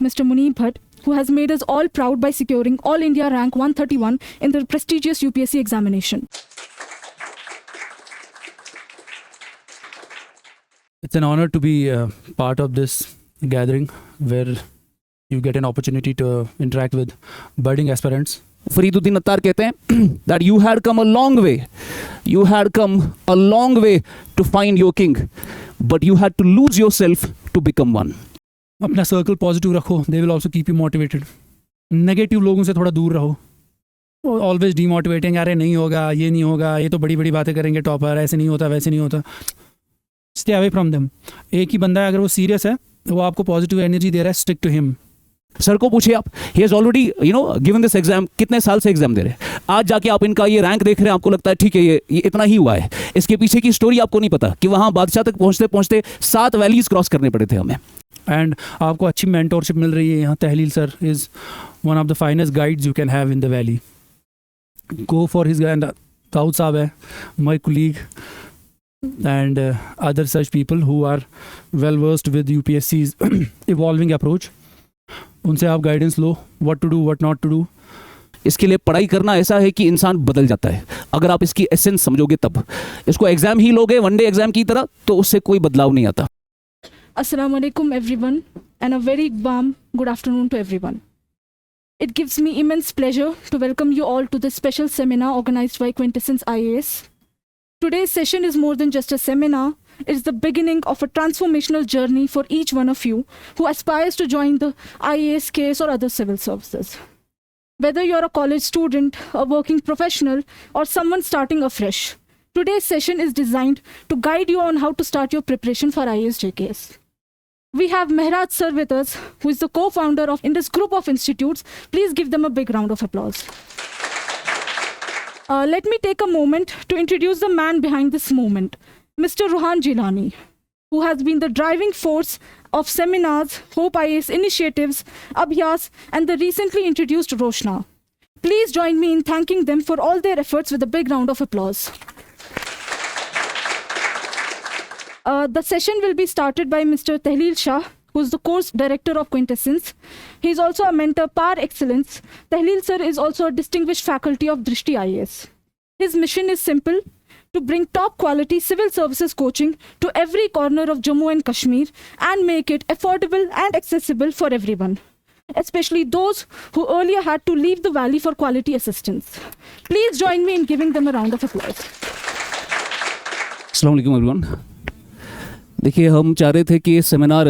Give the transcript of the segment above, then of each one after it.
Mr. Muneeb Bhatt, who has made us all proud by securing All India rank 131 in the prestigious UPSC examination. It's an honor to be part of this gathering where you get an opportunity to interact with budding aspirants. Fariduddin Attar कहते हैं that you had come a long way. You had come a long way to find your king, but you had to lose yourself to become one. अपना circle positive रखो, they will also keep you motivated. Negative लोगों से थोड़ा दूर रहो. Always demotivating, अरे नहीं होगा, ये नहीं होगा, ये तो बड़ी बड़ी बातें करेंगे टॉपर, ऐसे नहीं होता, वैसे नहीं होता. Stay away from them. एक ही बंदा है, अगर वो सीरियस है, वो आपको पॉजिटिव एनर्जी दे रहा है, स्टिक टू हिम. सर को पूछिए आप, he has already given this exam. कितने साल से एग्जाम दे रहे हैं, आज जाके आप इनका ये रैंक देख रहे हैं, आपको लगता है ठीक है ये इतना ही हुआ है. इसके पीछे की स्टोरी आपको नहीं पता कि वहाँ बादशाह तक पहुँचते पहुँचते 7 वैलीज क्रॉस करने पड़े थे हमें. एंड आपको अच्छी मेंटोरशिप मिल रही है यहाँ. तहलील sir is one of the finest guides you can have in the valley. Go for his guide. Dawood साहब है my colleague and other such people who are well versed with UPSC's evolving approach. उनसे आप guidance low, what to do, what not to do. इसके लिए पढ़ाई करना ऐसा है कि इंसान बदल जाता है. अगर आप इसकी एसेंस समझोगे तब. इसको एग्जाम ही लोगे वनडे एग्जाम की तरह तो उससे कोई बदलाव नहीं आता. Assalamu alaikum everyone and a very warm good afternoon to everyone. It gives me immense pleasure to welcome you all to this special seminar organized by Quintessence IAS. Today's session is more than just a seminar. It's the beginning of a transformational journey for each one of you who aspires to join the IAS, KS or other civil services. Whether you're a college student, a working professional or someone starting afresh, today's session is designed to guide you on how to start your preparation for IAS JKS. We have Mehraj sir with us, who is the co-founder of Indus Group of Institutes. Please give them a big round of applause. Let me take a moment to introduce the man behind this movement, Mr. Ruhan Jilani, who has been the driving force of seminars, Hope IAS initiatives, Abhyas, and the recently introduced Roshna. Please join me in thanking them for all their efforts with a big round of applause. The session will be started by Mr. Tahleel Shah, who is the course director of Quintessence. He is also a mentor par excellence. Tahleel sir is also a distinguished faculty of Drishti IAS. His mission is simple: to bring top quality civil services coaching to every corner of Jammu and Kashmir and make it affordable and accessible for everyone, especially those who earlier had to leave the valley for quality assistance. Please join me in giving them a round of applause. अस्सलाम वालेकुम everyone. देखिए, हम चाह रहे थे कि ये seminar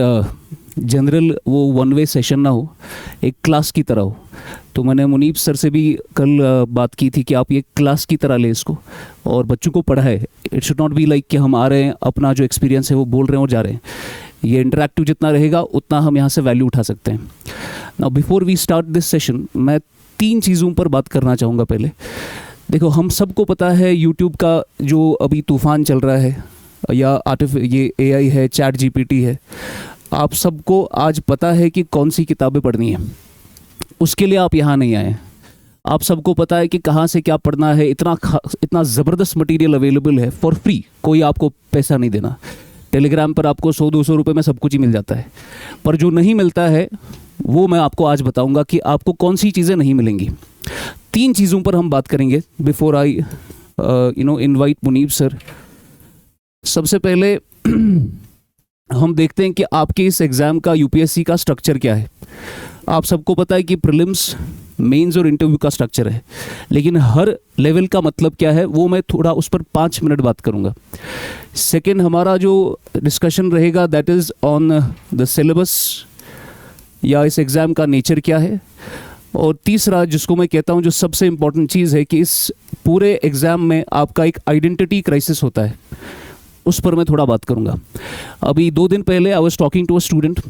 general वो वन वे सेशन ना हो, एक क्लास की तरह हो. तो मैंने मुनीब सर से भी कल बात की थी कि आप ये क्लास की तरह लें इसको और बच्चों को पढ़ाए. It should not be like कि हम आ रहे हैं, अपना जो एक्सपीरियंस है वो बोल रहे हैं और जा रहे हैं. ये इंटरेक्टिव जितना रहेगा उतना हम यहाँ से वैल्यू उठा सकते हैं. Now before we start this session, मैं 3 चीज़ों पर बात करना चाहूँगा. पहले देखो, हम सबको पता है यूट्यूब का जो अभी तूफ़ान चल रहा है, या ये AI है, चैट GPT है. आप सबको आज पता है कि कौन सी किताबें पढ़नी है. उसके लिए आप यहाँ नहीं आए. आप सबको पता है कि कहाँ से क्या पढ़ना है. इतना ज़बरदस्त मटेरियल अवेलेबल है फॉर फ्री. कोई आपको पैसा नहीं देना. टेलीग्राम पर आपको 100-200 रुपये में सब कुछ ही मिल जाता है. पर जो नहीं मिलता है वो मैं आपको आज बताऊँगा कि आपको कौन सी चीज़ें नहीं मिलेंगी. 3 चीज़ों पर हम बात करेंगे before I invite Munib sir. सबसे पहले हम देखते हैं कि आपके इस एग्ज़ाम का UPSC का स्ट्रक्चर क्या है. आप सबको पता है कि प्रीलिम्स, मेंस और इंटरव्यू का स्ट्रक्चर है, लेकिन हर लेवल का मतलब क्या है वो मैं थोड़ा उस पर 5 मिनट बात करूंगा. सेकंड, हमारा जो डिस्कशन रहेगा that is on the syllabus, या इस एग्ज़ाम का नेचर क्या है. और तीसरा, जिसको मैं कहता हूँ जो सबसे इम्पॉर्टेंट चीज़ है, कि इस पूरे एग्ज़ाम में आपका एक आइडेंटिटी क्राइसिस होता है, उस पर मैं थोड़ा बात करूंगा. अभी 2 दिन पहले I was talking to a student.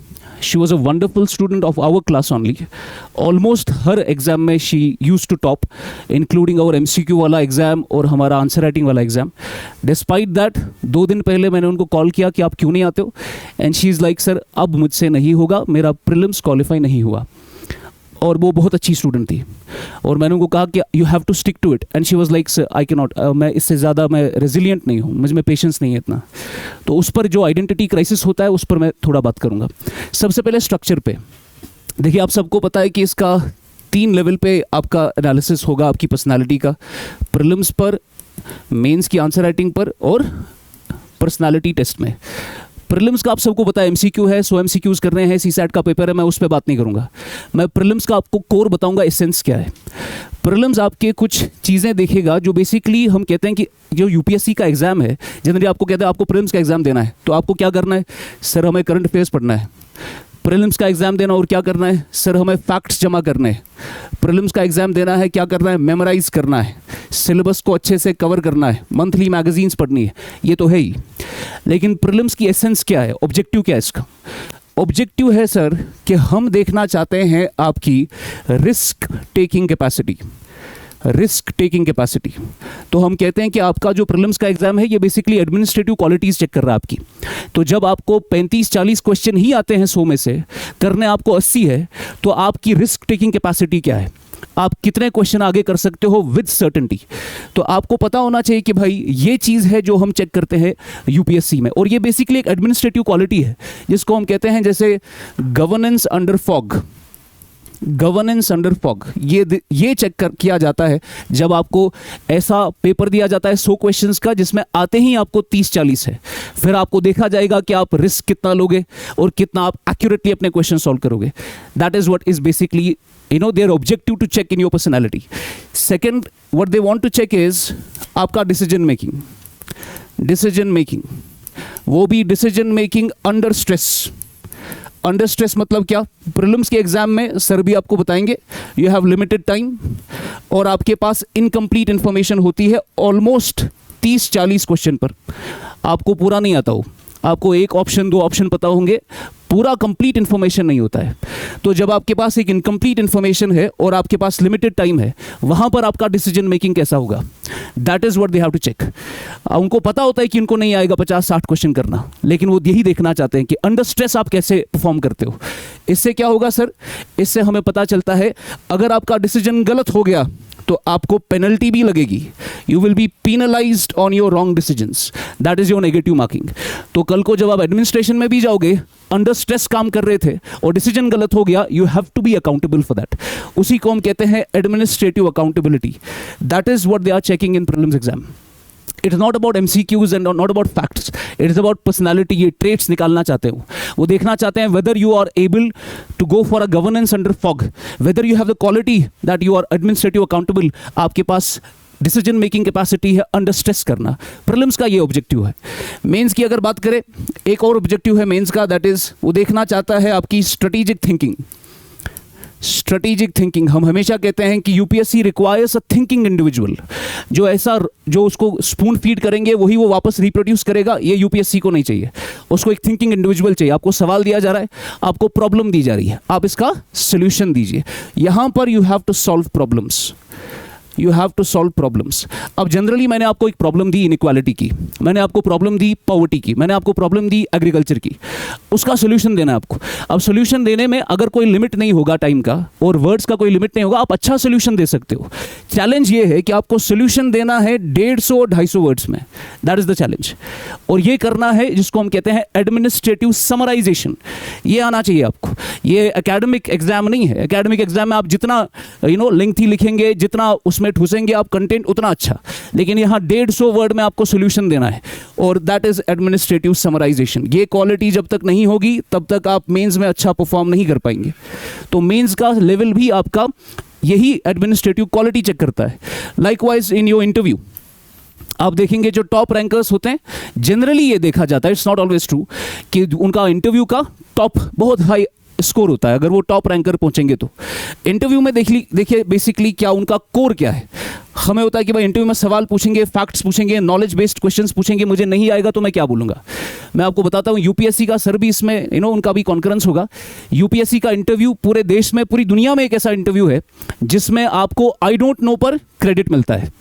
She was a wonderful student of our class only. Almost हर एग्जाम में she used to top, including our MCQ वाला एग्जाम और हमारा आंसर राइटिंग वाला एग्जाम. डिस्पाइट दैट, 2 दिन पहले मैंने उनको कॉल किया कि आप क्यों नहीं आते हो, and she is like, sir अब मुझसे नहीं होगा, मेरा प्रीलिम्स क्वालिफाई नहीं हुआ. और वो बहुत अच्छी स्टूडेंट थी. और मैंने उनको कहा कि you have to stick to it, and she was like, sir I can not, मैं इससे ज़्यादा मैं रेजिलिएंट नहीं हूँ, मुझ में पेशेंस नहीं है इतना. तो उस पर जो आइडेंटिटी क्राइसिस होता है उस पर मैं थोड़ा बात करूँगा. सबसे पहले स्ट्रक्चर पे. देखिए, आप सबको पता है कि इसका 3 लेवल पे आपका एनालिसिस होगा आपकी पर्सनालिटी का, प्रीलिम्स पर, मेंस की आंसर राइटिंग पर और पर्सनालिटी टेस्ट में। प्रीलिम्स का आप सबको पता है एमसीक्यू है, 100 एमसीक्यूज कर रहे हैं, सीसैट का पेपर है, मैं उस पर बात नहीं करूंगा। मैं प्रीलिम्स का आपको कोर बताऊंगा, एसेंस क्या है। प्रीलिम्स आपके कुछ चीज़ें देखेगा जो बेसिकली हम कहते हैं कि जो यूपीएससी का एग्जाम है, जनरली आपको कहते हैं आपको प्रीलिम्स का एग्जाम देना है तो आपको क्या करना है, सर हमें करंट अफेयर्स पढ़ना है। प्रीलिम्स का एग्जाम देना और क्या करना है, सर हमें फैक्ट्स जमा करने हैं। प्रीलिम्स का एग्जाम देना है, क्या करना है, मेमोराइज करना है, सिलेबस को अच्छे से कवर करना है, मंथली मैगजीन्स पढ़नी है, ये तो है ही। लेकिन प्रीलिम्स की एसेंस क्या है, ऑब्जेक्टिव क्या है इसका? ऑब्जेक्टिव है सर कि हम देखना चाहते हैं आपकी risk taking capacity. Risk taking capacity, तो हम कहते हैं कि आपका जो प्रीलिम्स का एग्जाम है ये बेसिकली एडमिनिस्ट्रेटिव क्वालिटीज चेक कर रहा है आपकी। तो जब आपको 35-40 क्वेश्चन ही आते हैं 100 में से, करने आपको 80 है, तो आपकी रिस्क टेकिंग कैपेसिटी क्या है, आप कितने क्वेश्चन आगे कर सकते हो विद सर्टेनिटी। तो आपको पता होना चाहिए कि भाई ये चीज़ है जो हम चेक करते हैं यूपीएससी में, और ये बेसिकली एक एडमिनिस्ट्रेटिव क्वालिटी है जिसको हम कहते हैं जैसे governance under fog. Governance under fog ये चेक किया जाता है जब आपको ऐसा पेपर दिया जाता है 100 क्वेश्चंस का जिसमें आते ही आपको 30-40 है। फिर आपको देखा जाएगा कि आप रिस्क कितना लोगे और कितना आप एक्यूरेटली अपने क्वेश्चन सॉल्व करोगे। That is what is basically their objective to check in your personality. Second, what they want to check is आपका decision making, वो भी decision making under stress। Under stress मतलब क्या, प्रीलिम्स के exam में sir भी आपको बताएंगे यू हैव लिमिटेड टाइम और आपके पास इनकम्प्लीट इंफॉर्मेशन होती है ऑलमोस्ट 30-40 क्वेश्चन पर। आपको पूरा नहीं आता हो, आपको 1 ऑप्शन 2 ऑप्शन पता होंगे, पूरा कंप्लीट इंफॉर्मेशन नहीं होता है। तो जब आपके पास एक इनकम्प्लीट इंफॉर्मेशन है और आपके पास लिमिटेड टाइम है, वहां पर आपका डिसीजन मेकिंग कैसा होगा, that is what they have to check. उनको पता होता है कि उनको नहीं आएगा 50-60 क्वेश्चन करना, लेकिन वो यही देखना चाहते हैं कि अंडर स्ट्रेस आप कैसे परफॉर्म करते हो। इससे क्या होगा सर, इससे हमें पता चलता है अगर आपका डिसीजन गलत हो गया तो आपको पेनल्टी भी लगेगी, you will B penalised on your wrong decisions, that is your negative marking. तो कल को जब आप एडमिनिस्ट्रेशन में भी जाओगे, अंडर स्ट्रेस काम कर रहे थे और डिसीजन गलत हो गया, you have to be accountable for that. उसी को हम कहते हैं administrative accountability. That is what they are checking in prelims exam. It is not about MCQs and not about facts, it is about personality. ये traits निकालना चाहते हो, वो देखना चाहते हैं whether you are able to go for a governance under fog, whether you have the quality that you are administrative accountable, आपके पास decision making capacity है अंडर स्ट्रेस करना। प्रीलिम्स का ये ऑब्जेक्टिव है। मेंस की अगर बात करें, एक और ऑब्जेक्टिव है मेंस का, दैट इज वो देखना चाहता है आपकी स्ट्रेटेजिक थिंकिंग। स्ट्रेटेजिक थिंकिंग, हम हमेशा कहते हैं कि UPSC requires a thinking individual. जो उसको स्पून फीड करेंगे वही वो वापस रिप्रोड्यूस करेगा, ये यूपीएससी को नहीं चाहिए। उसको एक थिंकिंग इंडिविजुअल चाहिए। आपको सवाल दिया जा रहा है, आपको प्रॉब्लम दी जा रही है, आप इसका सोल्यूशन दीजिए। यहां पर you have to solve problems, you have to solve problems. अब जनरली मैंने आपको एक प्रॉब्लम दी इनइक्वालिटी की, मैंने आपको प्रॉब्लम दी पॉवर्टी की, मैंने आपको प्रॉब्लम दी एग्रीकल्चर की, उसका सोल्यूशन देना है आपको। अब सोल्यूशन देने में अगर कोई लिमिट नहीं होगा टाइम का और वर्ड्स का कोई लिमिट नहीं होगा, आप अच्छा सोल्यूशन दे सकते हो। चैलेंज ये है कि आपको सोल्यूशन देना है 150 और 250 वर्ड्स में, दैट इज द चैलेंज। और ये करना है जिसको हम कहते हैं एडमिनिस्ट्रेटिव समराइजेशन। ये आना चाहिए आपको। ये एकेडमिक एग्जाम नहीं है। एकेडमिक एग्जाम में आप जितना लेंथी लिखेंगे, जितना उसमें ठूसेंगे आप कंटेंट, उतना अच्छा। लेकिन यहाँ 150 वर्ड में आपको सोल्यूशन देना है, और दैट इज एडमिनिस्ट्रेटिव समराइजेशन। ये क्वालिटी जब तक नहीं होगी तब तक आप मेंस में अच्छा परफॉर्म नहीं कर पाएंगे। तो मेंस का लेवल भी आपका यही एडमिनिस्ट्रेटिव क्वालिटी चेक करता है। लाइकवाइज इन योर इंटरव्यू आप देखेंगे जो टॉप रैंकर्स होते हैं, जनरली ये देखा जाता है, इट्स नॉट ऑलवेज ट्रू, कि उनका इंटरव्यू का टॉप बहुत हाई स्कोर होता है। अगर वो टॉप रैंकर पहुंचेंगे तो इंटरव्यू में देखिए बेसिकली क्या उनका कोर क्या है। हमें होता है कि भाई इंटरव्यू में सवाल पूछेंगे, फैक्ट्स पूछेंगे, नॉलेज बेस्ड क्वेश्चंस पूछेंगे, मुझे नहीं आएगा तो मैं क्या बोलूंगा। मैं आपको बताता हूँ, यूपीएससी का सर भी इसमें उनका भी कॉन्करेंस होगा। यूपीएससी का इंटरव्यू पूरे देश में, पूरी दुनिया में एक ऐसा इंटरव्यू है जिसमें आपको आई डोंट नो पर क्रेडिट मिलता है।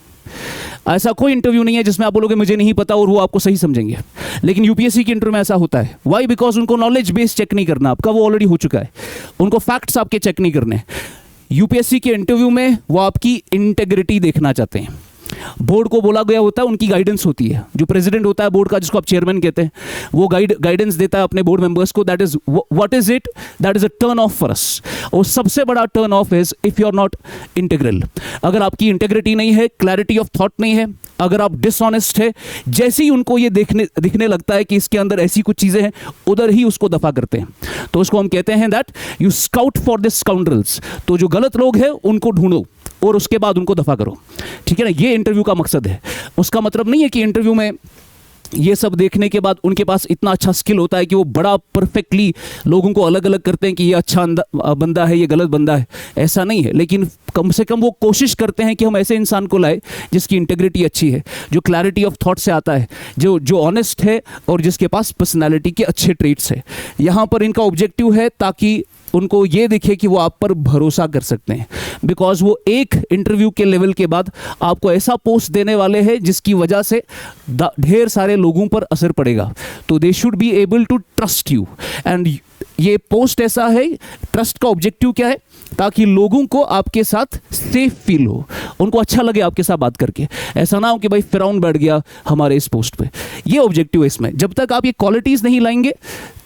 ऐसा कोई इंटरव्यू नहीं है जिसमें आप बोलोगे मुझे नहीं पता और वो आपको सही समझेंगे। लेकिन यूपीएससी के इंटरव्यू में ऐसा होता है। वाई? बिकॉज उनको नॉलेज बेस चेक नहीं करना आपका, वो ऑलरेडी हो चुका है। उनको फैक्ट्स आपके चेक नहीं करने। यूपीएससी के इंटरव्यू में वो आपकी इंटेग्रिटी देखना चाहते हैं। बोर्ड को बोला गया होता है, उनकी गाइडेंस होती है, जो प्रेसिडेंट होता है बोर्ड का, जिसको आप चेयरमैन कहते हैं, वो गाइडेंस देता है अपने बोर्ड मेंबर्स को. That is what is it, that is a turn off for us. और सबसे बड़ा turn off is if you are not integral. अगर आपकी इंटेग्रिटी नहीं है, क्लैरिटी ऑफ थॉट नहीं है, अगर आप डिसऑनेस्ट है, जैसे ही उनको ये दिखने लगता है कि इसके अंदर ऐसी कुछ चीजें हैं, उधर ही उसको दफा करते हैं. तो उसको हम कहते हैं that you scout for the scoundrels. तो जो गलत लोग हैं उनको ढूंढो और उसके बाद उनको दफा करो. ठीक है ना, ये इंटरव्यू का मकसद है. उसका मतलब नहीं है कि इंटरव्यू में ये सब देखने के बाद उनके पास इतना अच्छा स्किल होता है कि वो बड़ा परफेक्टली लोगों को अलग अलग करते हैं कि ये अच्छा बंदा है, ये गलत बंदा है. ऐसा नहीं है, लेकिन कम से कम वो कोशिश करते हैं कि हम ऐसे इंसान को लाए जिसकी इंटेग्रिटी अच्छी है, जो क्लैरिटी ऑफ थॉट से आता है, जो ऑनेस्ट है और जिसके पास पर्सनैलिटी के अच्छे ट्रेट्स है. यहाँ पर इनका ऑब्जेक्टिव है ताकि उनको ये दिखे कि वो आप पर भरोसा कर सकते हैं, बिकॉज वो एक इंटरव्यू के लेवल के बाद आपको ऐसा पोस्ट देने वाले हैं जिसकी वजह से ढेर सारे लोगों पर असर पड़ेगा. तो they should be able to trust you. And ये पोस्ट ऐसा है, ट्रस्ट का ऑब्जेक्टिव क्या है, ताकि लोगों को आपके साथ सेफ फील हो, उनको अच्छा लगे आपके साथ बात करके. ऐसा ना हो कि भाई फिरौन बैठ गया हमारे इस पोस्ट पे. ये ऑब्जेक्टिव है इसमें. जब तक आप ये क्वालिटीज नहीं लाएंगे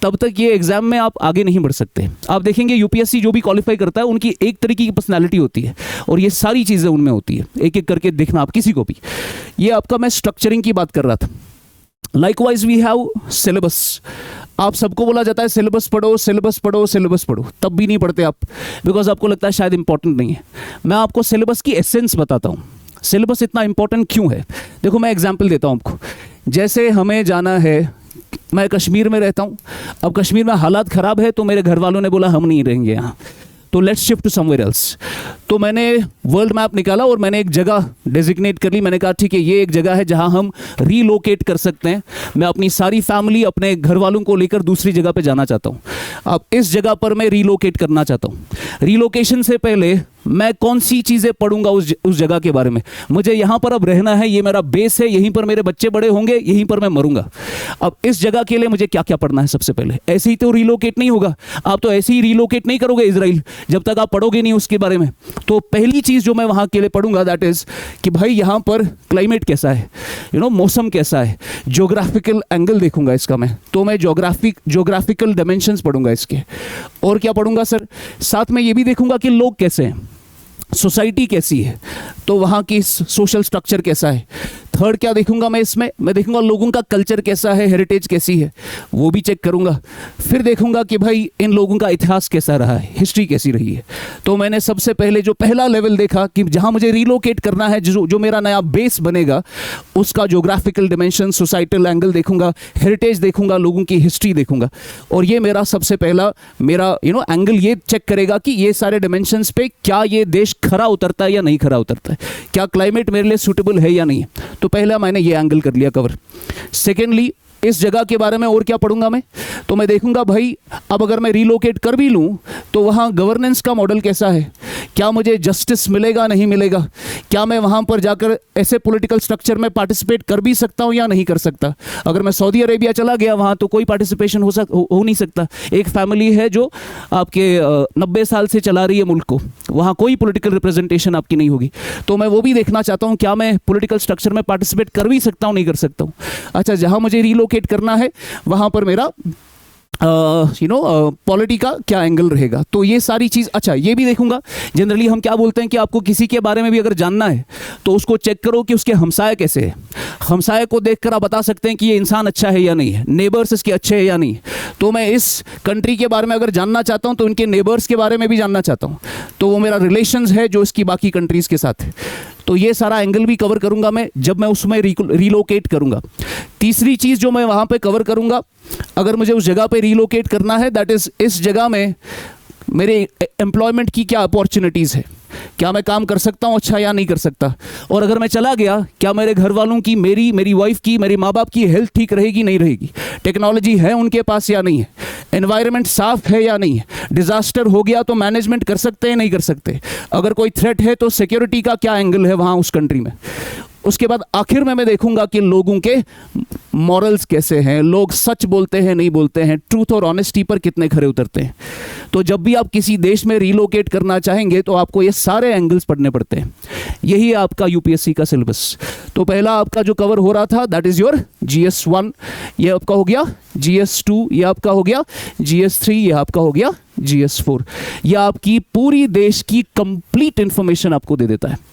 तब तक ये एग्जाम में आप आगे नहीं बढ़ सकते. आप देखेंगे यूपीएससी जो भी क्वालिफाई करता है उनकी एक तरीके की पर्सनालिटी होती है और ये सारी चीज़ें उनमें होती है. एक एक करके देखना आप किसी को भी. ये आपका मैं स्ट्रक्चरिंग की बात कर रहा था. Likewise we have syllabus. आप सबको बोला जाता है सिलेबस पढ़ो, सिलेबस पढ़ो, सिलेबस पढ़ो, तब भी नहीं पढ़ते आप, बिकॉज आपको लगता है शायद इंपॉर्टेंट नहीं है. मैं आपको सिलेबस की एसेंस बताता हूँ. सिलेबस इतना इंपॉर्टेंट क्यों है. देखो मैं एग्जाम्पल देता हूँ आपको. जैसे हमें जाना है, मैं कश्मीर में रहता हूँ, अब कश्मीर में हालात ख़राब है तो मेरे घर वालों ने बोला हम नहीं रहेंगे यहाँ, तो let's shift to somewhere else. तो मैंने वर्ल्ड मैप निकाला और मैंने एक जगह डेजिग्नेट कर ली. मैंने कहा ठीक है ये एक जगह है जहां हम रीलोकेट कर सकते हैं. मैं अपनी सारी फैमिली, अपने घर वालों को लेकर दूसरी जगह पे जाना चाहता हूं. अब इस जगह पर मैं रीलोकेट करना चाहता हूं. रीलोकेशन से पहले मैं कौन सी चीज़ें पढ़ूंगा उस जगह के बारे में. मुझे यहाँ पर अब रहना है, ये मेरा बेस है, यहीं पर मेरे बच्चे बड़े होंगे, यहीं पर मैं मरूंगा. अब इस जगह के लिए मुझे क्या क्या पढ़ना है. सबसे पहले ऐसे ही तो रीलोकेट नहीं होगा. आप तो ऐसे ही रीलोकेट नहीं करोगे इजराइल जब तक आप पढ़ोगे नहीं उसके बारे में. तो पहली चीज़ जो मैं वहाँ के लिए पढ़ूंगा दैट इज़ कि भाई यहाँ पर क्लाइमेट कैसा है, मौसम कैसा है. जोग्राफिकल एंगल देखूंगा इसका मैं. तो मैं जोग्राफिकल डायमेंशंस पढ़ूंगा इसके. और क्या पढ़ूंगा सर, साथ में ये भी देखूंगा कि लोग कैसे हैं, सोसाइटी कैसी है, तो वहाँ की सोशल स्ट्रक्चर कैसा है. थर्ड क्या देखूंगा मैं इसमें, मैं देखूंगा लोगों का कल्चर कैसा है, हेरिटेज कैसी है, वो भी चेक करूंगा. फिर देखूंगा कि भाई इन लोगों का इतिहास कैसा रहा है, हिस्ट्री कैसी रही है. तो मैंने सबसे पहले जो पहला लेवल देखा कि जहां मुझे रीलोकेट करना है, जो मेरा नया बेस बनेगा, उसका ज्योग्राफिकल डिमेंशन, सोसाइटल एंगल देखूंगा, हेरिटेज देखूंगा, लोगों की हिस्ट्री देखूंगा. और ये मेरा सबसे पहला मेरा एंगल ये चेक करेगा कि ये सारे डिमेंशंस पे क्या ये देश खरा उतरता है या नहीं खरा उतरता है, क्या क्लाइमेट मेरे लिए सूटेबल है या नहीं. तो पहला मैंने ये एंगल कर लिया कवर. सेकेंडली इस जगह के बारे में और क्या पढ़ूंगा मैं, तो मैं देखूंगा भाई अब अगर मैं रीलोकेट कर भी लूं तो वहाँ गवर्नेंस का मॉडल कैसा है, क्या मुझे जस्टिस मिलेगा नहीं मिलेगा, क्या मैं वहाँ पर जाकर ऐसे पॉलिटिकल स्ट्रक्चर में पार्टिसिपेट कर भी सकता हूँ या नहीं कर सकता. अगर मैं सऊदी अरेबिया चला गया वहाँ तो कोई पार्टिसिपेशन हो नहीं सकता. एक फैमिली है जो आपके 90 साल से चला रही है मुल्क को, वहाँ कोई पॉलिटिकल रिप्रेजेंटेशन आपकी नहीं होगी. तो मैं वो भी देखना चाहता हूँ क्या मैं पॉलिटिकल स्ट्रक्चर में पार्टिसिपेट कर भी सकता हूँ नहीं कर सकता हूँ. अच्छा, जहाँ मुझे रीलोकेट करना है वहाँ पर मेरा पॉलिटी का क्या एंगल रहेगा. तो ये सारी चीज़. अच्छा, ये भी देखूंगा. जनरली हम क्या बोलते हैं कि आपको किसी के बारे में भी अगर जानना है तो उसको चेक करो कि उसके हमसाये कैसे हैं. हमसाये को देखकर आप बता सकते हैं कि ये इंसान अच्छा है या नहीं है, नेबर्स इसके अच्छे हैं या नहीं. तो मैं इस कंट्री के बारे में अगर जानना चाहता हूँ तो इनके नेबर्स के बारे में भी जानना चाहता हूँ. तो वो मेरा रिलेशंस है जो इसकी बाकी कंट्रीज़ के साथ है. तो ये सारा एंगल भी कवर करूंगा मैं जब मैं उसमें रीलोकेट करूंगा. तीसरी चीज़ जो मैं वहाँ पे कवर करूंगा, अगर मुझे उस जगह पे रीलोकेट करना है, दैट इज़ इस जगह में मेरे एम्प्लॉयमेंट की क्या अपॉर्चुनिटीज़ है, क्या मैं काम कर सकता हूँ अच्छा या नहीं कर सकता. और अगर मैं चला गया क्या मेरे घर वालों की, मेरी वाइफ की, मेरे माँ बाप की हेल्थ ठीक रहेगी नहीं रहेगी, टेक्नोलॉजी है उनके पास या नहीं है, एनवायरनमेंट साफ है या नहीं है, डिजास्टर हो गया तो मैनेजमेंट कर सकते हैं नहीं कर सकते, अगर कोई थ्रेट है तो सिक्योरिटी का क्या एंगल है वहाँ उस कंट्री में. उसके बाद आखिर में मैं देखूंगा कि लोगों के मॉरल्स कैसे हैं, लोग सच बोलते हैं नहीं बोलते हैं, ट्रूथ और ऑनेस्टी पर कितने खरे उतरते हैं। तो जब भी आप किसी देश में रिलोकेट करना चाहेंगे तो आपको ये सारे एंगल्स पढ़ने पड़ते हैं। यही है आपका यूपीएससी का सिलेबस। तो पहला आपका जो कवर हो रहा था दैट इज योर GS1, ये आपका हो गया GS2, ये आपका हो गया GS3, ये आपका हो गया GS4। ये आपकी पूरी देश की कंप्लीट इंफॉर्मेशन आपको दे देता है।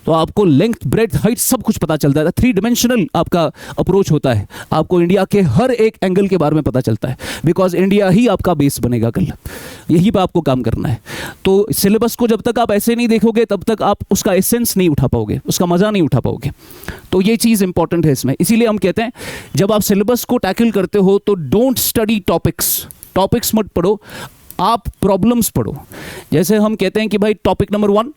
तो आपको लेंथ, ब्रेड्थ, हाइट सब कुछ पता चलता है। 3 डायमेंशनल आपका अप्रोच होता है। आपको इंडिया के हर एक एंगल के बारे में पता चलता है, बिकॉज इंडिया ही आपका बेस बनेगा कल। यही पे आपको काम करना है। तो सिलेबस को जब तक आप ऐसे नहीं देखोगे तब तक आप उसका एसेंस नहीं उठा पाओगे, उसका मज़ा नहीं उठा पाओगे। तो ये चीज़ इंपॉर्टेंट है इसमें। इसीलिए हम कहते हैं जब आप सिलेबस को टैकल करते हो तो डोंट स्टडी टॉपिक्स मत पढ़ो, आप प्रॉब्लम्स पढ़ो। जैसे हम कहते हैं कि भाई टॉपिक नंबर 1,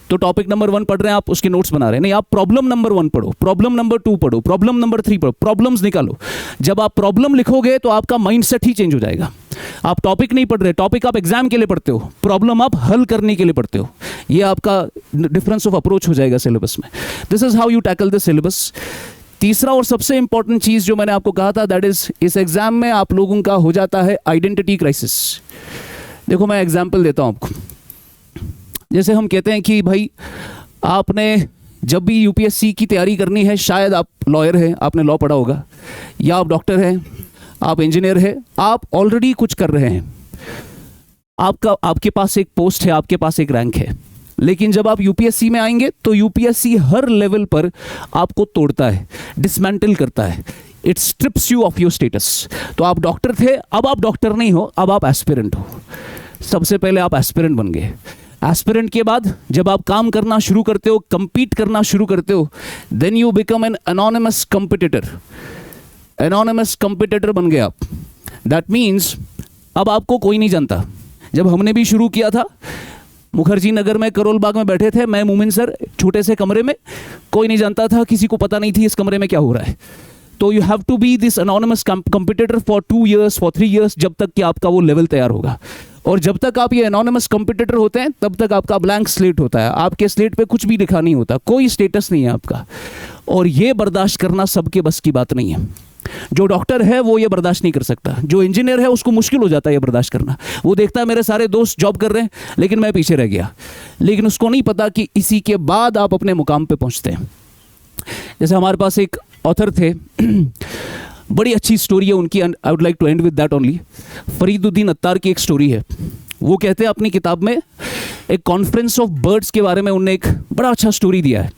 तो टॉपिक नंबर 1 पढ़ रहे हैं, आप उसके नोट्स बना रहे हैं, नहीं, आप प्रॉब्लम नंबर 1 पढ़ो, प्रॉब्लम नंबर 2 पढ़ो, प्रॉब्लम नंबर 3 पढ़ो, प्रॉब्लम्स निकालो। जब आप प्रॉब्लम लिखोगे तो आपका माइंडसेट ही चेंज हो जाएगा। आप टॉपिक नहीं पढ़ रहे, टॉपिक आप एग्जाम के लिए पढ़ते हो, प्रॉब्लम आप हल करने के लिए पढ़ते हो। ये आपका डिफरेंस ऑफ अप्रोच हो जाएगा सिलेबस में। This is how you tackle the syllabus. तीसरा और सबसे इंपॉर्टेंट चीज जो मैंने आपको कहा था दैट इज, इस एग्जाम में आप लोगों का हो जाता है आइडेंटिटी क्राइसिस। देखो मैं एग्जाम्पल देता हूं आपको। जैसे हम कहते हैं कि भाई आपने जब भी यूपीएससी की तैयारी करनी है, शायद आप लॉयर हैं, आपने लॉ पढ़ा होगा, या आप डॉक्टर हैं, आप इंजीनियर हैं, आप ऑलरेडी कुछ कर रहे हैं, आपके पास एक पोस्ट है, आपके पास एक रैंक है। लेकिन जब आप यूपीएससी में आएंगे तो यूपीएससी हर लेवल पर आपको तोड़ता है, डिसमेंटल करता है। It strips you of your status. तो आप डॉक्टर थे, अब आप डॉक्टर नहीं हो, अब आप एस्पिरेंट हो। सबसे पहले आप एस्पिरेंट बन गए। एस्पिरेंट के बाद जब आप काम करना शुरू करते हो, कंपीट करना शुरू करते हो, then you become an anonymous competitor. Anonymous competitor बन गए आप। दैट मीन्स अब आपको कोई नहीं जानता। जब हमने भी शुरू किया था, मुखर्जी नगर में करोल बाग में बैठे थे, मैं, मोमिन सर, छोटे से कमरे में, कोई नहीं जानता था, किसी को पता नहीं थी इस कमरे में क्या हो रहा है। तो you have to be this anonymous competitor for 2 years, for 3 years, जब तक कि आपका वो लेवल तैयार होगा। और जब तक आप ये एनोनिमस कंपिटिटर होते हैं तब तक आपका ब्लैंक स्लेट होता है। आपके स्लेट पे कुछ भी लिखा नहीं होता, कोई स्टेटस नहीं है आपका। और ये बर्दाश्त करना सबके बस की बात नहीं है। जो डॉक्टर है वो ये बर्दाश्त नहीं कर सकता, जो इंजीनियर है उसको मुश्किल हो जाता है ये बर्दाश्त करना। वो देखता है मेरे सारे दोस्त जॉब कर रहे हैं लेकिन मैं पीछे रह गया। लेकिन उसको नहीं पता कि इसी के बाद आप अपने मुकाम पे पहुंचते हैं। जैसे हमारे पास एक ऑथर थे, बड़ी अच्छी स्टोरी है उनकी, I would like to end with that only. Fariduddin Attar की एक स्टोरी है। वो कहते हैं अपनी किताब में एक कॉन्फ्रेंस ऑफ बर्ड्स के बारे में उन्होंने एक बड़ा अच्छा स्टोरी दिया है।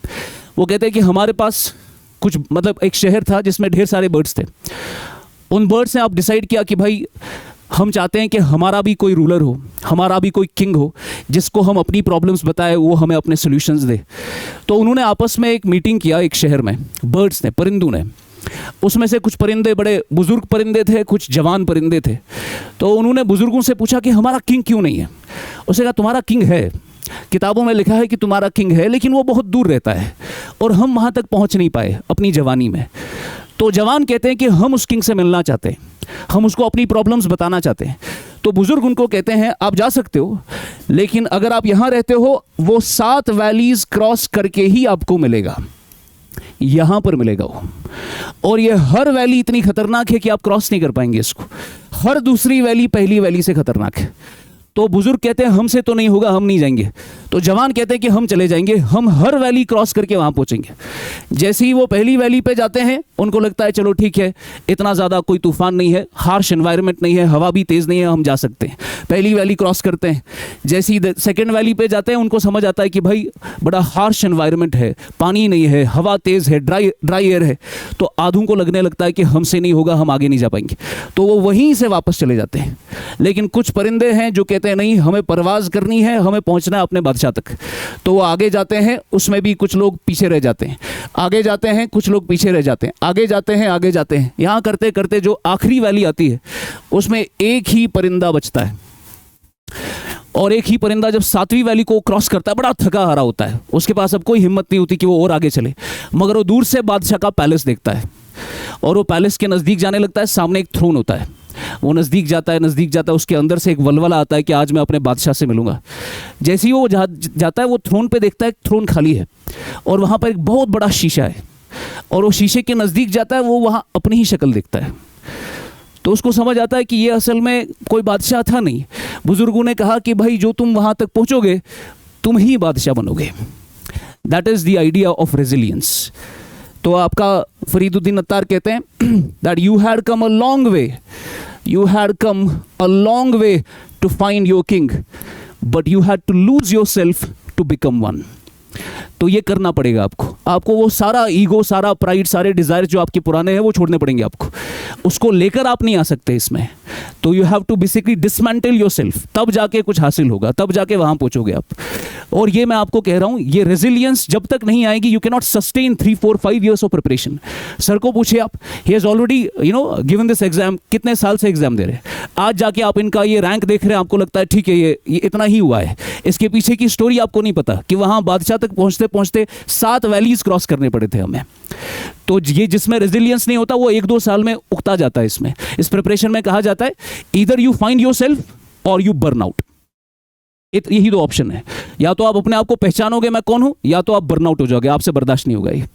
वो कहते हैं कि हमारे पास कुछ, मतलब एक शहर था जिसमें ढेर सारे बर्ड्स थे। उन बर्ड्स ने आप डिसाइड किया कि भाई हम चाहते हैं कि हमारा भी कोई रूलर हो, हमारा भी कोई किंग हो, जिसको हम अपनी प्रॉब्लम्स बताए, वो हमें अपने सॉल्यूशंस दे। तो उन्होंने आपस में एक मीटिंग किया एक शहर में, बर्ड्स ने, परिंदों ने। उसमें से कुछ परिंदे बड़े बुजुर्ग परिंदे थे, कुछ जवान परिंदे थे। तो उन्होंने बुजुर्गों से पूछा कि हमारा किंग क्यों नहीं है। उसने कहा तुम्हारा किंग है, किताबों में लिखा है कि तुम्हारा किंग है, लेकिन वो बहुत दूर रहता है और हम वहाँ तक पहुँच नहीं पाए अपनी जवानी में। तो जवान कहते हैं कि हम उस किंग से मिलना चाहते हैं, हम उसको अपनी प्रॉब्लम्स बताना चाहते हैं। तो बुजुर्ग उनको कहते हैं आप जा सकते हो, लेकिन अगर आप यहाँ रहते हो वो 7 वैलीज क्रॉस करके ही आपको मिलेगा, यहाँ पर मिलेगा वो। और ये हर वैली इतनी खतरनाक है कि आप क्रॉस नहीं कर पाएंगे इसको। हर दूसरी वैली पहली वैली से खतरनाक है। तो बुजुर्ग कहते हैं हमसे तो नहीं होगा, हम नहीं जाएंगे। तो जवान कहते हैं कि हम चले जाएंगे, हम हर वैली क्रॉस करके वहां पहुंचेंगे। जैसे ही वो पहली वैली पे जाते हैं उनको लगता है चलो ठीक है, इतना ज़्यादा कोई तूफान नहीं है, हार्श एनवायरनमेंट नहीं है, हवा भी तेज़ नहीं है, हम जा सकते हैं। पहली वैली क्रॉस करते हैं। जैसे ही सेकेंड वैली पे जाते हैं उनको समझ आता है कि भाई बड़ा हार्श एनवायरनमेंट है, पानी नहीं है, हवा तेज़ है, ड्राई एयर है। तो आधों को लगने लगता है कि हमसे नहीं होगा, हम आगे नहीं जा पाएंगे। तो वो वहीं से वापस चले जाते हैं। लेकिन कुछ परिंदे हैं जो कहते हैं नहीं, हमें परवाज करनी है, हमें पहुंचना है अपने बादशाह तक। तो वो आगे जाते हैं, उसमें भी कुछ लोग पीछे रह जाते हैं, आगे जाते हैं, कुछ लोग पीछे रह जाते हैं, आगे जाते हैं, आगे जाते हैं। यहाँ करते करते जो आखिरी वैली आती है उसमें एक ही परिंदा बचता है। और एक ही परिंदा जब 7वीं वैली को क्रॉस करता है, बड़ा थका हारा होता है, उसके पास अब कोई हिम्मत नहीं होती कि वो और आगे चले। मगर वो दूर से बादशाह का पैलेस देखता है और वो पैलेस के नज़दीक जाने लगता है। सामने एक थ्रोन होता है वो नज़दीक जाता है, उसके अंदर से एक वलवला आता है कि आज मैं अपने बादशाह से मिलूंगा। जैसे ही वो जाता है, वो थ्रोन पे देखता है, थ्रोन खाली है और वहाँ पर एक बहुत बड़ा शीशा है, और वो शीशे के नज़दीक जाता है, वो वहाँ अपनी ही शक्ल देखता है। तो उसको समझ आता है कि ये असल में कोई बादशाह था नहीं। बुजुर्गों ने कहा कि भाई जो तुम वहाँ तक पहुँचोगे तुम ही बादशाह बनोगे। That is the idea of resilience. तो आपका फरीदुद्दीन अत्तार कहते हैं that you had come a long way to find your king, but you had to lose yourself to become one. तो ये करना पड़ेगा आपको वो सारा ईगो, सारा प्राइड, सारे डिजायर जो आपके पुराने हैं वो छोड़ने पड़ेंगे आपको। उसको लेकर आप नहीं आ सकते इसमें। तो you have to basically dismantle yourself, तब जाके कुछ हासिल होगा, तब जाके वहां पहुंचोगे आप। और ये मैं आपको कह रहा हूं, ये रेजिलियंस जब तक नहीं आएगी, you can not sustain 3, 4, 5 years of preparation. Sir को पूछिए आप, he has already given this exam, कितने साल से एग्जाम दे रहे हैं, आज जाके आप इनका ये रैंक देख रहे हैं, आपको लगता है ठीक है ये इतना ही हुआ है। इसके पीछे की स्टोरी आपको नहीं पता कि वहां बादशाह तक पहुंचते पहुंचते 7 वैलीज क्रॉस करने पड़े थे हमें। तो ये जिसमें रेजिलियंस नहीं होता वो 1-2 साल में उगता जाता है। इसमें इस प्रिपरेशन में कहा जाता है ईदर यू फाइंड योरसेल्फ और यू बर्न आउट। यही 2 ऑप्शन है, या तो आप अपने आप को पहचानोगे मैं कौन हूं, या तो आप बर्न आउट हो जाओगे, आपसे बर्दाश्त नहीं होगा ये।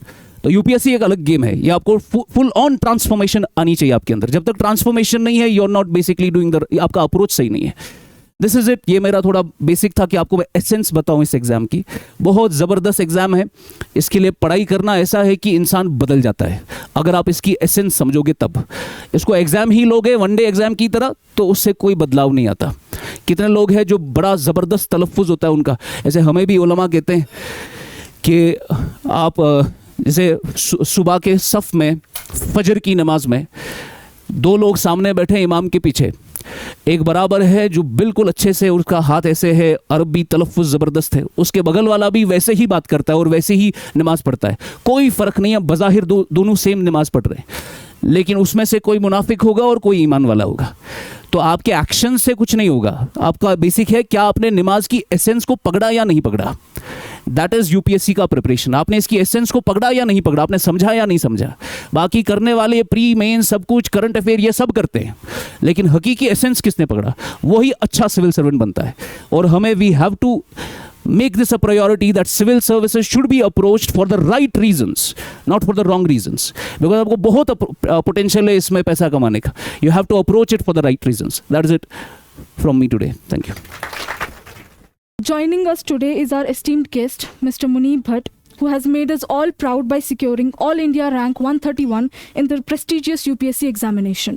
तो यूपीएससी एक अलग गेम है, ये आपको फुल ऑन ट्रांसफॉर्मेशन आनी चाहिए आपके अंदर। जब तक ट्रांसफॉर्मेशन नहीं है, you are not basically doing आपका अप्रोच सही नहीं है। This is it. ये मेरा थोड़ा बेसिक था कि आपको मैं एसेंस बताऊं इस एग्जाम की। बहुत ज़बरदस्त एग्जाम है, इसके लिए पढ़ाई करना ऐसा है कि इंसान बदल जाता है अगर आप इसकी एसेंस समझोगे तब। इसको एग्जाम ही लोगे वनडे एग्जाम की तरह तो उससे कोई बदलाव नहीं आता। कितने लोग हैं जो बड़ा ज़बरदस्त तलफ़ुज़ होता है उनका, ऐसे हमें भी उलमा कहते हैं कि आप जैसे सुबह के सफ़ में फजर की नमाज में 2 लोग सामने बैठे इमाम के पीछे, एक बराबर है जो बिल्कुल अच्छे से उसका हाथ ऐसे है, अरबी तलफ़ुज़ ज़बरदस्त है, उसके बगल वाला भी वैसे ही बात करता है और वैसे ही नमाज पढ़ता है, कोई फ़र्क नहीं है, बज़ाहिर दोनों सेम नमाज पढ़ रहे हैं, लेकिन उसमें से कोई मुनाफिक होगा और कोई ईमान वाला होगा। तो आपके एक्शन से कुछ नहीं होगा, आपका बेसिक है क्या आपने नमाज की एसेंस को पकड़ा या नहीं पकड़ा। दैट इज़ यूपीएससी का प्रिपरेशन। आपने इसकी एसेंस को पकड़ा या नहीं पकड़ा, आपने समझा या नहीं समझा। बाकी करने वाले प्री मेन सब कुछ करंट अफेयर ये सब करते हैं, लेकिन हकीकी एसेंस किसने पकड़ा, वही अच्छा सिविल सर्वेंट बनता है। और हमें we have to make this a priority that civil services should be approached for the right reasons, not for the wrong reasons, because आपको बहुत potential है इसमें पैसा कमाने का। You have to approach it for the right reasons. That is it from me today. Thank you. Joining us today is our esteemed guest, Mr. Muneeb Bhatt, who has made us all proud by securing All India Rank 131 in the prestigious UPSC examination.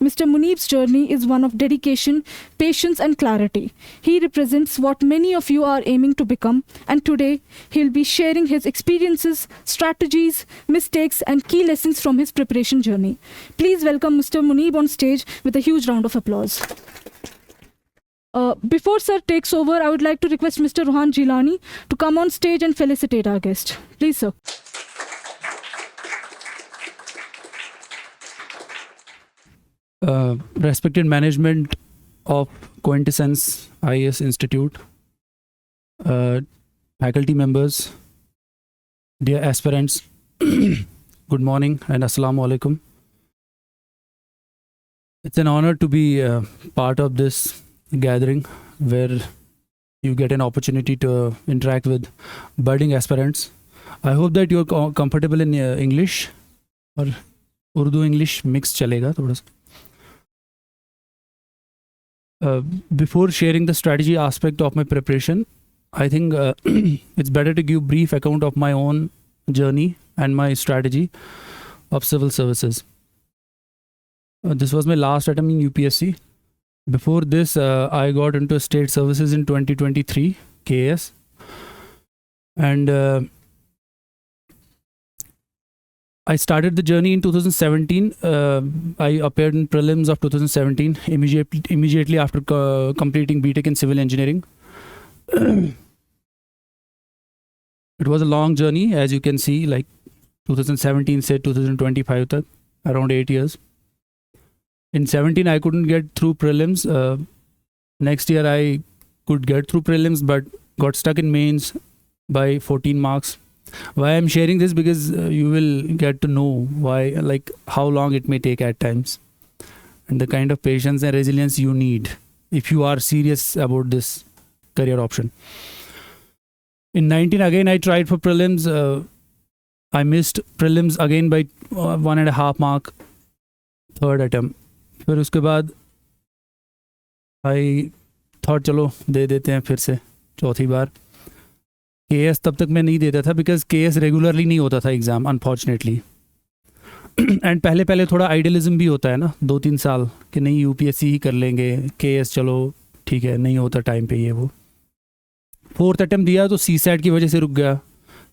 Mr. Muneeb's journey is one of dedication, patience and clarity. He represents what many of you are aiming to become, and today he'll be sharing his experiences, strategies, mistakes and key lessons from his preparation journey. Please welcome Mr. Muneeb on stage with a huge round of applause. Before sir takes over, I would like to request Mr. Rohan Jilani to come on stage and felicitate our guest. Please, sir. Respected management of Quintessence IAS Institute, faculty members, dear aspirants, good morning and Assalamu alaikum. It's an honor to be part of this gathering where you get an opportunity to interact with budding aspirants. I hope that you're comfortable in English or Urdu English mix chalega thoda sa. Before sharing the strategy aspect of my preparation, I think it's better to give brief account of my own journey and my strategy of civil services. This was my last attempt in UPSC. Before this, I got into state services in 2023 KS, and I started the journey in 2017. I appeared in prelims of 2017 immediately after completing BTech in civil engineering. It was a long journey, as you can see, like 2017 से 2025 तक, around 8 years. In 17, I couldn't get through prelims. Next year, I could get through prelims, but got stuck in mains by 14 marks. Why I'm sharing this? Because you will get to know why, like how long it may take at times. and the kind of patience and resilience you need if you are serious about this career option. In 19 again I tried for prelims. I missed prelims again by 1.5 mark, third attempt. फिर उसके बाद I thought चलो दे देते हैं फिर से चौथी बार. KS तब तक मैं नहीं देता था बिकॉज KS रेगुलरली नहीं होता था एग्ज़ाम अनफॉर्चुनेटली. एंड पहले थोड़ा आइडियलिज्म भी होता है ना 2-3 साल कि नहीं UPSC ही कर लेंगे, KS चलो ठीक है नहीं होता टाइम पे ये वो. फोर्थ अटेम्प्ट दिया तो CSAT की वजह से रुक गया.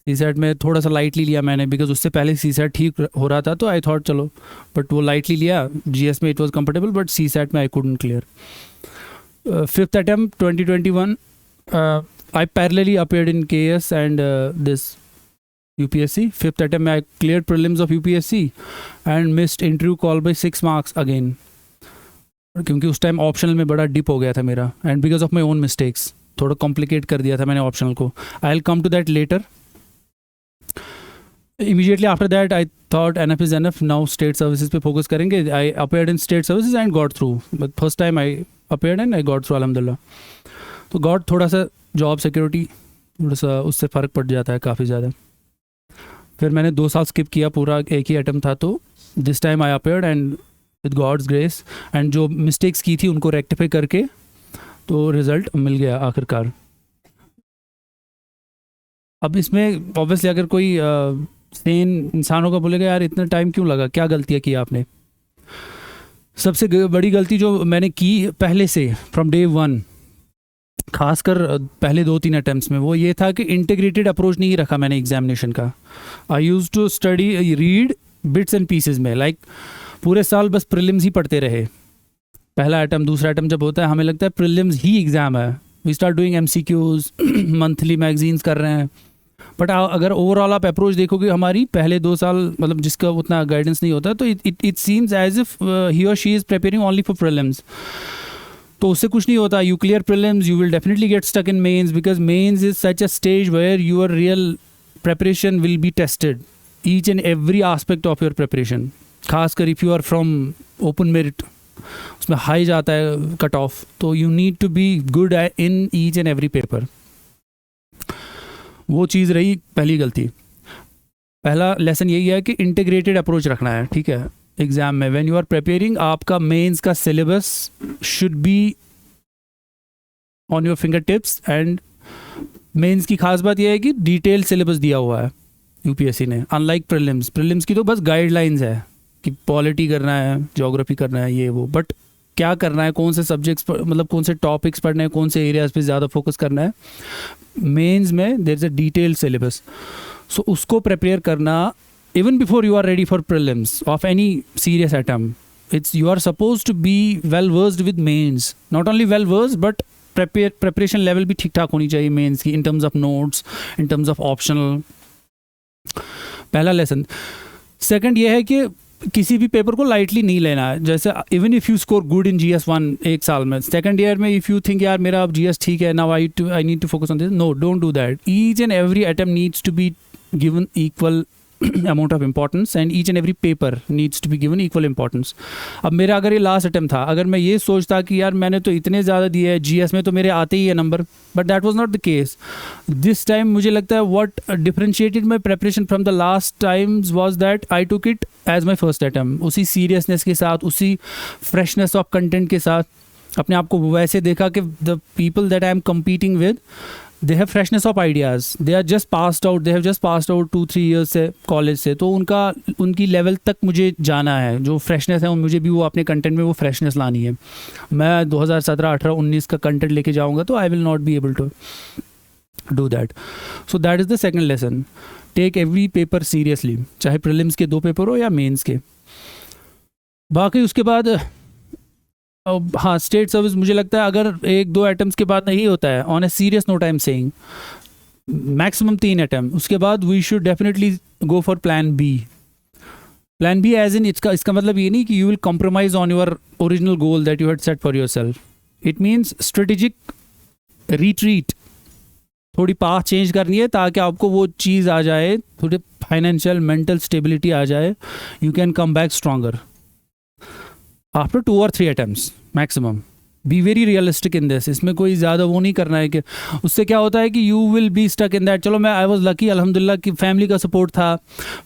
CSAT में थोड़ा सा लाइटली लिया मैंने बिकॉज उससे पहले CSAT ठीक हो रहा था तो आई थॉट चलो, बट वो लाइटली लिया. GS में it was comfortable but CSAT में I couldn't clear. Fifth attempt 2021 I parallelly appeared in KS and this UPSC. Fifth attempt में I cleared prelims of UPSC and missed interview call by 6 marks again. क्योंकि उस time optional में बड़ा dip हो गया था मेरा and because of my own mistakes थोड़ा कॉम्प्लिकेट कर दिया था मैंने ऑप्शनल को. I'll come to that later. Immediately after that I thought enough is enough. Now state services पे focus करेंगे. I appeared in state services and got through. But first time I appeared and I got through alhamdulillah. तो got थोड़ा सा job security थोड़ा सा उससे फ़र्क पड़ जाता है काफ़ी ज़्यादा. फिर मैंने 2 साल स्किप किया, पूरा एक ही अटैम्प्ट था. तो this time I appeared and with God's grace and जो मिस्टेक्स की थी उनको रेक्टिफाई करके तो रिज़ल्ट मिल गया आखिरकार. अब इसमें ऑब्वियसली अगर कोई सेन इंसानों का बोलेगा यार इतना टाइम क्यों लगा, क्या गलतियाँ की आपने. सबसे बड़ी गलती जो मैंने की पहले से फ्रॉम डे 1 खासकर पहले 2-3 अटैम्प्ट्स में वो ये था कि इंटीग्रेटेड अप्रोच नहीं रखा मैंने एग्जामिनेशन का. I used to study read bits and pieces में, लाइक पूरे साल बस प्रीलिम्स ही पढ़ते रहे. पहला अटैम्प्ट दूसरा अटैम्प्ट जब होता है हमें लगता है प्रीलिम्स ही एग्ज़ाम है. We start doing MCQs, monthly magazines कर रहे हैं. बट अगर ओवरऑल आप अप्रोच देखोगे हमारी पहले 2 साल मतलब जिसका उतना गाइडेंस नहीं होता तो it seems as if he और she is preparing only for prelims. तो उससे कुछ नहीं होता. You clear prelims you will definitely get stuck in mains because mains is such a stage where your real preparation will be tested, each and every aspect of your preparation. खासकर if you are from open merit उसमें high जाता है cut off, तो you need to be good in each and every paper. वो चीज़ रही पहली गलती. पहला लेसन यही है कि इंटीग्रेटेड अप्रोच रखना है. ठीक है, एग्ज़ाम में व्हेन यू आर प्रिपेयरिंग आपका मेंस का syllabus should be on your fingertips. And mains की खास बात यह है कि डिटेल सिलेबस दिया हुआ है UPSC ने, अनलाइक प्रीलिम्स की तो बस गाइडलाइंस है कि पॉलिटी करना है, ज्योग्राफी करना है, ये वो. बट क्या करना है, कौन से सब्जेक्ट्स मतलब कौन से टॉपिक्स पढ़ने हैं, कौन से एरियाज़ पे ज़्यादा फोकस करना है, मेंस में there is a detail syllabus. So उसको प्रिपेयर करना even before you are ready for prelims of any serious attempt. You are supposed to be well versed with mains. Not only well versed but preparation level भी ठीक ठाक होनी चाहिए mains की, in terms of notes, in terms of optional. पहला lesson. Second ये है कि किसी भी पेपर को लाइटली नहीं लेना है. जैसे even if you score good in GS1 एक साल में, सेकंड ईयर में इफ़ यू थिंक यार मेरा अब GS ठीक है, now I need to focus on this, no, don't do that. Each and every attempt needs to be given equal amount of importance and each and every paper needs to be given equal importance. अब मेरा अगर ये last attempt था, अगर मैं ये सोचता कि यार मैंने तो इतने ज़्यादा दिए हैं, GS में तो मेरे आते ही है number, but that was not the case. This time मुझे लगता है what differentiated my preparation from the last times was that I took it as my first attempt. उसी सीरियसनेस के साथ, उसी फ्रेशनेस ऑफ कंटेंट के साथ अपने आप को वैसे देखा कि the people that I M competing with they have freshness of ideas, they are just passed out, they have just passed out 2-3 years से कॉलेज से. तो उनकी लेवल तक मुझे जाना है. जो फ्रेशनेस है मुझे भी वो अपने कंटेंट में वो फ्रेशनेस लानी है. मैं 2017, 18, 19 का कंटेंट लेके जाऊँगा तो I will not be able to do that. So that is the second lesson. Take every paper seriously, चाहे प्रीलिम्स के 2 पेपर हो या मेंस के. बाकी उसके बाद हाँ, स्टेट सर्विस मुझे लगता है अगर 1-2 अटैम्प्ट्स के बाद नहीं होता है, on a serious note I am saying maximum 3 attempt, उसके बाद we should definitely go for plan B. Plan B as in इसका मतलब ये नहीं कि you will compromise on your original goal that you had set for yourself. It means strategic retreat, थोड़ी path change करनी है ताकि आपको वो चीज़ आ जाए, थोड़ी फाइनेंशियल मेंटल स्टेबिलिटी आ जाए, you can come back stronger. After 2 or 3 attempts maximum. Be very realistic in this. इसमें कोई ज़्यादा वो नहीं करना है कि उससे क्या होता है कि you will be stuck in that. चलो मैं आई वॉज लकी अल्हम्दुलिल्लाह कि फैमिली का सपोर्ट था,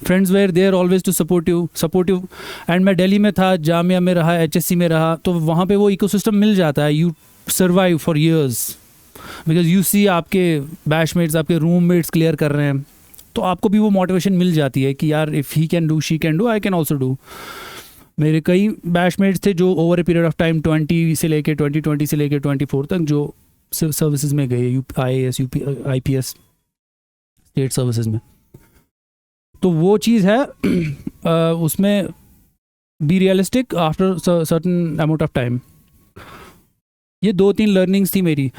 friends were there always to support you. And मैं दिल्ली में था, जामिया में रहा, HSC में रहा, तो वहाँ पे वो इकोसिस्टम मिल जाता है. You survive for years because you see आपके बैचमेट्स, आपके रूममेट्स क्लियर कर रहे हैं, तो आपको भी वो मोटिवेशन मिल जाती है कि यार if he can do, she can do, I can also do. मेरे कई बैचमेट्स थे जो over a period of time 20 से लेके 2020 से लेके 24 तक जो सर्विसेज में गए, IAS, IPS, स्टेट सर्विसेज में. तो वो चीज़ है उसमें be realistic after certain amount of time. ये 2-3 लर्निंग्स थी मेरी.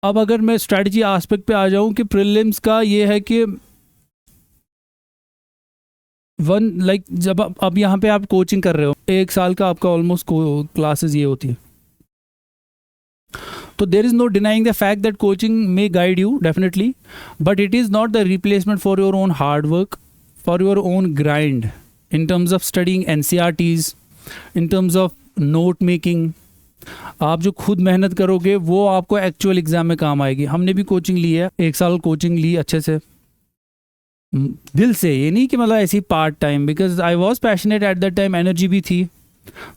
अब अगर मैं स्ट्रैटेजी एस्पेक्ट पे आ जाऊँ कि प्रीलिम्स का ये है कि जब अब यहाँ पे आप कोचिंग कर रहे हो, 1 साल का आपका ऑलमोस्ट क्लासेस ये होती है, तो there is no denying the fact that coaching may guide you definitely, but it is not the replacement for your own hard work, for your own grind in terms of studying NCERTs, in terms of note making. आप जो खुद मेहनत करोगे वो आपको actual exam में काम आएगी. हमने भी कोचिंग ली है, 1 साल कोचिंग ली अच्छे से, दिल से. ये नहीं कि मतलब ऐसी part time, because I was passionate at that time, energy भी थी,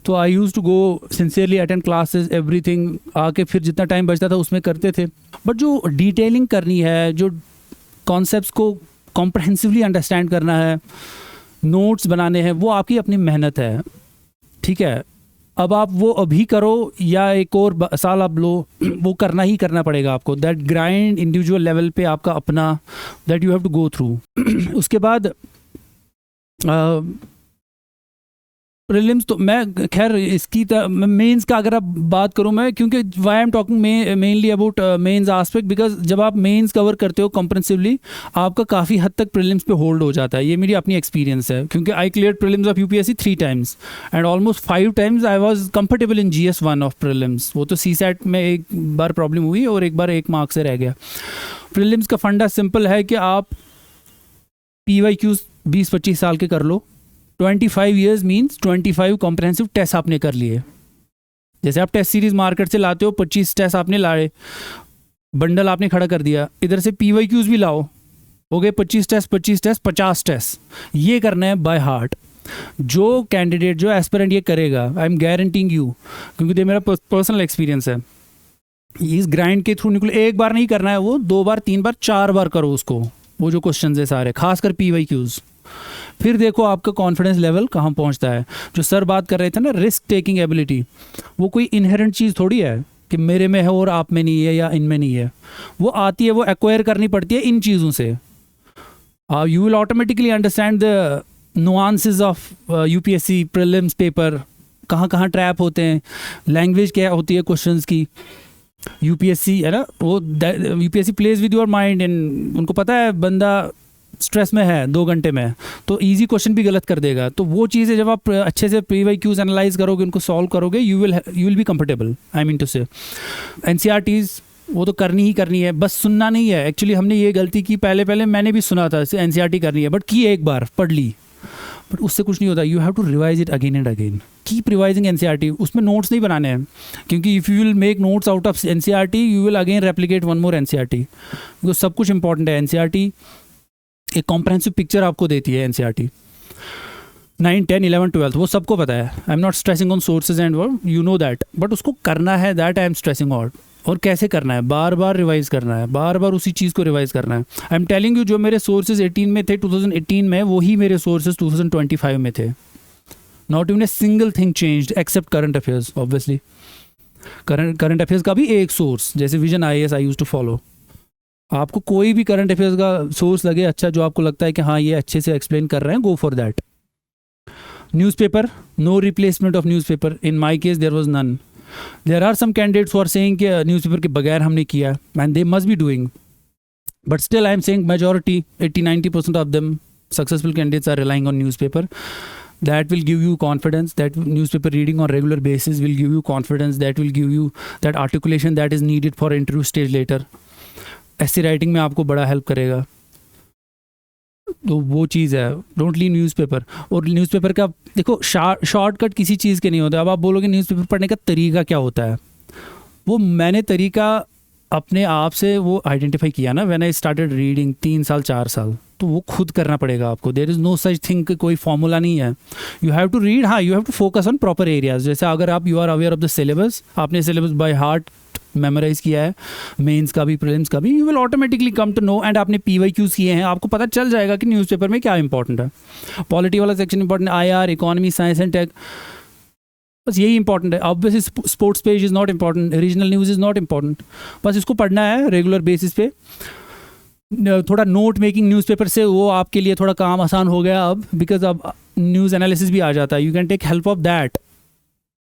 तो I use to go sincerely attend classes, everything. आके फिर जितना टाइम बचता था उसमें करते थे. बट जो डिटेलिंग करनी है, जो कॉन्सेप्ट्स को कॉम्प्रहेंसिवली अंडरस्टैंड करना है, नोट्स बनाने हैं, वो आपकी अपनी मेहनत है. ठीक है, अब आप वो अभी करो या एक और साल आप लो, वो करना ही करना पड़ेगा आपको. दैट ग्राइंड इंडिविजुअल लेवल पे आपका अपना, that you have to go through. उसके बाद प्रीलिम्स तो मैं खैर इसकी मेंस का अगर आप बात करूं मैं, क्योंकि why I am talking mainly about mains aspect, because जब आप मेंस कवर करते हो कॉम्प्रेहेंसिवली, आपका काफ़ी हद तक प्रीलिम्स पे होल्ड हो जाता है. ये मेरी अपनी एक्सपीरियंस है, क्योंकि I clear prelims of UPSC 3 times and almost 5 times I was comfortable in GS1 of prelims. वो तो CSAT में एक बार प्रॉब्लम हुई और एक बार 1 मार्क से रह गया. प्रीलिम्स का फंडा सिंपल है कि आप PYQs 20-25 साल के कर लो. 25 years मीन्स 25 कॉम्प्रहेंसिव टेस्ट आपने कर लिए. जैसे आप टेस्ट सीरीज मार्केट से लाते हो, 25 टेस्ट आपने लाए, बंडल आपने खड़ा कर दिया, इधर से PYQs भी लाओ, हो गए 25 टेस्ट 50 टेस्ट. ये करना है बाय हार्ट. जो कैंडिडेट, जो एस्पिरेंट ये करेगा, आई एम गारंटिंग यू, क्योंकि ये मेरा पर्सनल एक्सपीरियंस है, इस ग्राइंड के थ्रू निकलो. एक बार नहीं करना है, वो 2 बार 3 बार 4 बार करो उसको, वो जो क्वेश्चन है सारे, खासकर PYQs. फिर देखो आपका कॉन्फिडेंस लेवल कहाँ पहुँचता है. जो सर बात कर रहे थे ना, रिस्क टेकिंग एबिलिटी, वो कोई इनहेरेंट चीज़ थोड़ी है कि मेरे में है और आप में नहीं है या इनमें नहीं है. वो आती है, वो एक्वायर करनी पड़ती है इन चीज़ों से. You will automatically understand the nuances of UPSC prelims paper, कहाँ कहाँ ट्रैप होते हैं, लैंग्वेज क्या होती है क्वेश्चंस की. UPSC है ना, वो UPSC plays with your mind, and उनको पता है बंदा स्ट्रेस में है 2 घंटे में, तो इजी क्वेश्चन भी गलत कर देगा. तो वो चीज़ें जब आप अच्छे से PYQs एनालाइज करोगे, उनको सॉल्व करोगे, you will be comfortable. I mean to say NCERTs वो तो करनी ही करनी है, बस सुनना नहीं है. एक्चुअली हमने ये गलती की, पहले मैंने भी सुना था NCERT करनी है, बट की एक बार पढ़ ली, बट उससे कुछ नहीं होता. You have to revise it again and again. Keep revising NCERT. उसमें नोट्स नहीं बनाने हैं, क्योंकि if you will make notes out of NCERT, you will again replicate one more NCERT. Because सब कुछ इंपॉर्टेंट है. NCERT एक कॉम्प्रहेंसिव पिक्चर आपको देती है. NCERT 9, 10, 11, 12 वो सबको पता है. I am not stressing on sources and word, you know that, but उसको करना है, that I M stressing out. और कैसे करना है, बार बार रिवाइज करना है, बार बार उसी चीज़ को रिवाइज करना है. आई एम टेलिंग यू, जो मेरे सोर्सेज 18 में थे, 2018 में, वही मेरे सोर्सेज 2025 में थे. Not even a single thing changed except current affairs. Obviously current affairs का भी एक सोर्स, जैसे vision IAS I use to follow. आपको कोई भी करंट अफेयर्स का सोर्स लगे अच्छा, जो आपको लगता है कि हाँ ये अच्छे से एक्सप्लेन कर रहे हैं, go for that. Newspaper, no replacement of newspaper. In my case there was none. There are some candidates for saying कि न्यूज़पेपर के बगैर हमने किया, and they must be doing, but still I am saying majority 80-90% of them successful candidates are relying on newspaper. That will give you confidence. That newspaper reading on regular basis will give you confidence. That will give you that articulation that is needed for interview stage later. ऐसे writing में आपको बड़ा help करेगा. तो वो चीज़ है, don't leave newspaper. और newspaper का देखो शॉर्टकट किसी चीज़ के नहीं होता। अब आप बोलोगे न्यूज़पेपर पढ़ने का तरीका क्या होता है, वो मैंने तरीका अपने आप से वो आइडेंटिफाई किया ना व्हेन आई स्टार्टेड रीडिंग 3 साल 4 साल, तो वो खुद करना पड़ेगा आपको। There is no such thing, कोई फॉर्मूला नहीं है। यू हैव टू रीड, हाँ you have to focus on proper areas. जैसे अगर आप you are aware of the syllabus, आपने सिलेबस बाय हार्ट मेमोराइज किया है, मेंस का भी प्रीलिम्स का भी, you will automatically come to know. And आपने PYQs किए हैं, आपको पता चल जाएगा कि न्यूज़पेपर में क्या इंपॉर्टेंट है। पॉलिटी वाला section important, IR, economy, science and tech, बस यही इंपॉर्टेंट है। Obviously sports page is not important, regional news is not important, बस इसको पढ़ना है रेगुलर बेसिस पे। थोड़ा नोट मेकिंग न्यूज़पेपर से वो आपके लिए थोड़ा काम आसान हो गया अब, बिकॉज अब न्यूज़ एनालिसिस भी आ जाता है। You can take help of that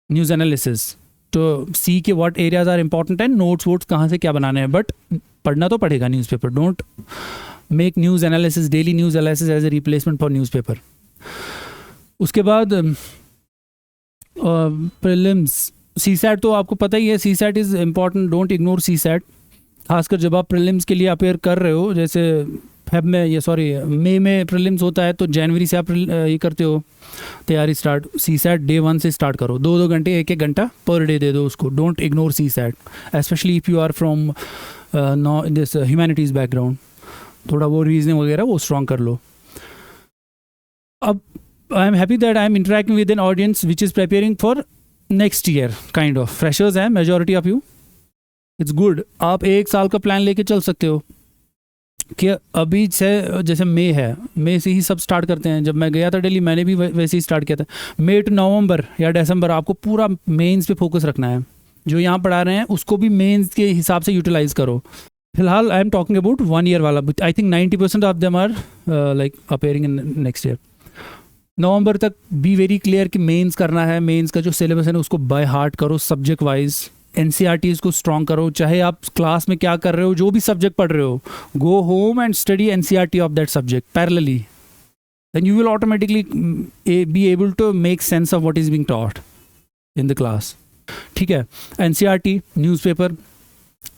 news analysis to see के what areas are important and notes votes कहाँ से क्या बनाने हैं। बट पढ़ना तो पड़ेगा newspaper. Don't make news analysis, daily news analysis as a replacement for newspaper. उसके बाद प्रीलिम्स, CSAT तो आपको पता ही है, CSAT is important, don't ignore CSAT। खासकर जब आप प्रीलिम्स के लिए अपेयर कर रहे हो, जैसे मई में प्रीलिम्स होता है, तो जनवरी से आप ये करते हो तैयारी स्टार्ट। CSAT डे 1 से स्टार्ट करो, 2-2 घंटे 1-1 घंटा पर डे दे दो उसको। Don't ignore CSAT, specially if you are from this humanities background. थोड़ा वो रीजनिंग वगैरह वो स्ट्रॉन्ग कर लो। अब I am happy that I am interacting with an audience which is preparing for next year, kind of freshers हैं majority of you. It's good, आप 1 साल का प्लान लेके चल सकते हो कि अभी से, जैसे मई से ही सब स्टार्ट करते हैं। जब मैं गया था दिल्ली, मैंने भी वैसे ही स्टार्ट किया था। मई टू नवंबर या दिसंबर आपको पूरा मेंस पे फोकस रखना है। जो यहाँ पढ़ा रहे हैं उसको भी मेंस के हिसाब से यूटिलाइज करो। फिलहाल I am talking about 1 year वाला। I think 90% of them are like appearing in next year. नवंबर तक बी वेरी क्लियर कि मेंस करना है। मेंस का जो सिलेबस है ना उसको बाय हार्ट करो, सब्जेक्ट वाइज। NCERTs को स्ट्रॉन्ग करो, चाहे आप क्लास में क्या कर रहे हो, जो भी सब्जेक्ट पढ़ रहे हो, go home and study NCERT of that subject parallelly, then you will automatically be able to make sense of what is being taught in the class. ठीक है, NCERT, newspaper,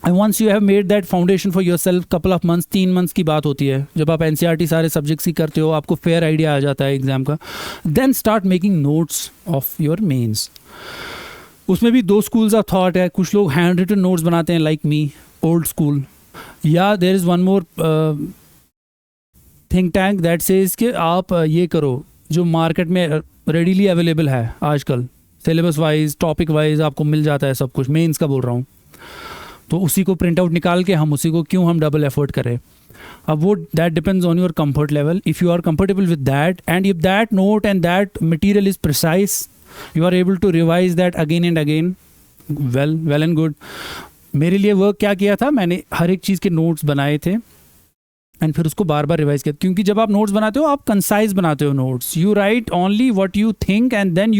and once you have made that foundation for yourself, couple of months, 3 months की बात होती है जब आप NCERT सारे subjects की करते हो, आपको फेयर आइडिया आ जाता है एग्जाम का, then start making notes of your mains. उसमें भी 2 स्कूल्स ऑफ थॉट है। कुछ लोग हैंड रिटन नोट्स बनाते हैं लाइक मी, ओल्ड स्कूल, या there is one more think tank that says कि आप ये करो जो मार्केट में रेडीली अवेलेबल है आजकल, सिलेबस वाइज, टॉपिक वाइज आपको मिल जाता है सब कुछ। मेंस का बोल रहा हूँ, तो उसी को प्रिंट आउट निकाल के हम डबल एफर्ट करें। अब वो that depends on your comfort level. If you are comfortable with that and if that note and that material is precise, you are able to revise that again and again, well and good। मेरे लिए work क्या किया था, मैंने हर एक चीज़ के notes बनाए थे एंड फिर उसको बार बार रिवाइज किया। क्योंकि जब आप नोट्स बनाते हो, आप कंसाइज बनाते हो notes. You write only what you think and then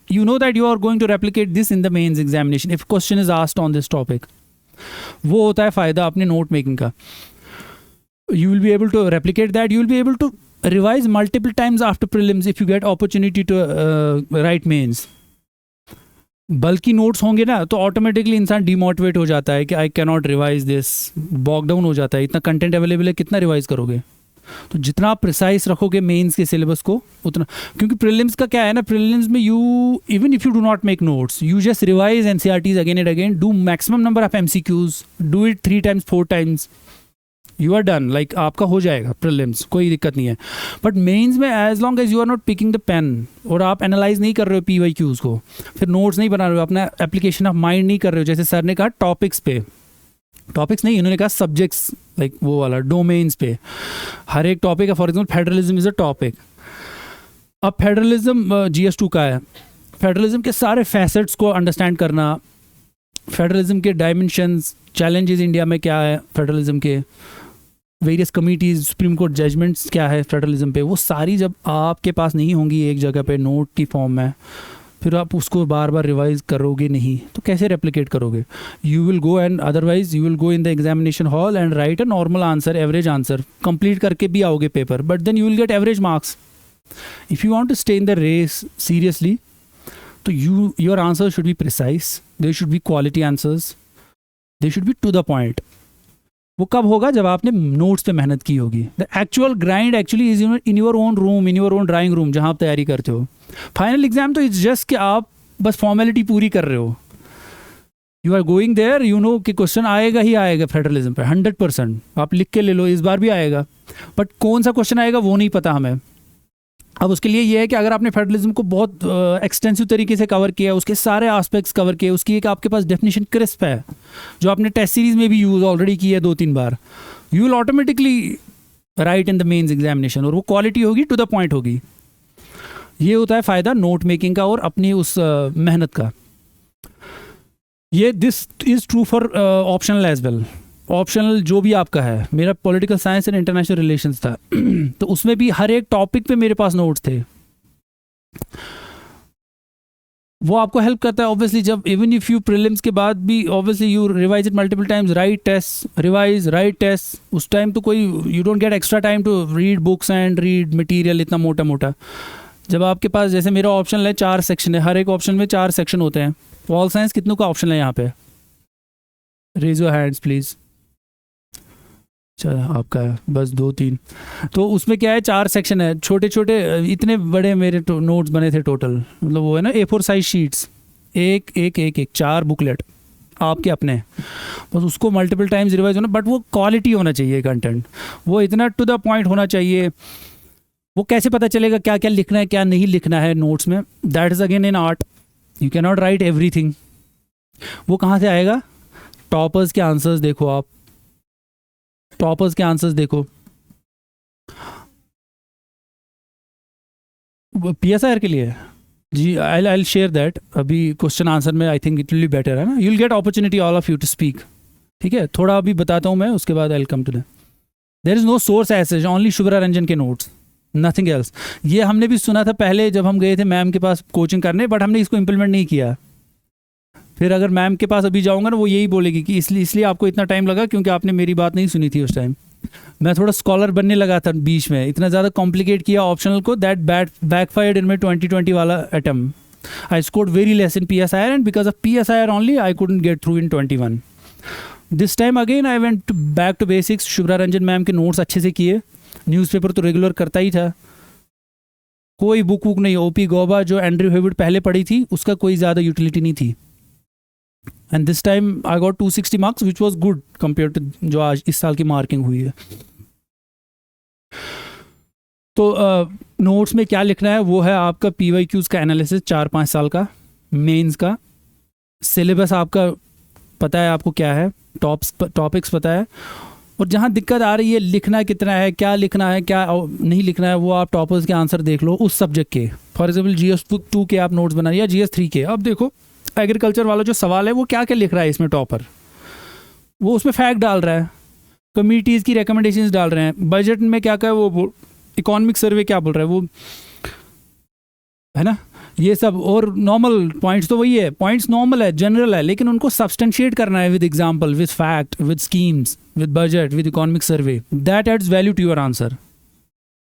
you know that you are going to replicate this in the mains examination if question is asked on this topic। वो होता है फ़ायदा अपने नोट मेकिंग का। You will be able to replicate that, you will be able to revise multiple times after prelims if you get opportunity to write mains। बल्कि notes होंगे ना तो ऑटोमेटिकली इंसान डिमोटिवेट हो जाता है कि I can not revise this, bog down हो जाता है। इतना कंटेंट अवेलेबल है, कितना रिवाइज करोगे? तो जितना आप प्रिसाइज रखोगे मेंस के सिलेबस को उतना, क्योंकि प्रीलिम्स का क्या है ना, प्रीलिम्स में you even if you do not make notes, you just revise NCERTs again and again, do maximum number of MCQs, do it 3 times 4 times, you are done. Like आपका हो जाएगा प्रीलिम्स, कोई दिक्कत नहीं है। बट मेंस में as long as you are not picking the pen और आप एनालाइज नहीं कर रहे हो PYQs को, फिर नोट्स नहीं बना रहे हो, अपना एप्लीकेशन ऑफ माइंड नहीं कर रहे हो, जैसे सर ने कहा टॉपिक्स पे, टॉपिक्स नहीं, उन्होंने कहा सब्जेक्ट्स, लाइक वो वाला डोमेन्स पे, हर एक टॉपिक है। For example federalism is a topic. अब फेडरलिज्म GS2 का है, फेडरलिज्म के सारे फैसेट्स को अंडरस्टैंड करना, फेडरलिज्म के डायमेंशंस, चैलेंजेस इंडिया में क्या है फेडरलिज्म के, various committees, supreme court judgments क्या है फेडरलिज्म पे, वो सारी जब आपके पास नहीं होंगी एक जगह पे नोट की फॉर्म में, फिर आप उसको बार बार रिवाइज करोगे नहीं तो कैसे रेप्लिकेट करोगे? You will go and otherwise you will go in the examination hall and write a normal answer, average answer, complete करके भी आओगे paper, but then you will get average marks. If you want to stay in the race seriously, तो your answer should be precise, there should be quality answers, they should be to the point. वो कब होगा? जब आपने notes पे मेहनत की होगी. The actual grind actually is in your own room, in your own drawing room, जहाँ आप तैयारी करते हो. फाइनल एग्जाम तो इट्स जस्ट कि आप बस फॉर्मेलिटी पूरी कर रहे हो. You are going there, you know कि क्वेश्चन आएगा ही आएगा फेडरलिज्म पे 100%. आप लिख के ले लो, इस बार भी आएगा, बट कौन सा क्वेश्चन आएगा वो नहीं पता हमें. अब उसके लिए ये है कि अगर आपने फेडरलिज्म को बहुत एक्सटेंसिव तरीके से कवर किया, उसके सारे एस्पेक्ट्स कवर किए, उसकी एक आपके पास डेफिनेशन क्रिस्प है जो आपने टेस्ट सीरीज में भी यूज ऑलरेडी की है 2-3 बार, you will automatically write in the mains examination, और वो क्वालिटी होगी, टू द पॉइंट होगी. ये होता है फ़ायदा नोट मेकिंग का और अपनी उस मेहनत का. ये this is true for optional as well. Optional जो भी आपका है, मेरा political science and international relations था तो उसमें भी हर एक टॉपिक पे मेरे पास नोट्स थे. वो आपको हेल्प करता है ऑब्वियसली. जब इवन इफ यू प्रीलिम्स के बाद भी obviously you revise it multiple times, write test, revise, write test, उस टाइम तो कोई you don't get extra time to read books and read material इतना मोटा मोटा. जब आपके पास, जैसे मेरा ऑप्शनल है 4 सेक्शन है, हर एक ऑप्शन में 4 सेक्शन होते हैं. पॉल साइंस कितनों का ऑप्शन है यहाँ पे? Raise your hands please. अच्छा आपका है बस 2-3. तो उसमें क्या है, 4 सेक्शन है, छोटे छोटे. इतने बड़े मेरे नोट्स बने थे टोटल, मतलब वो है ना A4 साइज शीट्स, एक 4 बुकलेट आपके अपने. बस उसको मल्टीपल टाइम्स रिवाइज होना, बट वो क्वालिटी होना चाहिए कंटेंट, वो इतना टू द पॉइंट होना चाहिए. वो कैसे पता चलेगा क्या क्या लिखना है क्या नहीं लिखना है नोट्स में? That is again in art. You can not right everything. वो कहाँ से आएगा? टॉपर्स के आंसर्स देखो आप, टॉपर्स के आंसर्स देखो. PSIR के लिए जी, आई शेयर दैट अभी क्वेश्चन आंसर में. I think it will be better, है ना. You will get opportunity all of you to speak. ठीक है, थोड़ा अभी बताता हूँ मैं, उसके बाद I will come to that. There is no source as, only Shubhra Ranjan के नोट्स, नथिंग एल्स. ये हमने भी सुना था पहले जब हम गए थे मैम के पास कोचिंग करने, बट हमने इसको इम्प्लीमेंट नहीं किया. फिर अगर मैम के पास अभी जाऊंगा ना, वो यही बोलेगी कि इसलिए आपको इतना टाइम लगा क्योंकि आपने मेरी बात नहीं सुनी थी उस टाइम. मैं थोड़ा स्कॉलर बनने लगा था बीच में, इतना ज़्यादा कॉम्प्लिकेट किया ऑप्शनल को, दैट बैकफायर्ड इन माय 2020 वाला attempt. I scored very less in PSIR and because of PSIR only I couldn't get through in 21. This time again I went back to basics. Shubhra Ranjan ma'am के notes अच्छे से किए. Newspaper तो regular करता ही था. कोई book नहीं. OP गौबा जो एंड्रयू हेविड पहले पढ़ी थी उसका कोई ज़्यादा यूटिलिटी नहीं थी. And this time I got 260 marks which was good compare to जो आज इस साल की मार्किंग हुई है. तो नोट्स में क्या लिखना है वो है आपका PYQs का एनालिसिस 4-5 साल का, मेंस का सिलेबस आपका पता है आपको क्या है, टॉपिक्स पता है, और जहाँ दिक्कत आ रही है लिखना कितना है, क्या लिखना है क्या नहीं लिखना है, वो आप टॉपर्स के आंसर देख लो उस सब्जेक्ट के. फॉर एग्जाम्पल GS2 के आप नोट्स बना रही है, GS3 के. अब देखो एग्रीकल्चर वाला जो सवाल है वो क्या क्या लिख रहा है इसमें टॉपर, वो उसमें फैक्ट डाल रहा है, कमिटीज़ की रिकमेंडेशंस डाल रहे हैं, बजट में क्या क्या वो इकोनॉमिक सर्वे क्या बोल रहा है वो, है ना, ये सब. और नॉर्मल पॉइंट्स तो वही है, पॉइंट्स नॉर्मल है, जनरल है, लेकिन उनको सब्सटेंशिएट करना है with example, with fact, with schemes, with budget, with economic survey. That adds value to your answer.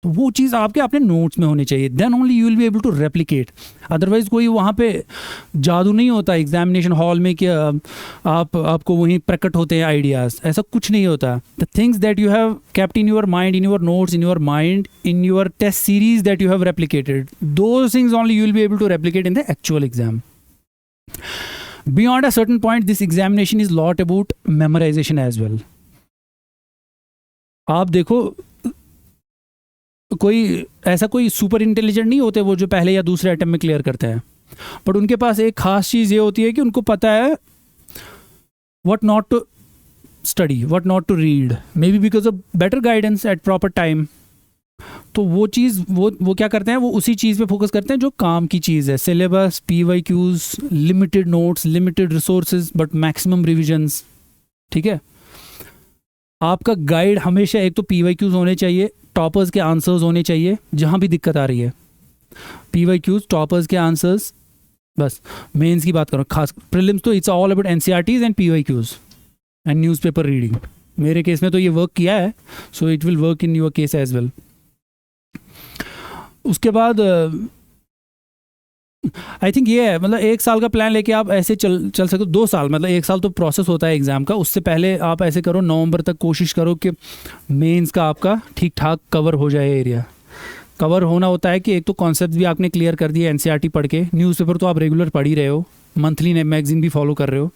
तो वो चीज़ आपके अपने नोट्स में होनी चाहिए. Then only you will be able to replicate. Otherwise कोई वहाँ पे जादू नहीं होता एग्जामिनेशन हॉल में कि आपको वहीं प्रकट होते हैं आइडियाज़. ऐसा कुछ नहीं होता. The things that you have kept in your mind, in your notes, in your mind, in your test series that you have replicated, those things only you will be able to replicate in the actual exam. Beyond a certain point, this examination is lot about memorization as well. आप देखो कोई super intelligent नहीं होते वो जो पहले या दूसरे अटेम्प्ट में क्लियर करते हैं, बट उनके पास एक खास चीज़ ये होती है कि उनको पता है what not to study, what not to read, maybe because of better guidance at proper time. तो वो चीज़ वो क्या करते हैं, वो उसी चीज़ पे फोकस करते हैं जो काम की चीज़ है. Syllabus, PYQs, limited notes, limited resources, but maximum revisions. ठीक है, आपका गाइड हमेशा एक तो PYQs होने चाहिए, टॉपर्स के आंसर्स होने चाहिए जहाँ भी दिक्कत आ रही है. PYQs, टॉपर्स के आंसर्स, बस. मेंस की बात करो, खास प्रीलिम्स तो it's all about NCERTs and PYQs and newspaper reading. मेरे केस में तो ये वर्क किया है, so it will work in your case as well. उसके बाद आई थिंक ये है, मतलब 1 साल का प्लान लेके आप ऐसे चल सकते हो। 2 साल, मतलब 1 साल तो प्रोसेस होता है एग्ज़ाम का, उससे पहले आप ऐसे करो, नवंबर तक कोशिश करो कि मेंस का आपका ठीक ठाक कवर हो जाए एरिया। कवर होना होता है कि एक तो कॉन्सेप्ट भी आपने क्लियर कर दिया एनसीईआरटी पढ़ के, न्यूज़पेपर तो आप रेगुलर पढ़ ही रहे हो, मंथली मैगजीन भी फॉलो कर रहे हो,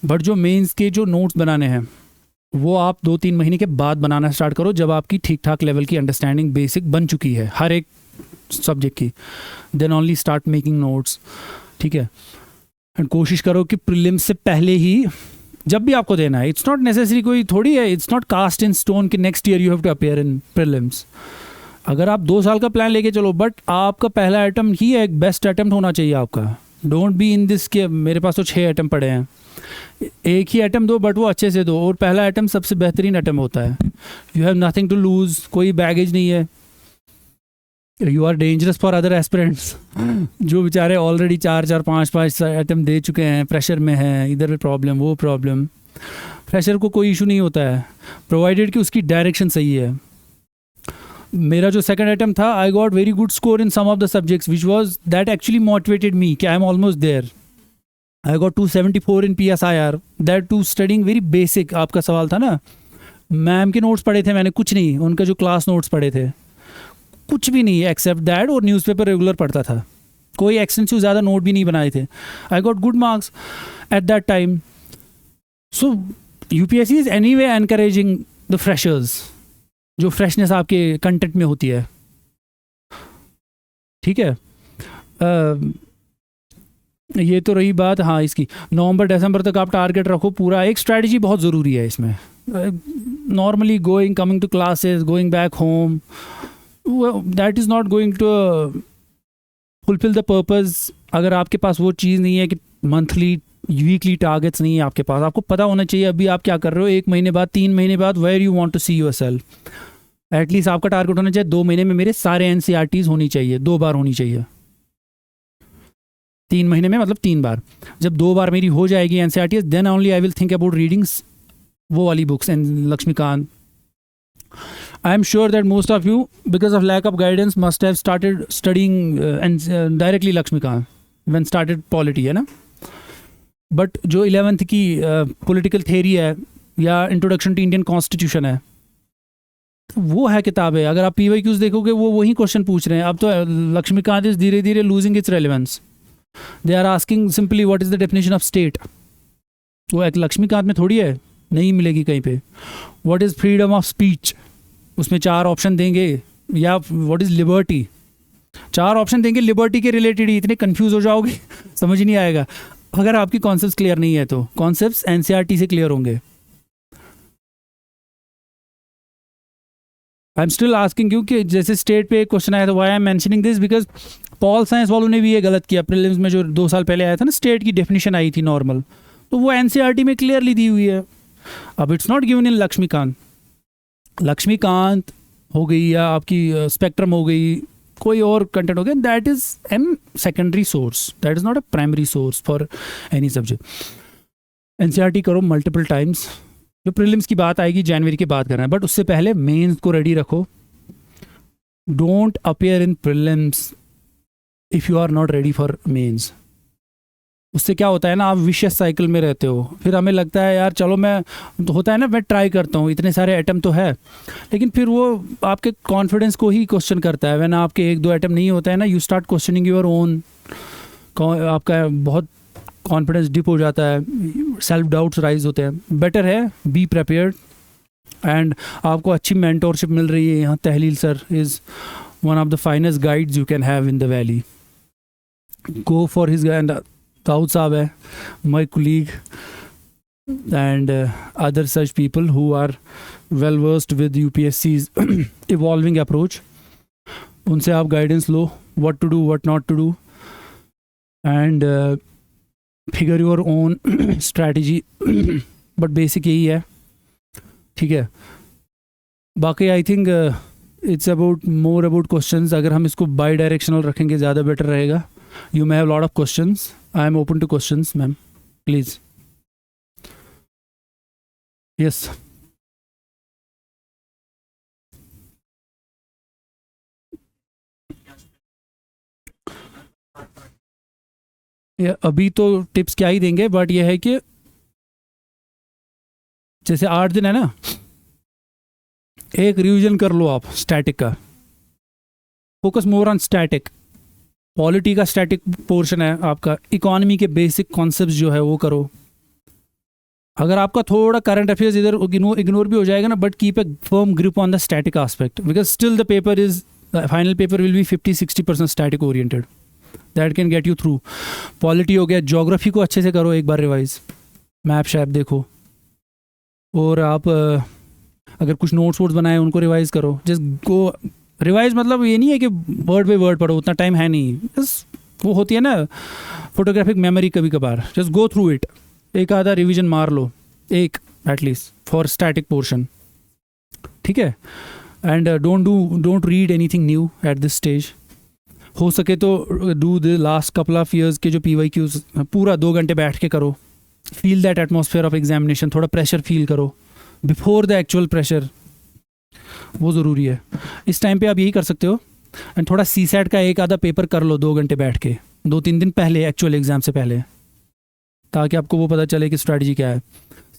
बट जो मेंस के जो नोट्स बनाने हैं वो आप 2-3 महीने के बाद बनाना स्टार्ट करो, जब आपकी ठीक ठाक लेवल की अंडरस्टैंडिंग बेसिक बन चुकी है हर एक सब्जेक्ट की, then only start making notes. ठीक है, एंड कोशिश करो कि प्रीलिम्स से पहले ही जब भी आपको देना है, इट्स नॉट नेसेसरी, कोई थोड़ी है, it's not cast in stone कि next year you have to appear in prelims. अगर आप 2 साल का प्लान लेके चलो, बट आपका पहला अटेम्प्ट ही एक बेस्ट अटेम्प्ट होना चाहिए आपका। डोंट बी इन दिस के मेरे पास तो 6 अटेम्प्ट पड़े हैं, एक ही अटेम्प्ट दो बट वो अच्छे से दो, और पहला अटेम्प्ट सबसे बेहतरीन अटेम्प्ट होता है। You have nothing to lose, कोई बैगेज नहीं है, you are dangerous for other aspirants जो बेचारे ऑलरेडी 4-4, 5-5 अटेम्प्ट दे चुके हैं, प्रेशर में हैं, इधर प्रॉब्लम वो प्रॉब्लम। फ्रेशर को कोई इशू नहीं होता है, प्रोवाइडेड कि उसकी डायरेक्शन सही है। मेरा जो सेकंड अटेम्प्ट था, I got very good score in some of the subjects which was that actually motivated me कि I am almost there. I got 274 इन PSIR, that too studying very basic. आपका सवाल था ना, मैम के notes पढ़े थे मैंने, कुछ नहीं, उनका जो क्लास नोट्स पढ़े थे, कुछ भी नहीं एक्सेप्ट दैट, और न्यूज़पेपर रेगुलर पढ़ता था, कोई एक्सटेंसिव ज़्यादा नोट भी नहीं बनाए थे। I got good marks eight that time. So UPSC is any way encouraging the freshers, जो फ्रेशनेस आपके कंटेंट में होती है। ठीक है, ये तो रही बात। हाँ, इसकी नवंबर-दिसंबर तक आप टारगेट रखो पूरा। एक स्ट्रैटेजी बहुत ज़रूरी है इसमें, normally going coming to classes, going back home, that is not going to fulfil the purpose. अगर आपके पास वो चीज़ नहीं है कि मंथली वीकली टारगेट्स नहीं है आपके पास, आपको पता होना चाहिए अभी आप क्या कर रहे हो, 1 महीने बाद, 3 महीने बाद, where you want to see yourself. At least आपका टारगेट होना चाहिए 2 महीने में मेरे सारे NCERTs होनी चाहिए, 2 बार होनी चाहिए। 3 महीने में मतलब 3 बार। जब 2 बार मेरी हो जाएगी NCERTs, then only I will think about readings वो वाली books and Laxmikanth. I am sure that most of you, because of lack of guidance, must have started studying directly Lakshmikant when started polity, है ना। But जो 11th की political theory है या introduction to Indian constitution है, वो है किताब है। अगर आप PYQs देखोगे वो वही क्वेश्चन पूछ रहे हैं। अब तो लक्ष्मीकांत इज धीरे धीरे losing its relevance. They are asking simply what is the definition of state. वो एक लक्ष्मीकांत में थोड़ी है, नहीं मिलेगी कहीं पे। What is freedom of speech, उसमें 4 ऑप्शन देंगे। या व्हाट इज लिबर्टी, 4 ऑप्शन देंगे लिबर्टी के रिलेटेड ही। इतने कंफ्यूज हो जाओगे समझ ही नहीं आएगा। अगर आपकी कॉन्सेप्ट्स क्लियर नहीं है तो कॉन्सेप्ट्स NCERT से क्लियर होंगे। I am still asking you कि जैसे स्टेट पे एक क्वेश्चन आया था, why I am mentioning this, because pol science वालों ने भी ये गलत किया। प्रीलिम्स में जो 2 साल पहले आया था ना, स्टेट की डेफिनेशन आई थी नॉर्मल, तो वो NCERT में क्लियरली दी हुई है। अब it's not given in Laxmikanth. Laxmikanth हो गई या आपकी स्पेक्ट्रम हो गई, कोई और कंटेंट हो गया, that is an secondary source, that is not a primary source for any subject. NCERT करो मल्टीपल टाइम्स। जो प्रीलिम्स की बात आएगी जनवरी की बात करना है, बट उससे पहले मेंस को रेडी रखो। Don't appear in prelims if you are not ready for mains. उससे क्या होता है ना, आप विशियस साइकिल में रहते हो। फिर हमें लगता है यार चलो, मैं तो होता है ना, मैं ट्राई करता हूँ, इतने सारे अटेम्प्ट तो है, लेकिन फिर वो आपके कॉन्फिडेंस को ही क्वेश्चन करता है। वरना आपके 1-2 अटेम्प्ट नहीं होता है ना, you start questioning your own. आपका बहुत कॉन्फिडेंस डिप हो जाता है, सेल्फ डाउट्स राइज होते हैं। बेटर है बी प्रिपेयर्ड। एंड आपको अच्छी मेंटोरशिप मिल रही है यहाँ। तहलील sir is one of the finest guides you can have in the valley. Go for his guide. Dawood साहब है my colleague and other such people who are well versed with UPSC's evolving approach. उनसे आप guidance low, what to do, what not to do, and figure your own strategy. but basic यही है, ठीक है। बाकी I think it's about more about questions. अगर हम इसको बाई डायरेक्शनल रखेंगे ज़्यादा बेटर रहेगा। You may have lot of questions, I am open two questions ma'am, please. Yes. अभी तो टिप्स क्या ही देंगे, बट ये है कि जैसे 8 दिन है ना, एक रिवीजन कर लो आप स्टैटिक का, focus more on static. Polity का स्टैटिक पोर्शन है आपका, इकोनॉमी के बेसिक कॉन्सेप्ट जो है वो करो। अगर आपका थोड़ा करंट अफेयर्स इधर इग्नोर भी हो जाएगा ना, but keep a firm grip on the static aspect, because still the paper is final paper will be 50-60% static oriented, that can get you through. Polity हो गया, ज्योग्राफी को अच्छे से करो एक बार रिवाइज, मैप शैप देखो, और आप अगर कुछ नोट्स वोट्स बनाए उनको रिवाइज करो। जस्ट गो रिवाइज, मतलब ये नहीं है कि वर्ड बाई वर्ड पढ़ो, उतना टाइम है नहीं। जस्ट वो होती है ना फोटोग्राफिक मेमोरी, कभी कभार जस्ट गो थ्रू इट, एक आधा रिवीजन मार लो, एक एटलीस्ट फॉर स्टैटिक पोर्शन, ठीक है। And don't read anything new eight this stage. हो सके तो do the last couple of years के जो PYQs पूरा 2 घंटे बैठ के करो, feel that atmosphere of examination, थोड़ा प्रेशर फील करो बिफोर द एक्चुअल प्रेशर, वो ज़रूरी है। इस टाइम पे आप यही कर सकते हो। एंड थोड़ा CSAT का एक आधा पेपर कर लो 2 घंटे बैठ के, 2-3 दिन पहले एक्चुअल एग्जाम से पहले, ताकि आपको वो पता चले कि स्ट्रैटेजी क्या है।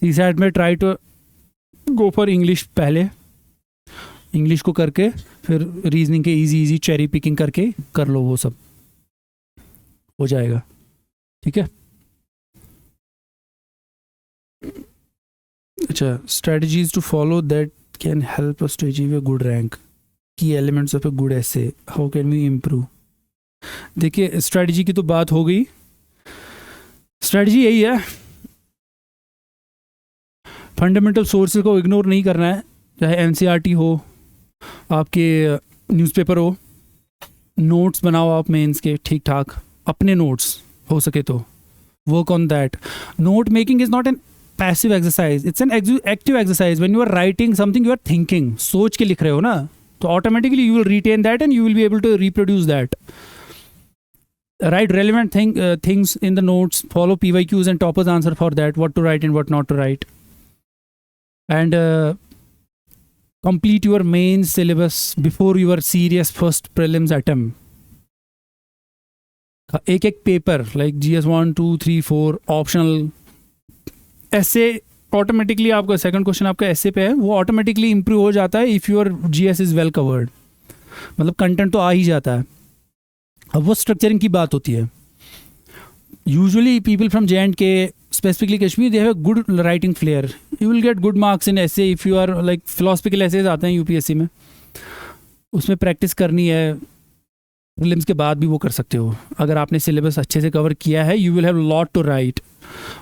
CSAT में try to go for English, पहले इंग्लिश को करके फिर रीजनिंग के इजी चेरी पिकिंग करके कर लो, वो सब हो जाएगा, ठीक है। अच्छा, strategies to follow that can help us to achieve a good rank, key elements of a good essay, how can we improve. देखिए स्ट्रेटजी की तो बात हो गई, स्ट्रेटजी यही है, फंडामेंटल सोर्सेज को इग्नोर नहीं करना है, चाहे NCERT हो, आपके न्यूज़पेपर हो, नोट्स बनाओ आप मेंस के ठीक ठाक, अपने नोट्स हो सके तो work on that. Note making is not an passive exercise, it's an active exercise. When you are writing something, you are thinking, सोच के लिख रहे हो ना, तो automatically you will retain that and you will be able to reproduce that. Write relevant things in the notes, follow PYQs and toppers answer for that, what to write and what not to write, and complete your main syllabus before your serious first prelims attempt. एक paper like GS 1, 2, 3, 4 optional ऐसे, automatically आपका second question आपका ऐसे पे है, वो automatically improve हो जाता है if your GS is well covered, मतलब कंटेंट तो आ ही जाता है। अब वो स्ट्रक्चरिंग की बात होती है। Usually people from J&K, specifically Kashmir, they have a good writing flair, you will get good marks in essay if you are like philosophical essays आते हैं UPSC में, उसमें प्रैक्टिस करनी है, प्रीलिम्स के बाद भी वो कर सकते हो। अगर आपने सिलेबस अच्छे से कवर किया है, you will have lot to write.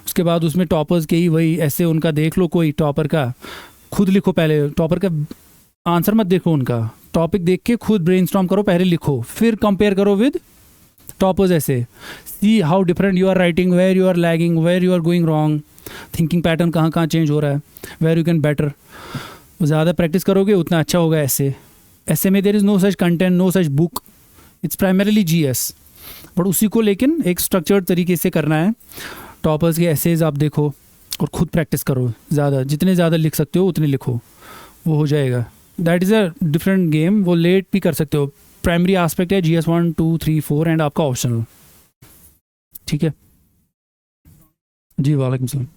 उसके बाद उसमें टॉपर्स के ही वही ऐसे उनका देख लो, कोई टॉपर का खुद लिखो, पहले टॉपर का आंसर मत देखो, उनका टॉपिक देख के खुद ब्रेनस्टॉर्म करो, पहले लिखो, फिर कंपेयर करो विद टॉपर्स ऐसे, see how different you are writing, where you are lagging, where you are going wrong, thinking pattern कहाँ कहाँ चेंज हो रहा है, वेयर यू कैन बेटर। ज़्यादा प्रैक्टिस करोगे उतना अच्छा होगा। ऐसे में there is no such content, no such book, it's primarily GS, but उसी को लेकिन एक स्ट्रक्चर्ड तरीके से करना है। टॉपर्स के एसेज आप देखो और खुद प्रैक्टिस करो, ज़्यादा जितने ज़्यादा लिख सकते हो उतने लिखो, वो हो जाएगा। That is a different game, वो लेट भी कर सकते हो। प्राइमरी एस्पेक्ट है GS 1, 2, 3, 4 एंड आपका ऑप्शनल, ठीक है जी। वालेकुम सलाम।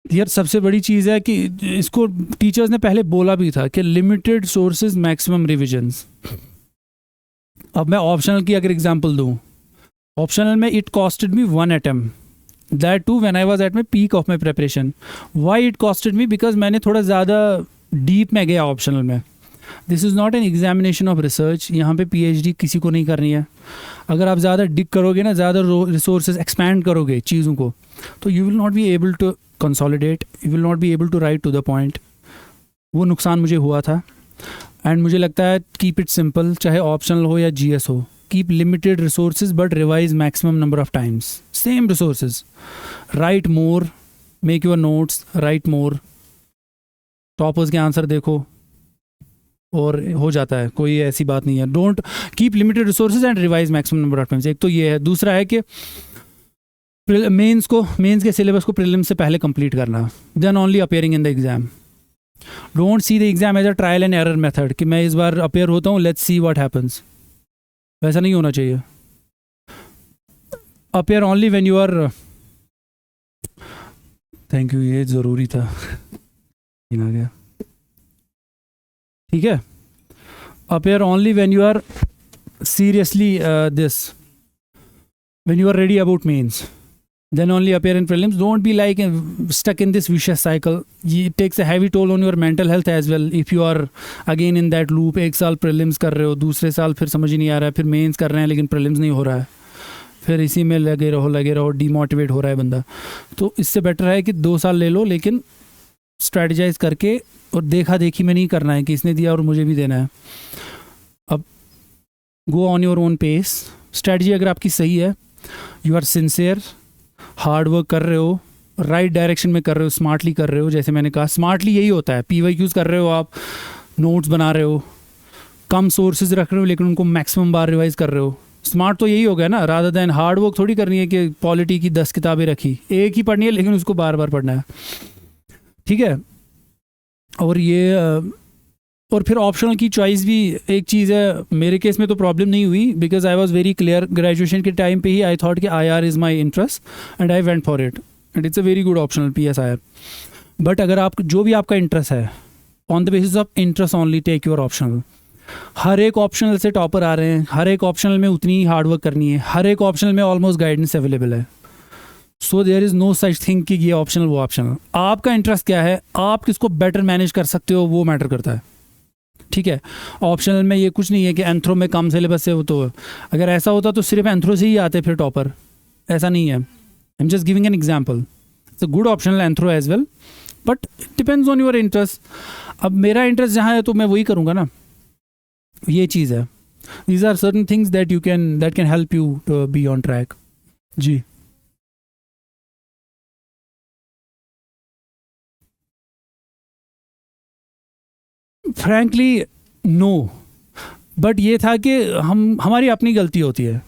यार सबसे बड़ी चीज़ है कि इसको टीचर्स ने पहले बोला भी था कि लिमिटेड सोर्सेज मैक्सिमम रिविजन्स। अब मैं ऑप्शनल की अगर एग्जांपल दूं, ऑप्शनल में it costed me 1 attempt, that too when I was at my peak of my preparation. Why it costed me? Because मैंने थोड़ा ज़्यादा डीप में गया ऑप्शनल में। This is not an examination of research, यहाँ पे PhD किसी को नहीं करनी है। अगर आप ज़्यादा डिग करोगे ना, ज़्यादा रिसोर्सेज एक्सपैंड करोगे चीज़ों को, तो you will not be able to consolidate, you will not be able to write to the point. वो नुकसान मुझे हुआ था। एंड मुझे लगता है कीप इट सिंपल, चाहे ऑप्शनल हो या GS हो, keep limited resources but revise maximum number of times, same resources, write more, make your notes, write more, toppers के आंसर देखो और हो जाता है, कोई ऐसी बात नहीं है। Don't keep limited resources and revise maximum number of times. एक तो ये है। दूसरा है कि मेंस के सिलेबस को प्रीलिम से पहले कंप्लीट करना, then only appearing in the exam. Don't see the exam as a trial and error method कि मैं इस बार अपेयर होता हूँ, लेट्स सी व्हाट हैपन्स। वैसा नहीं होना चाहिए। appear only when you are thank you, ये ज़रूरी था, आ गया, ठीक है. Appear only when you are seriously when you are ready about mains, then only appear in prelims. Don't be like stuck in this vicious cycle. It takes a heavy toll on your mental health as well if you are again in that loop. एक साल prelims कर रहे हो, दूसरे साल फिर समझ ही नहीं आ रहा है, फिर mains कर रहे हैं लेकिन prelims नहीं हो रहा है, फिर इसी में लगे रहो, डिमोटिवेट हो रहा है बंदा. तो इससे बेटर है कि 2 साल ले लो, लेकिन स्ट्रेटजाइज करके और देखा देखी में नहीं करना है कि इसने दिया और मुझे भी देना है. अब go on your own pace. Strategy अगर आपकी सही है, you are sincere, hard work कर रहे हो, राइट डायरेक्शन में कर रहे हो, स्मार्टली कर रहे हो. जैसे मैंने कहा, स्मार्टली यही होता है. PYQs कर रहे हो आप, नोट्स बना रहे हो, कम सोर्सेज रख रहे हो लेकिन उनको मैक्सिमम बार रिवाइज कर रहे हो. स्मार्ट तो यही हो गया ना, रादर देन हार्ड वर्क थोड़ी करनी है कि पॉलिटी की 10 किताबें रखी, एक ही पढ़नी है लेकिन उसको बार बार पढ़ना है, ठीक है. और ये और फिर ऑप्शनल की चॉइस भी एक चीज़ है. मेरे केस में तो प्रॉब्लम नहीं हुई because I was very clear. Graduation के टाइम पे ही आई थॉट कि IR is my interest and I went for it and it's a very good optional PSIR. But अगर आप जो भी आपका इंटरेस्ट है, on the basis of interest only take your optional. हर एक ऑप्शनल से टॉपर आ रहे हैं, हर एक ऑप्शनल में उतनी ही हार्ड वर्क करनी है, हर एक ऑप्शनल में ऑलमोस्ट गाइडेंस अवेलेबल है. So there is no such thing कि ये ऑप्शनल वो ऑप्शनल. आपका इंटरेस्ट क्या है, आप किसको बेटर मैनेज कर सकते हो, वो मैटर करता है, ठीक है. ऑप्शनल में ये कुछ नहीं है कि एंथ्रो में कम सिलेबस है, वो तो अगर ऐसा होता तो सिर्फ एंथ्रो से ही आते फिर टॉपर. ऐसा नहीं है. I am just giving an example. It's a good optional anthro as well, but depends on your interest. अब मेरा इंटरेस्ट जहाँ है तो मैं वही करूँगा ना, ये चीज़ है. These are certain things that can help you to be on track. जी. फ्रैंकली नो, बट ये था कि हमारी अपनी गलती होती है.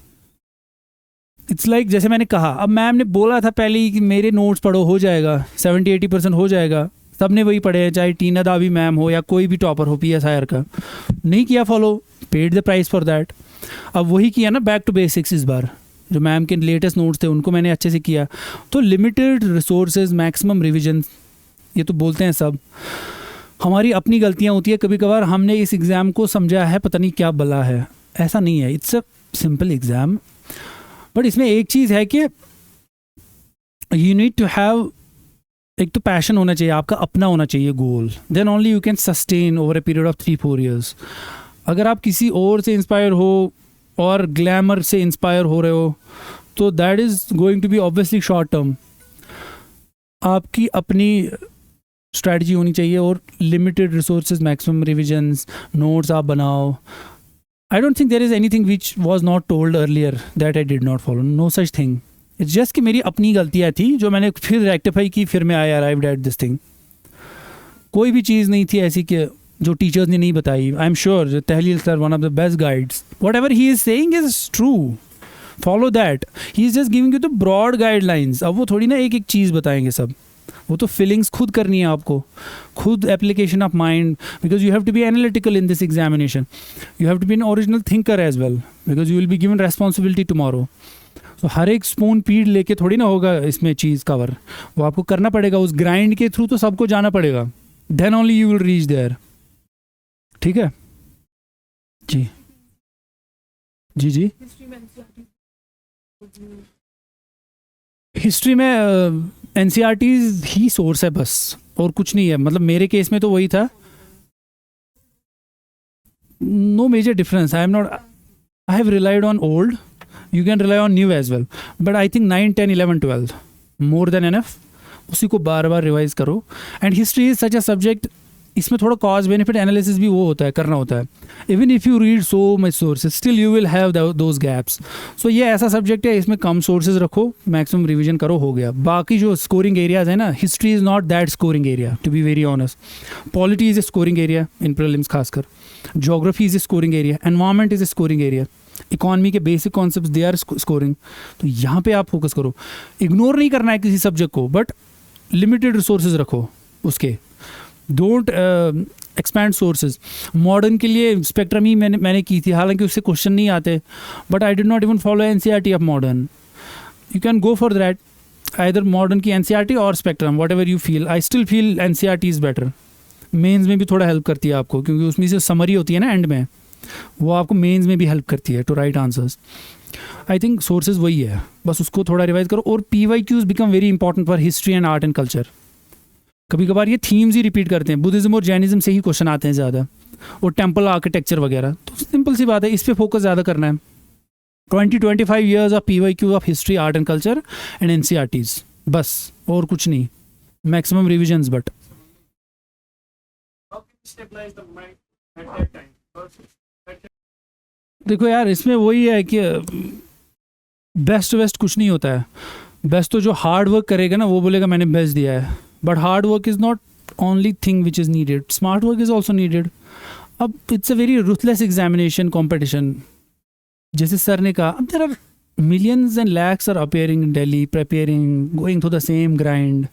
इट्स लाइक जैसे मैंने कहा, अब मैम ने बोला था पहले ही कि मेरे नोट्स पढ़ो, हो जाएगा 70-80% हो जाएगा. सब ने वही पढ़े हैं, चाहे टीना दावी मैम हो या कोई भी टॉपर हो PSIR का. नहीं किया follow, paid the price for that. अब वही किया ना, बैक टू बेसिक्स. इस बार जो मैम के लेटेस्ट नोट्स थे उनको मैंने अच्छे से किया. तो लिमिटेड रिसोर्सेज, मैक्सिमम रिविजन, ये तो बोलते हैं सब. हमारी अपनी गलतियाँ होती है कभी कभार. हमने इस एग्ज़ाम को समझा है पता नहीं क्या बला है, ऐसा नहीं है. It's a simple exam. But इसमें एक चीज़ है कि यू नीड टू हैव, एक तो पैशन होना चाहिए, आपका अपना होना चाहिए goal. Then only you can sustain over a period of 3-4 years. अगर आप किसी और से इंस्पायर हो और ग्लैमर से इंस्पायर हो रहे हो तो that is going to be obviously short term. आपकी अपनी स्ट्रैटेजी होनी चाहिए और limited resources, maximum revisions, notes आप बनाओ. I don't think there is anything which was not told earlier that I did not follow. No such thing. It's just कि मेरी अपनी गलतियाँ थी जो मैंने फिर रेक्टिफाई की, फिर मैं आई अराइव्ड एट दिस थिंग. कोई भी चीज़ नहीं थी ऐसी कि जो टीचर्स ने नहीं बताई. I am sure Tehleel sir, one of the best guides, whatever he is saying is true, follow that. He is just giving you the broad guidelines. अब वो थोड़ी ना एक एक चीज़ बताएंगे सब. वो तो फीलिंग्स खुद करनी है आपको, खुद application of mind, because you have to be analytical in this examination. You have to be an original thinker as well, because you will be given responsibility tomorrow. तो हर एक स्पून पीड लेके थोड़ी ना होगा इसमें चीज़ कवर. वो आपको करना पड़ेगा, उस ग्राइंड के थ्रू तो सबको जाना पड़ेगा. Then only you will reach there. ठीक है जी. जी जी. हिस्ट्री में NCERTs ही सोर्स है बस, और कुछ नहीं है. मतलब मेरे केस में तो वही था. No major difference. I have relied on old. You can rely on new as well, but I think 9, 10, 11, 12 more than enough. उसी को बार बार रिवाइज करो. And history is such a subject, इसमें थोड़ा कॉज बेनिफिट एनालिसिस भी वो होता है, करना होता है. Even if you read so much sources still you will have those gaps. So ये ऐसा सब्जेक्ट है, इसमें कम सोर्सेज रखो, मैक्सिमम रिविजन करो, हो गया. बाकी जो स्कोरिंग एरियाज है ना, history is not that scoring area, to be very honest. Polity is a scoring area in prelims खासकर. Geography is a scoring area. Environment is a scoring area. Economy के basic concepts they are scoring. तो यहाँ पे आप focus करो. Ignore नहीं करना है किसी सब्जेक्ट को, बट लिमिटेड रिसोर्सेज रखो उसके. Don't expand sources. मॉडर्न के लिए स्पेक्ट्रम ही मैंने की थी, हालांकि उससे क्वेश्चन नहीं आते, but I did not even follow NCERT of modern. you can go for that, either modern की NCERT or Spectrum, whatever you feel. I still feel NCERT is better. Mains में भी थोड़ा हेल्प करती है आपको, क्योंकि उसमें से समरी होती है ना एंड में, वो आपको मेंस में भी हेल्प करती है to write answers. I think sources वही है, बस उसको थोड़ा रिवाइज करो. और PYQs become very important for history and art and culture. कभी कभार ये थीम्स ही रिपीट करते हैं, बुद्धिज्म और जैनिज्म से ही क्वेश्चन आते हैं ज़्यादा, और टेम्पल आर्किटेक्चर वगैरह. तो सिंपल सी बात है, इस पर फोकस ज़्यादा करना है. 20-25 years of PYQ of history, art and culture and NCERTs, बस और कुछ नहीं. Maximum revisions. बट देखो यार, इसमें वही है कि बेस्ट वेस्ट कुछ नहीं होता है. बेस्ट तो जो हार्ड वर्क करेगा ना, वो बोलेगा मैंने बेस्ट दिया है. But hard work is not only thing which is needed, smart work is also needed. अब it's a very ruthless examination competition. जैसे सर ने कहा, अब there are millions and lakhs are appearing in Delhi, preparing, going through the same grind.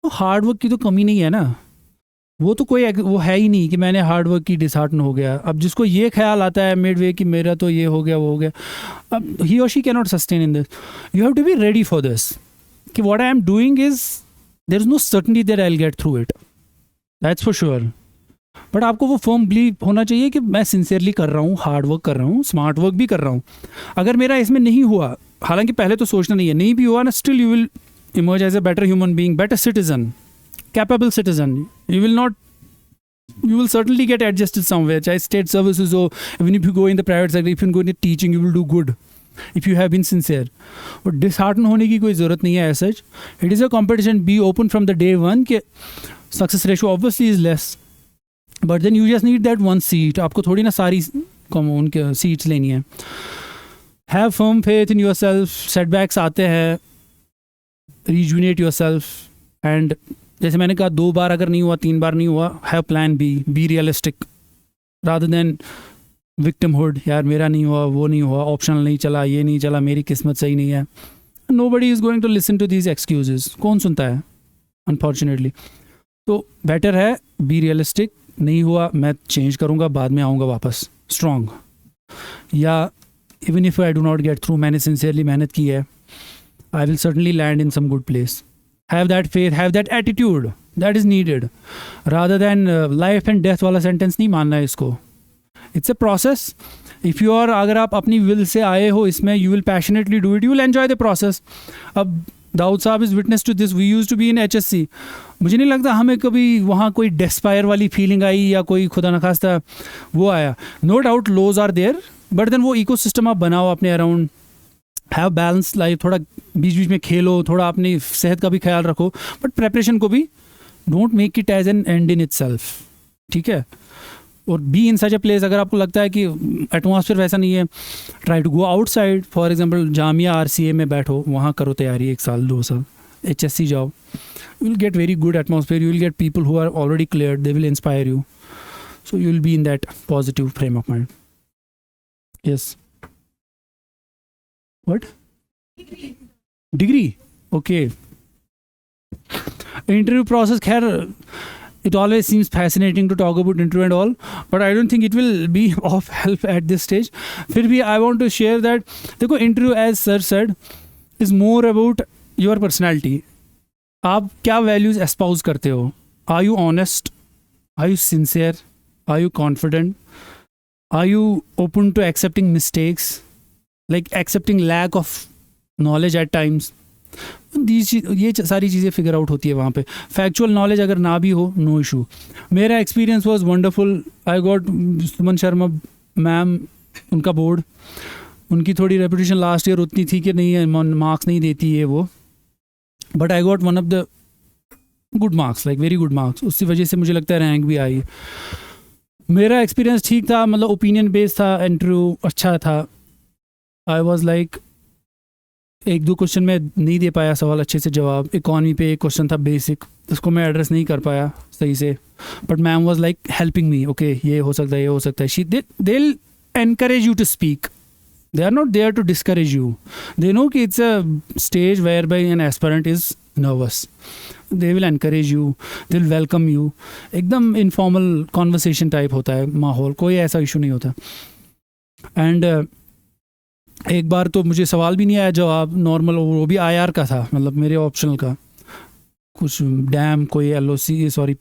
तो hard work की तो कमी नहीं है ना. वो तो कोई वो है ही नहीं कि मैंने हार्ड वर्क की डिसहार्टन हो गया. अब जिसको ये ख्याल आता है मिड वे कि मेरा तो ये हो गया वो हो गया, अब ही और she can not sustain in this. You have to be ready for this कि what I am doing is there is no certainty that I will get through it, that's for sure. But आपको वो firm believe होना चाहिए कि मैं sincerely कर रहा हूँ, हार्ड वर्क कर रहा हूँ, स्मार्ट वर्क भी कर रहा हूँ. अगर मेरा इसमें नहीं हुआ, हालांकि पहले तो सोचना नहीं है, नहीं भी हुआ ना, still you will emerge as a better human being, better citizen, capable citizen. You will certainly get adjusted somewhere, चाहे state services or even if you go in the private sector, if you go in the teaching, you will do good if you have been sincere. और disheartened होने की कोई ज़रूरत नहीं है as such. It is a competition. Be open from the day one कि success ratio obviously is less, but then you just need that one seat. आपको थोड़ी ना सारी उनके seats लेनी है. Have firm faith in yourself. Setbacks आते हैं, rejuvenate yourself, and जैसे मैंने कहा, 2 बार अगर नहीं हुआ, 3 बार नहीं हुआ, have plan B, be realistic rather than victimhood. यार मेरा नहीं हुआ, वो नहीं हुआ, ऑप्शनल नहीं चला, ये नहीं चला, मेरी किस्मत सही नहीं है. Nobody is going to listen to these excuses. कौन सुनता है अनफॉर्चुनेटली. तो बेटर है बी रियलिस्टिक. नहीं हुआ, मैं चेंज करूँगा, बाद में आऊँगा वापस स्ट्रॉन्ग. या even if I do not get through, मैंने सिंसियरली मेहनत की है, I will certainly land in some good place. Have that faith, have that attitude that is needed. Rather than life and death वाला sentence नहीं मानना है इसको. It's a process. If you are, अगर आप अपनी will से आए हो इसमें, you will passionately do it, you will enjoy the process. अब दाऊद साहब is witness to this. We used to be in HSC. मुझे नहीं लगता हमें कभी वहाँ कोई डेस्पायर वाली फीलिंग आई या कोई खुदा न खास्ता वो आया. No doubt lows are there, but then वो ecosystem आप बनाओ अपने अराउंड. हैव बैलेंस लाइफ, थोड़ा बीच बीच में खेलो, थोड़ा अपनी सेहत का भी ख्याल रखो, बट प्रेपरेशन को भी don't make it as an end in itself. ठीक है. और be in such a place. अगर आपको लगता है कि एटमॉस्फेयर वैसा नहीं है, try to go outside. For example Jamia RCA में बैठो, वहाँ करो तैयारी 1 साल 2 साल. HSC जाओ, you will get very good atmosphere. You will get people who are already clear, they will inspire you. So you will be in that positive frame of mind. Yes. What? Degree. Okay. Interview process, khair, it always seems fascinating to talk about interview and all, but I don't think it will be of help at this stage. फिर भी I want to share that, देखो interview as sir said is more about your personality. आप क्या values espouse करते हो? Are you honest? Are you sincere? Are you confident? Are you open to accepting mistakes? Like accepting lack of knowledge at times. ये सारी चीज़ें figure out होती है वहाँ पे. फैक्चुअल नॉलेज अगर ना भी हो, नो इशू. मेरा experience was wonderful. I got Suman Sharma ma'am, उनका बोर्ड, उनकी थोड़ी रेपुटेशन लास्ट ईयर उतनी थी कि नहीं, मार्क्स नहीं देती है वो, but I got one of the good marks, like very good marks. उसकी वजह से मुझे लगता है रैंक भी आई. मेरा एक्सपीरियंस ठीक था, मतलब ओपिनियन बेस्ड था, इंटरव्यू अच्छा था. आई वॉज लाइक 1-2 क्वेश्चन में नहीं दे पाया सवाल अच्छे से जवाब. इकॉनमी पे एक क्वेश्चन था बेसिक, उसको मैं एड्रेस नहीं कर पाया सही से, but ma'am was like helping me. Okay, ये हो सकता है, ये हो सकता है. She they will encourage you to speak. They are not there to discourage you. They know कि it's a stage where by an aspirant is nervous. They will encourage you, they will welcome you. एकदम informal conversation type होता है माहौल, कोई ऐसा issue नहीं होता. And एक बार तो मुझे सवाल भी नहीं आया जवाब, नॉर्मल वो भी IR का था, मतलब मेरे ऑप्शनल का, कुछ डैम कोई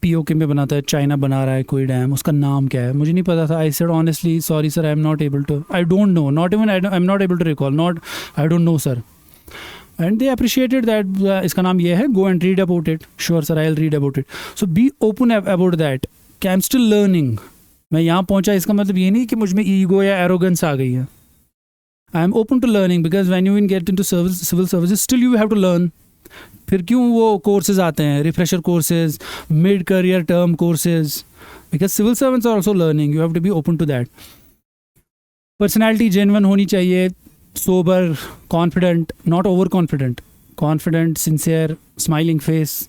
POK में बनाता है, चाइना बना रहा है कोई डैम, उसका नाम क्या है मुझे नहीं पता था. I said honestly sorry sir, I am not able to, I don't know, not even I am not able to recall, not I don't know sir. And they appreciated that इसका नाम ये है, go and read about it. Sure sir, I will read about it. So be open about that कि I am still learning. मैं यहाँ पहुँचा इसका मतलब ये नहीं कि मुझ में ईगो या एरोगेंस आ गई है. I am open to learning because when you in get into civil services still you have to learn. फिर क्यों वो कोर्सेज आते हैं, refresher courses, mid career term courses, because civil servants are also learning. You have to be open to that. Personality genuine होनी चाहिए, sober, confident, not over confident, confident, sincere, smiling face,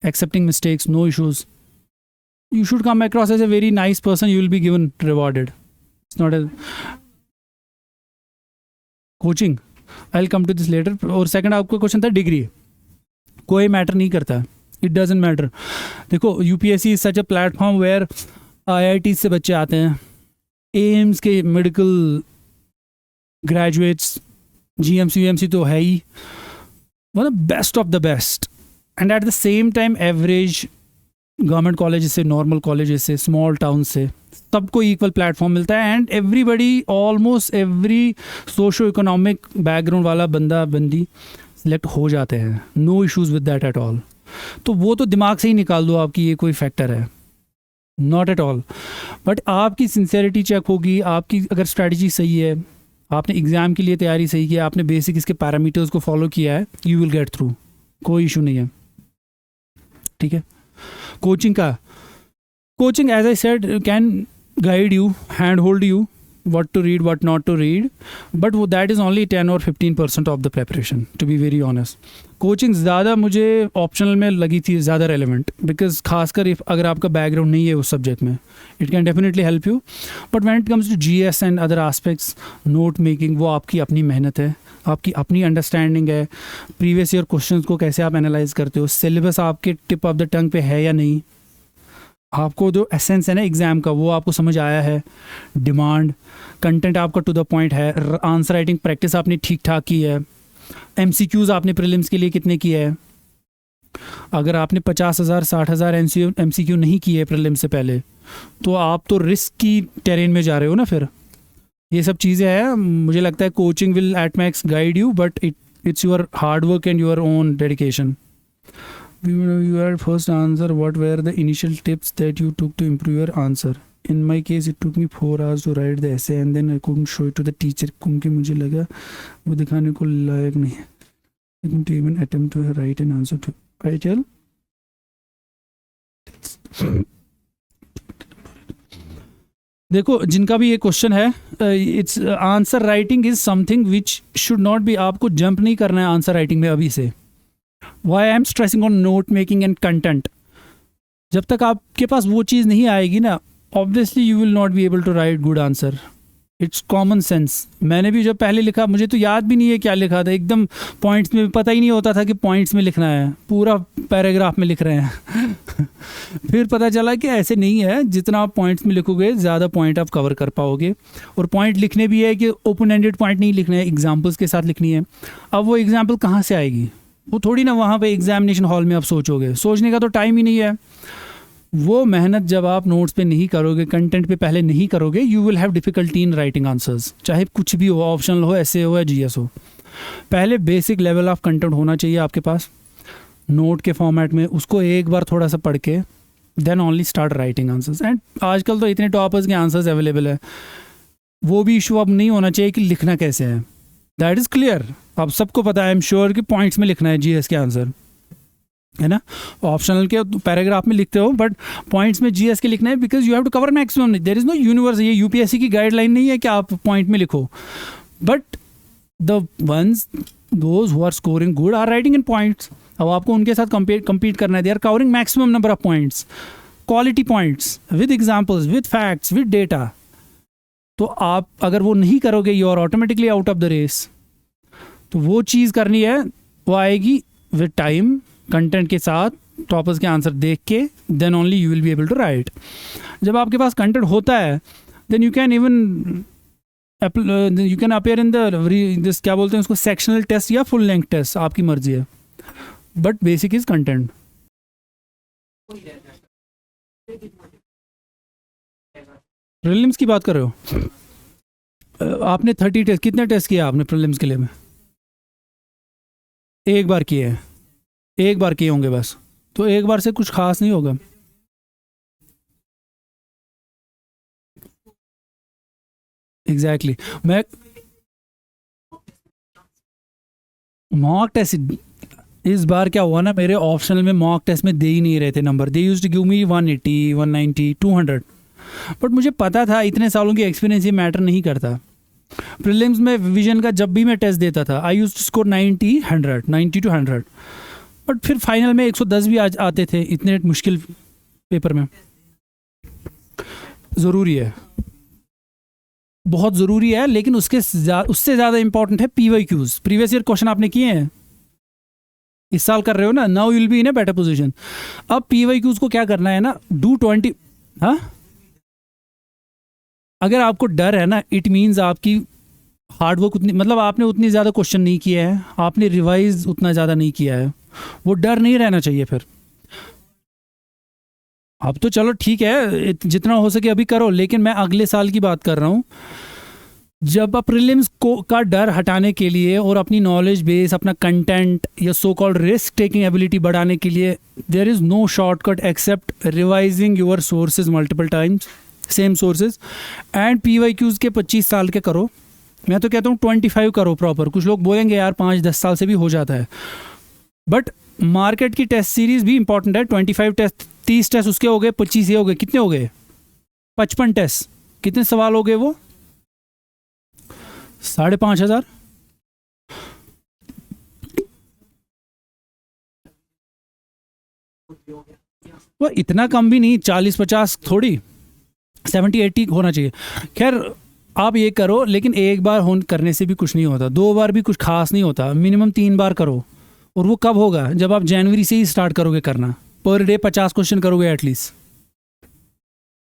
accepting mistakes, no issues. You should come across as a very nice person, you will be given rewarded. It's not a coaching. I'll come to this later. और second आपका question था degree. कोई matter नहीं करता, it doesn't matter. देखो UPSC is such a platform where IIT से बच्चे आते हैं, एम्स के मेडिकल ग्रेजुएट्स, GMC UMC तो है ही, मतलब best of the best. And at the same time average government college से, नॉर्मल कॉलेज से, स्मॉल टाउन से, सबको इक्वल प्लेटफॉर्म मिलता है. And everybody, almost every socio economic background वाला बंदा बंदी सिलेक्ट हो जाते हैं. No issues with that at all. तो वो तो दिमाग से ही निकाल दो आपकी ये कोई फैक्टर है, नॉट एट ऑल. बट आपकी सिंसेरिटी चेक होगी, आपकी अगर स्ट्रैटेजी सही है, आपने एग्ज़ाम के लिए तैयारी सही की, आपने बेसिक इसके पैरामीटर्स को फॉलो किया है, यू विल गेट थ्रू. कोई इशू नहीं है, ठीक है. कोचिंग का, coaching as I said can guide you, hand hold you, what to read, what not to read, but that is only 10 or 15% of the preparation, to be very honest. Coaching ज़्यादा मुझे optional में लगी थी, ज़्यादा relevant, because खासकर अगर आपका background नहीं है उस सब्जेक्ट में, it can definitely help you. But when it comes to GS and other aspects, note making, वो आपकी अपनी मेहनत है, आपकी अपनी अंडरस्टैंडिंग है, प्रीवियस ईयर क्वेश्चंस को कैसे आप एनालाइज करते हो, सिलेबस आपके टिप ऑफ द टंग पे है या नहीं, आपको जो एसेंस है ना एग्ज़ाम का वो आपको समझ आया है, डिमांड, कंटेंट आपका टू द पॉइंट है, आंसर राइटिंग प्रैक्टिस आपने ठीक ठाक की है, MCQs आपने प्रीलिम्स के लिए कितने किए हैं. अगर आपने 50,000 60,000 MCQ नहीं किए प्रीलिम्स से पहले, तो आप तो रिस्क की टेरेन में जा रहे हो ना. फिर ये सब चीज़ें हैं. मुझे लगता है coaching will at max guide you, but it's your hard work and your own dedication. You had first answer. What were the initial tips that you took to improve your answer? In my case, it took me 4 hours to write the essay, and then I couldn't show it to the teacher क्योंकि मुझे लगा वो दिखाने को लायक नहीं है. I didn't even attempt to write an answer to ITL. देखो जिनका भी ये क्वेश्चन है, it's answer writing is something which should not be, आपको जंप नहीं करना है आंसर राइटिंग में अभी से. Why I am stressing on note making and content? जब तक आपके पास वो चीज़ नहीं आएगी ना, obviously you will not be able to write good answer. It's common sense. मैंने भी जब पहले लिखा, मुझे तो याद भी नहीं है क्या लिखा था, एकदम पॉइंट्स में, पता ही नहीं होता था कि पॉइंट्स में लिखना है, पूरा पैराग्राफ में लिख रहे हैं. फिर पता चला कि ऐसे नहीं है, जितना आप पॉइंट्स में लिखोगे ज़्यादा पॉइंट आप कवर कर पाओगे. और पॉइंट लिखने भी है कि ओपन एंडेड पॉइंट नहीं लिखना है, एग्जाम्पल्स के साथ लिखनी है. अब वो एग्जाम्पल कहाँ से आएगी, वो थोड़ी ना वहाँ पे एग्जामिनेशन हॉल में आप सोचोगे, सोचने का तो टाइम ही नहीं है. वो मेहनत जब आप नोट्स पे नहीं करोगे, कंटेंट पे पहले नहीं करोगे, you will have difficulty in writing answers, चाहे कुछ भी हो, ऑप्शनल हो, ऐसे हो या GS हो. पहले बेसिक लेवल ऑफ कंटेंट होना चाहिए आपके पास नोट के फॉर्मेट में, उसको एक बार थोड़ा सा पढ़ के then only start writing answers. And आजकल तो इतने टॉपर्स के आंसर्स अवेलेबल है, वो भी इशू अब नहीं होना चाहिए कि लिखना कैसे है. दैट इज़ क्लियर, अब सबको पता है, आई एम श्योर कि पॉइंट्स में लिखना है GS के आंसर, है ना. ऑप्शनल के पैराग्राफ में लिखते हो, बट पॉइंट्स में GS के लिखना है, because you have to cover maximum. There is no universe, ये UPSC की गाइडलाइन नहीं है कि आप पॉइंट में लिखो. But the ones those who are scoring good are writing in points. अब आपको उनके साथ compete करना है. They are covering maximum number of points, quality points, with examples, with facts, with data. तो आप अगर वो नहीं करोगे, you are automatically out of the race. तो वो चीज़ करनी है, वो आएगी विद टाइम, कंटेंट के साथ, टॉपर्स के आंसर देख के, then only you will be able to write. जब आपके पास कंटेंट होता है, then you can even you can appear in this क्या बोलते हैं उसको, सेक्शनल टेस्ट या फुल लेंथ टेस्ट, आपकी मर्जी है, but basic is content. Prelims की बात कर रहे हो, आपने 30 टेस्ट, कितने टेस्ट किए आपने प्रीलिम्स के लिए में? एक बार किए हैं, एक बार किए होंगे बस, तो एक बार से कुछ खास नहीं होगा। एग्जैक्टली मैं मॉक टेस्ट, इस बार क्या हुआ ना, मेरे ऑप्शनल में मॉक टेस्ट में दे ही नहीं रहे थे number, they used to give me 180 190 200, but मुझे पता था इतने सालों की एक्सपीरियंस ये मैटर नहीं करता। प्रीलिम्स में विजन का जब भी मैं टेस्ट देता था I used to score 90 100 90 to 100, but फिर फाइनल में 110 भी आते थे इतने मुश्किल पेपर में। ज़रूरी है, बहुत ज़रूरी है, लेकिन उससे ज़्यादा इंपॉर्टेंट है PYQs, प्रीवियस ईयर क्वेश्चन आपने किए हैं, इस साल कर रहे हो ना, now you will be in a better position. अब PYQs को क्या करना है ना, डू 20। हाँ, अगर आपको डर है ना, इट मीन्स आपकी हार्डवर्क उतनी, मतलब आपने उतनी ज़्यादा क्वेश्चन नहीं किया है, आपने रिवाइज उतना ज़्यादा नहीं किया है, वो डर नहीं रहना चाहिए फिर। अब तो चलो ठीक है, जितना हो सके अभी करो, लेकिन मैं अगले साल की बात कर रहा हूँ, जब आप प्रीलिम्स को का डर हटाने के लिए और अपनी नॉलेज बेस, अपना कंटेंट या so called risk taking ability बढ़ाने के लिए, there is no shortcut except revising your sources multiple times, same sources, and PYQs के 25 साल के करो। मैं तो कहता हूँ 25 करो प्रॉपर। कुछ लोग बोलेंगे यार 5-10 साल से भी हो जाता है, बट मार्केट की टेस्ट सीरीज भी इंपॉर्टेंट है। 25 टेस्ट, 30 टेस्ट उसके हो गए, 25 ये हो गए, कितने हो गए? 55 टेस्ट, कितने सवाल हो गए वो? 5,500। वो इतना कम भी नहीं, 40-50 थोड़ी, 70-80 होना चाहिए। खैर आप ये करो, लेकिन एक बार करने से भी कुछ नहीं होता, 2 बार भी कुछ खास नहीं होता, मिनिमम 3 बार करो। और वो कब होगा? जब आप जनवरी से ही स्टार्ट करोगे करना, पर डे 50 क्वेश्चन करोगे एटलीस्ट,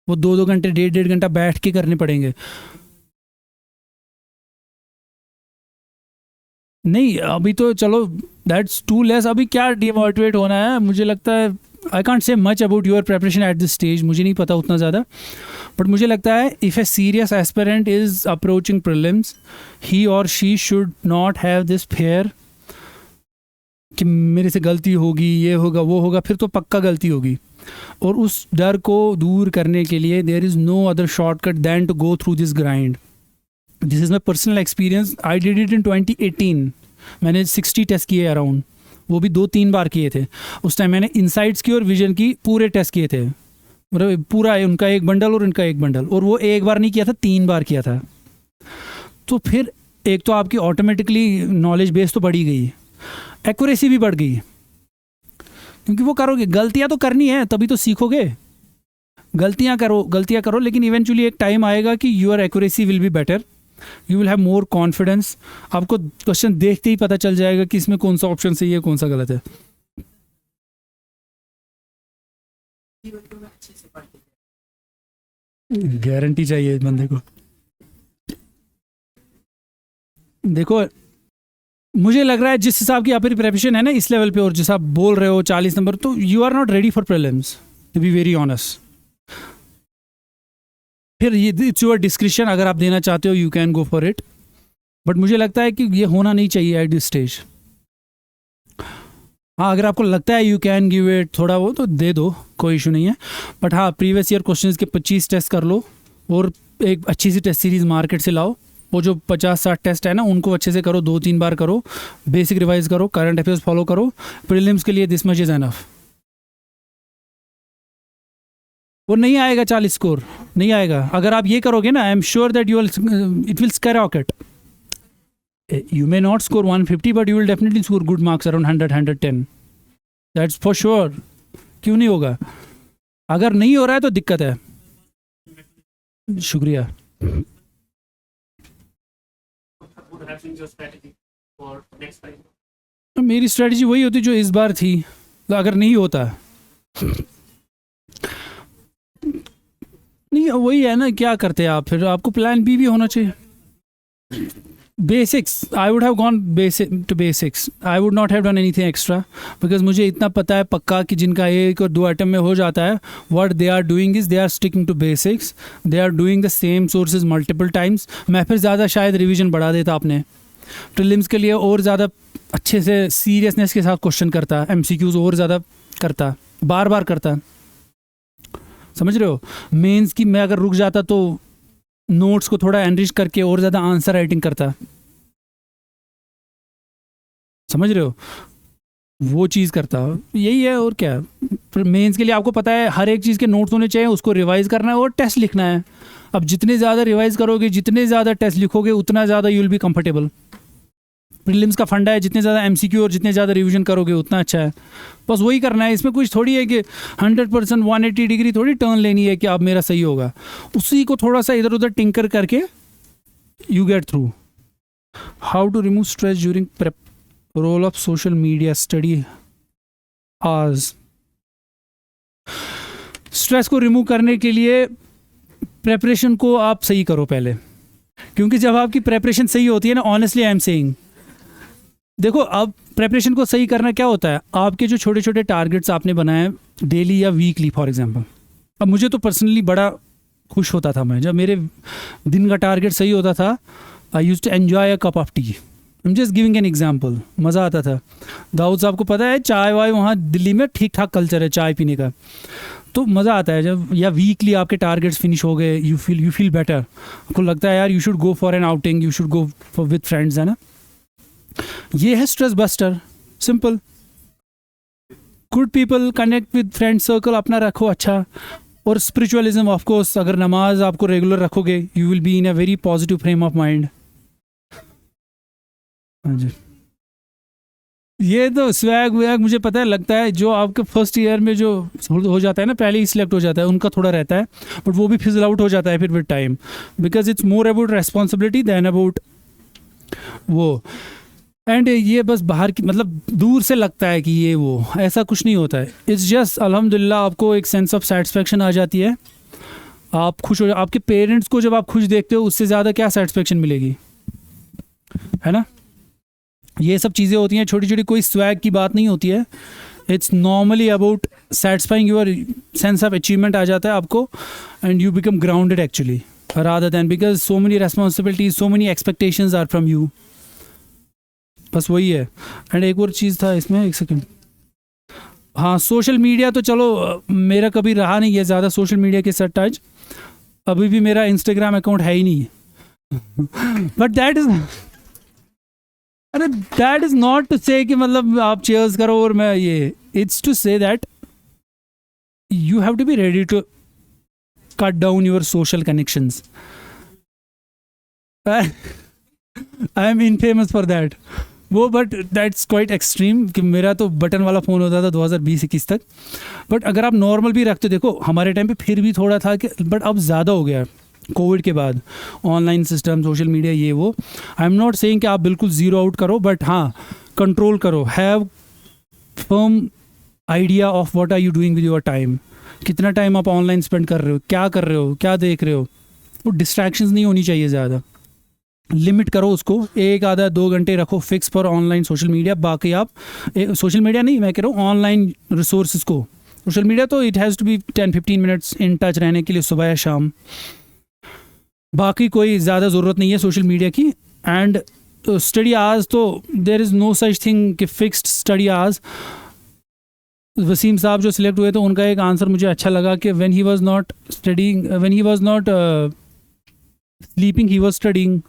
वो 2-2 घंटे, 1.5 घंटा बैठ के करने पड़ेंगे। नहीं अभी तो चलो दैट्स टू लेस, अभी क्या डिमोटिवेट होना है, मुझे लगता है I can't say much about your preparation at this stage, मुझे नहीं पता उतना ज़्यादा, बट मुझे लगता है if a serious aspirant is approaching prelims, he और she should not have this fear कि मेरे से गलती होगी, ये होगा, वो होगा, फिर तो पक्का गलती होगी। और उस डर को दूर करने के लिए there is no other shortcut than to go through this grind. This is my personal experience, I did it in 2018। मैंने 60 टेस्ट किए अराउंड, वो भी 2-3 बार किए थे। उस टाइम मैंने इनसाइट्स की और विजन की पूरे टेस्ट किए थे, मतलब पूरा उनका एक बंडल और इनका एक बंडल, और वो एक बार नहीं किया था, 3 बार किया था। तो फिर एक तो आपकी ऑटोमेटिकली नॉलेज बेस तो बढ़ी गई, एक्यूरेसी भी बढ़ गई, क्योंकि वो करोगे, गलतियां तो करनी है तभी तो सीखोगे। गलतियां करो, लेकिन इवेंचुअली एक टाइम आएगा कि your accuracy will be better, you will have more confidence. आपको क्वेश्चन देखते ही पता चल जाएगा कि इसमें कौन सा ऑप्शन सही है, कौन सा गलत है। गारंटी चाहिए इस बंदे को। देखो मुझे लग रहा है जिस हिसाब की आपकी प्रिपरेशन है ना इस लेवल पे, और जिस आप बोल रहे हो 40 नंबर, तो you are not ready for prelims, to be very honest. फिर ये इट्स योर डिस्क्रिप्शन, अगर आप देना चाहते हो you can go for it, but मुझे लगता है कि ये होना नहीं चाहिए एट दिस स्टेज। हाँ, अगर आपको लगता है यू कैन गिव इट थोड़ा वो, तो दे दो, कोई इशू नहीं है। बट हाँ, प्रीवियस ईयर क्वेश्चंस के 25 टेस्ट कर लो, और एक अच्छी सी टेस्ट सीरीज मार्केट से लाओ। वो जो 50-60 टेस्ट है ना, उनको अच्छे से करो, 2-3 बार करो, बेसिक रिवाइज करो, करंट अफेयर्स फॉलो करो। प्रीलिम्स के लिए दिस मच इज एनफ। वो नहीं आएगा 40 स्कोर, नहीं आएगा। अगर आप ये करोगे ना, I am sure that you will, it will skyrocket. You may not score 150, but you will definitely score good marks around 100-110. That's for sure. क्यों नहीं होगा? अगर नहीं हो रहा है तो दिक्कत है। शुक्रिया। मेरी स्ट्रेटजी वही होती जो इस बार थी, अगर नहीं होता। नहीं वही है ना, क्या करते आप फिर? आपको प्लान बी भी होना चाहिए। Basics, I would have gone basics, I would not have done anything extra, because मुझे इतना पता है पक्का कि जिनका एक और दो आइटम में हो जाता है, what they are doing is they are sticking to basics, they are doing the same sources multiple times. मैं फिर ज़्यादा शायद रिविजन बढ़ा देता अपने प्रीलिम्स के लिए, और ज़्यादा अच्छे से सीरियसनेस के साथ क्वेश्चन करता, MCQs और ज़्यादा करता, बार बार करता. समझ रहे हो? मेंस की मैं अगर रुक जाता तो नोट्स को थोड़ा एनरिच करके और ज़्यादा आंसर राइटिंग करता. समझ रहे हो? वो चीज़ करता. यही है और क्या. मेंस के लिए आपको पता है हर एक चीज़ के नोट्स होने चाहिए, उसको रिवाइज करना है और टेस्ट लिखना है. अब जितने ज़्यादा रिवाइज करोगे, जितने ज़्यादा टेस्ट लिखोगे, उतना ज़्यादा you will be comfortable. Prelims का फंडा है, जितने ज़्यादा MCQ और जितने ज़्यादा रिवीजन करोगे उतना अच्छा है. बस वही करना है. इसमें कुछ थोड़ी है कि 100% 180 डिग्री थोड़ी टर्न लेनी है कि अब मेरा सही होगा. उसी को थोड़ा सा इधर उधर टिंकर करके you get through. How to remove stress during prep, role of social media, study hours. Stress को रिमूव करने के लिए प्रेपरेशन को आप सही करो पहले, क्योंकि जब आपकी प्रेपरेशन सही होती है ना, ऑनेस्टली आई एम सेइंग, देखो अब प्रेपरेशन को सही करना क्या होता है, आपके जो छोटे छोटे टारगेट्स आपने बनाए डेली या वीकली फॉर एग्जांपल. अब मुझे तो पर्सनली बड़ा खुश होता था मैं जब मेरे दिन का टारगेट सही होता था. I used to enjoy a cup of tea. I am just giving an example. मज़ा आता था. दाऊद साहब को पता है चाय वाय वहाँ दिल्ली में ठीक ठाक कल्चर है चाय पीने का, तो मज़ा आता है जब या वीकली आपके टारगेट्स फिनिश हो गए. You feel better. आपको लगता है यार you should go for an outing, you should go for with friends, है ना. ये है stress buster. Simple. Good people, connect with friend circle अपना रखो अच्छा. और स्पिरिचुअलिज्म ऑफ कोर्स, अगर नमाज आपको रेगुलर रखोगे you will be in a very positive frame of mind. हाँ जी. ये तो स्वैग वैग मुझे पता है, लगता है जो आपके फर्स्ट ईयर में जो हो जाता है ना, पहले ही सिलेक्ट हो जाता है, उनका थोड़ा रहता है, बट वो भी फिजल आउट हो जाता है फिर with time, because it's more about responsibility than about वो. एंड ये बस बाहर की मतलब दूर से लगता है कि ये वो, ऐसा कुछ नहीं होता है. इट्स जस्ट अल्हम्दुलिल्लाह आपको एक सेंस ऑफ सेटिस्फेक्शन आ जाती है. आप खुश हो, आपके पेरेंट्स को जब आप खुश देखते हो उससे ज़्यादा क्या सेटिस्फेक्शन मिलेगी, है ना. ये सब चीज़ें होती हैं छोटी छोटी, कोई स्वैग की बात नहीं होती है. It's normally about satisfying your sense of achievement आ जाता है आपको, and you become grounded actually rather than, because so many responsibilities, so many expectations are from you. बस वही है. एंड एक और चीज़ था इसमें, एक सेकेंड. हाँ, सोशल मीडिया तो चलो मेरा कभी रहा नहीं है ज़्यादा सोशल मीडिया के साथ टच. अभी भी मेरा इंस्टाग्राम अकाउंट है ही नहीं. बट दैट इज़, अरे that is not to say कि मतलब आप चेयर्स करो और मैं ये, it's to say that you have to be ready to cut down your social connections. I am infamous for that वो, बट दैट्स क्वाइट एक्सट्रीम कि मेरा तो बटन वाला फ़ोन होता था 2020-21 तक. बट अगर आप नॉर्मल भी रखते, देखो हमारे टाइम पे फिर भी थोड़ा था कि, बट अब ज़्यादा हो गया कोविड के बाद, ऑनलाइन सिस्टम, सोशल मीडिया, ये वो. आई एम नॉट सेइंग कि आप बिल्कुल ज़ीरो आउट करो, बट हाँ कंट्रोल करो. Have firm idea of what are you doing with your time. कितना टाइम आप ऑनलाइन स्पेंड कर रहे हो, क्या कर रहे हो, क्या देख रहे हो. वो डिस्ट्रैक्शंस नहीं होनी चाहिए ज़्यादा. लिमिट करो उसको, 1 आधा 2 घंटे रखो fix for online social media. बाकी आप सोशल मीडिया नहीं, मैं कह रहा हूँ ऑनलाइन रिसोर्सेज को. सोशल मीडिया तो it has to be 10-15 minutes in touch रहने के लिए सुबह या शाम. बाकी कोई ज़्यादा ज़रूरत नहीं है सोशल मीडिया की. एंड स्टडी आवर्स तो there is no such thing कि फिक्स्ड स्टडी आवर्स. वसीम साहब जो सिलेक्ट हुए तो उनका एक आंसर मुझे अच्छा लगा कि when he was not studying, when he was not sleeping he was studying,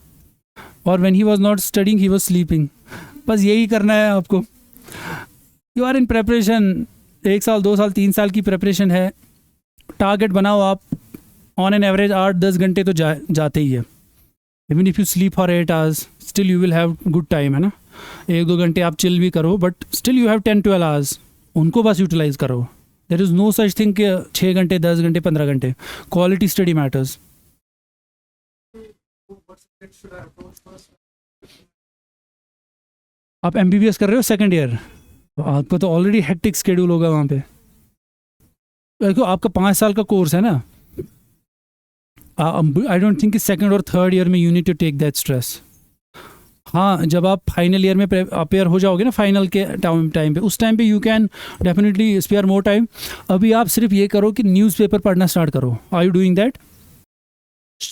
और when he was not studying he was sleeping. बस यही करना है आपको. You are in preparation. 1 साल 2 साल 3 साल की प्रेपरेशन है. टारगेट बनाओ आप. ऑन एन एवरेज 8-10 घंटे तो जाते ही है. Even if you sleep for 8 hours still you will have good time, है ना. 1-2 घंटे आप चिल भी करो, but still you have 10-12 hours. उनको बस यूटिलाइज करो. There is no such thing कि 6 घंटे 10 घंटे 15 घंटे. Quality study matters. आप MBBS कर रहे हो सेकंड ईयर, आपका तो ऑलरेडी हेक्टिक स्केड्यूल होगा वहाँ पे. देखो आपका 5 साल का कोर्स है ना. आई डोंट थिंक कि सेकंड और थर्ड ईयर में you need to take that stress. हाँ, जब आप फाइनल ईयर में अपेयर हो जाओगे ना फाइनल के टाइम पे, उस टाइम पे you can definitely spare more time. अभी आप सिर्फ ये करो कि न्यूज़पेपर पढ़ना स्टार्ट करो। Are you doing that?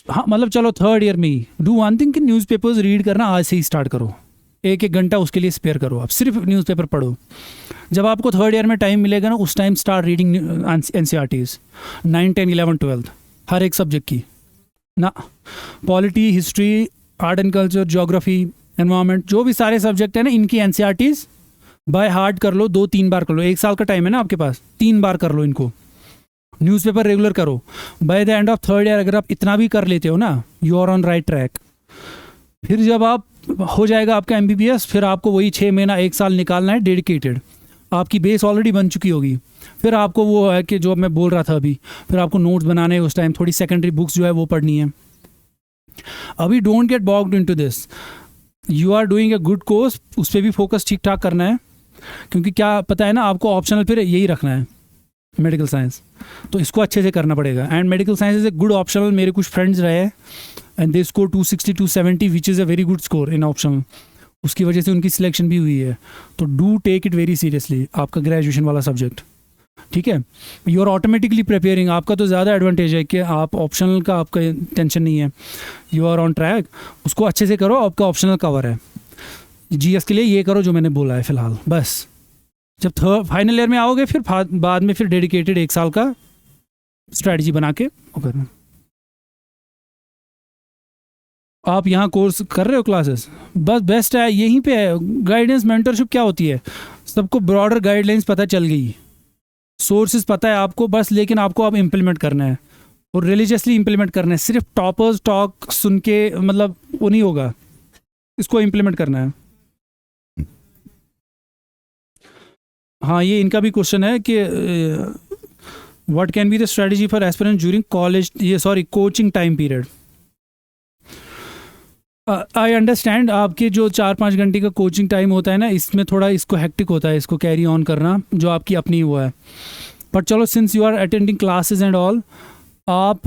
हाँ, मतलब चलो थर्ड ईयर में ही डू वन थिंग कि न्यूज़पेपर्स रीड करना आज से ही स्टार्ट करो। एक घंटा उसके लिए स्पेयर करो, आप सिर्फ न्यूज़पेपर पढ़ो। जब आपको थर्ड ईयर में टाइम मिलेगा ना, उस टाइम स्टार्ट रीडिंग NCERTs 9, 10, 11, 12 हर एक सब्जेक्ट की ना। Polity, history, art and culture, geography, environment, जो भी सारे सब्जेक्ट है ना, इनकी NCERTs बाय हार्ट कर लो, 2-3 बार कर लो। 1 साल का टाइम है ना आपके पास, 3 बार कर लो इनको। न्यूज़पेपर रेगुलर करो। By the end of third year अगर आप इतना भी कर लेते हो ना, you are on right track. फिर जब आप हो जाएगा आपका MBBS, फिर आपको वही 6 महीना 1 साल निकालना है डेडिकेटेड। आपकी बेस ऑलरेडी बन चुकी होगी। फिर आपको वो है कि जो मैं बोल रहा था अभी, फिर आपको नोट्स बनाने हैं, उस टाइम थोड़ी सेकेंडरी बुक्स जो है वो पढ़नी है। अभी don't get boxed into this. You are doing a good course, उस पर भी फोकस ठीक ठाक करना है, क्योंकि क्या पता है ना, आपको ऑप्शनल फिर यही रखना है मेडिकल साइंस, तो इसको अच्छे से करना पड़ेगा। And medical science is a good optional. मेरे कुछ फ्रेंड्स रहे हैं and they score 260, 270 which is a very good score in optional. उसकी वजह से उनकी सिलेक्शन भी हुई है। तो do take it very seriously, आपका ग्रेजुएशन वाला सब्जेक्ट, ठीक है। You are automatically preparing. आपका तो ज़्यादा एडवांटेज है कि आप ऑप्शनल का आपका टेंशन नहीं है, यू आर ऑन ट्रैक। उसको अच्छे से करो, आपका ऑप्शनल कवर है। GS के लिए ये करो जो मैंने बोला है फ़िलहाल, बस। जब फाइनल ईयर में आओगे फिर बाद में फिर डेडिकेटेड 1 साल का स्ट्रैटेजी बना के वो करना। आप यहाँ कोर्स कर रहे हो क्लासेस, बस बेस्ट है, यहीं पे है। गाइडेंस मेंटरशिप क्या होती है, सबको ब्रॉडर गाइडलाइंस पता चल गई, सोर्सेज पता है आपको बस, लेकिन आपको अब इम्प्लीमेंट करना है और रिलीजियसली इम्प्लीमेंट करना है। सिर्फ टॉपर्स टॉक सुन के मतलब वो नहीं होगा, इसको इम्प्लीमेंट करना है। हाँ, ये इनका भी क्वेश्चन है कि what can be the strategy for aspirant during college, ये sorry coaching time period. I understand आपके जो 4-5 घंटे का कोचिंग टाइम होता है ना, इसमें थोड़ा इसको हेक्टिक होता है, इसको कैरी ऑन करना, जो आपकी अपनी वो है। बट चलो, since you are attending classes and all, आप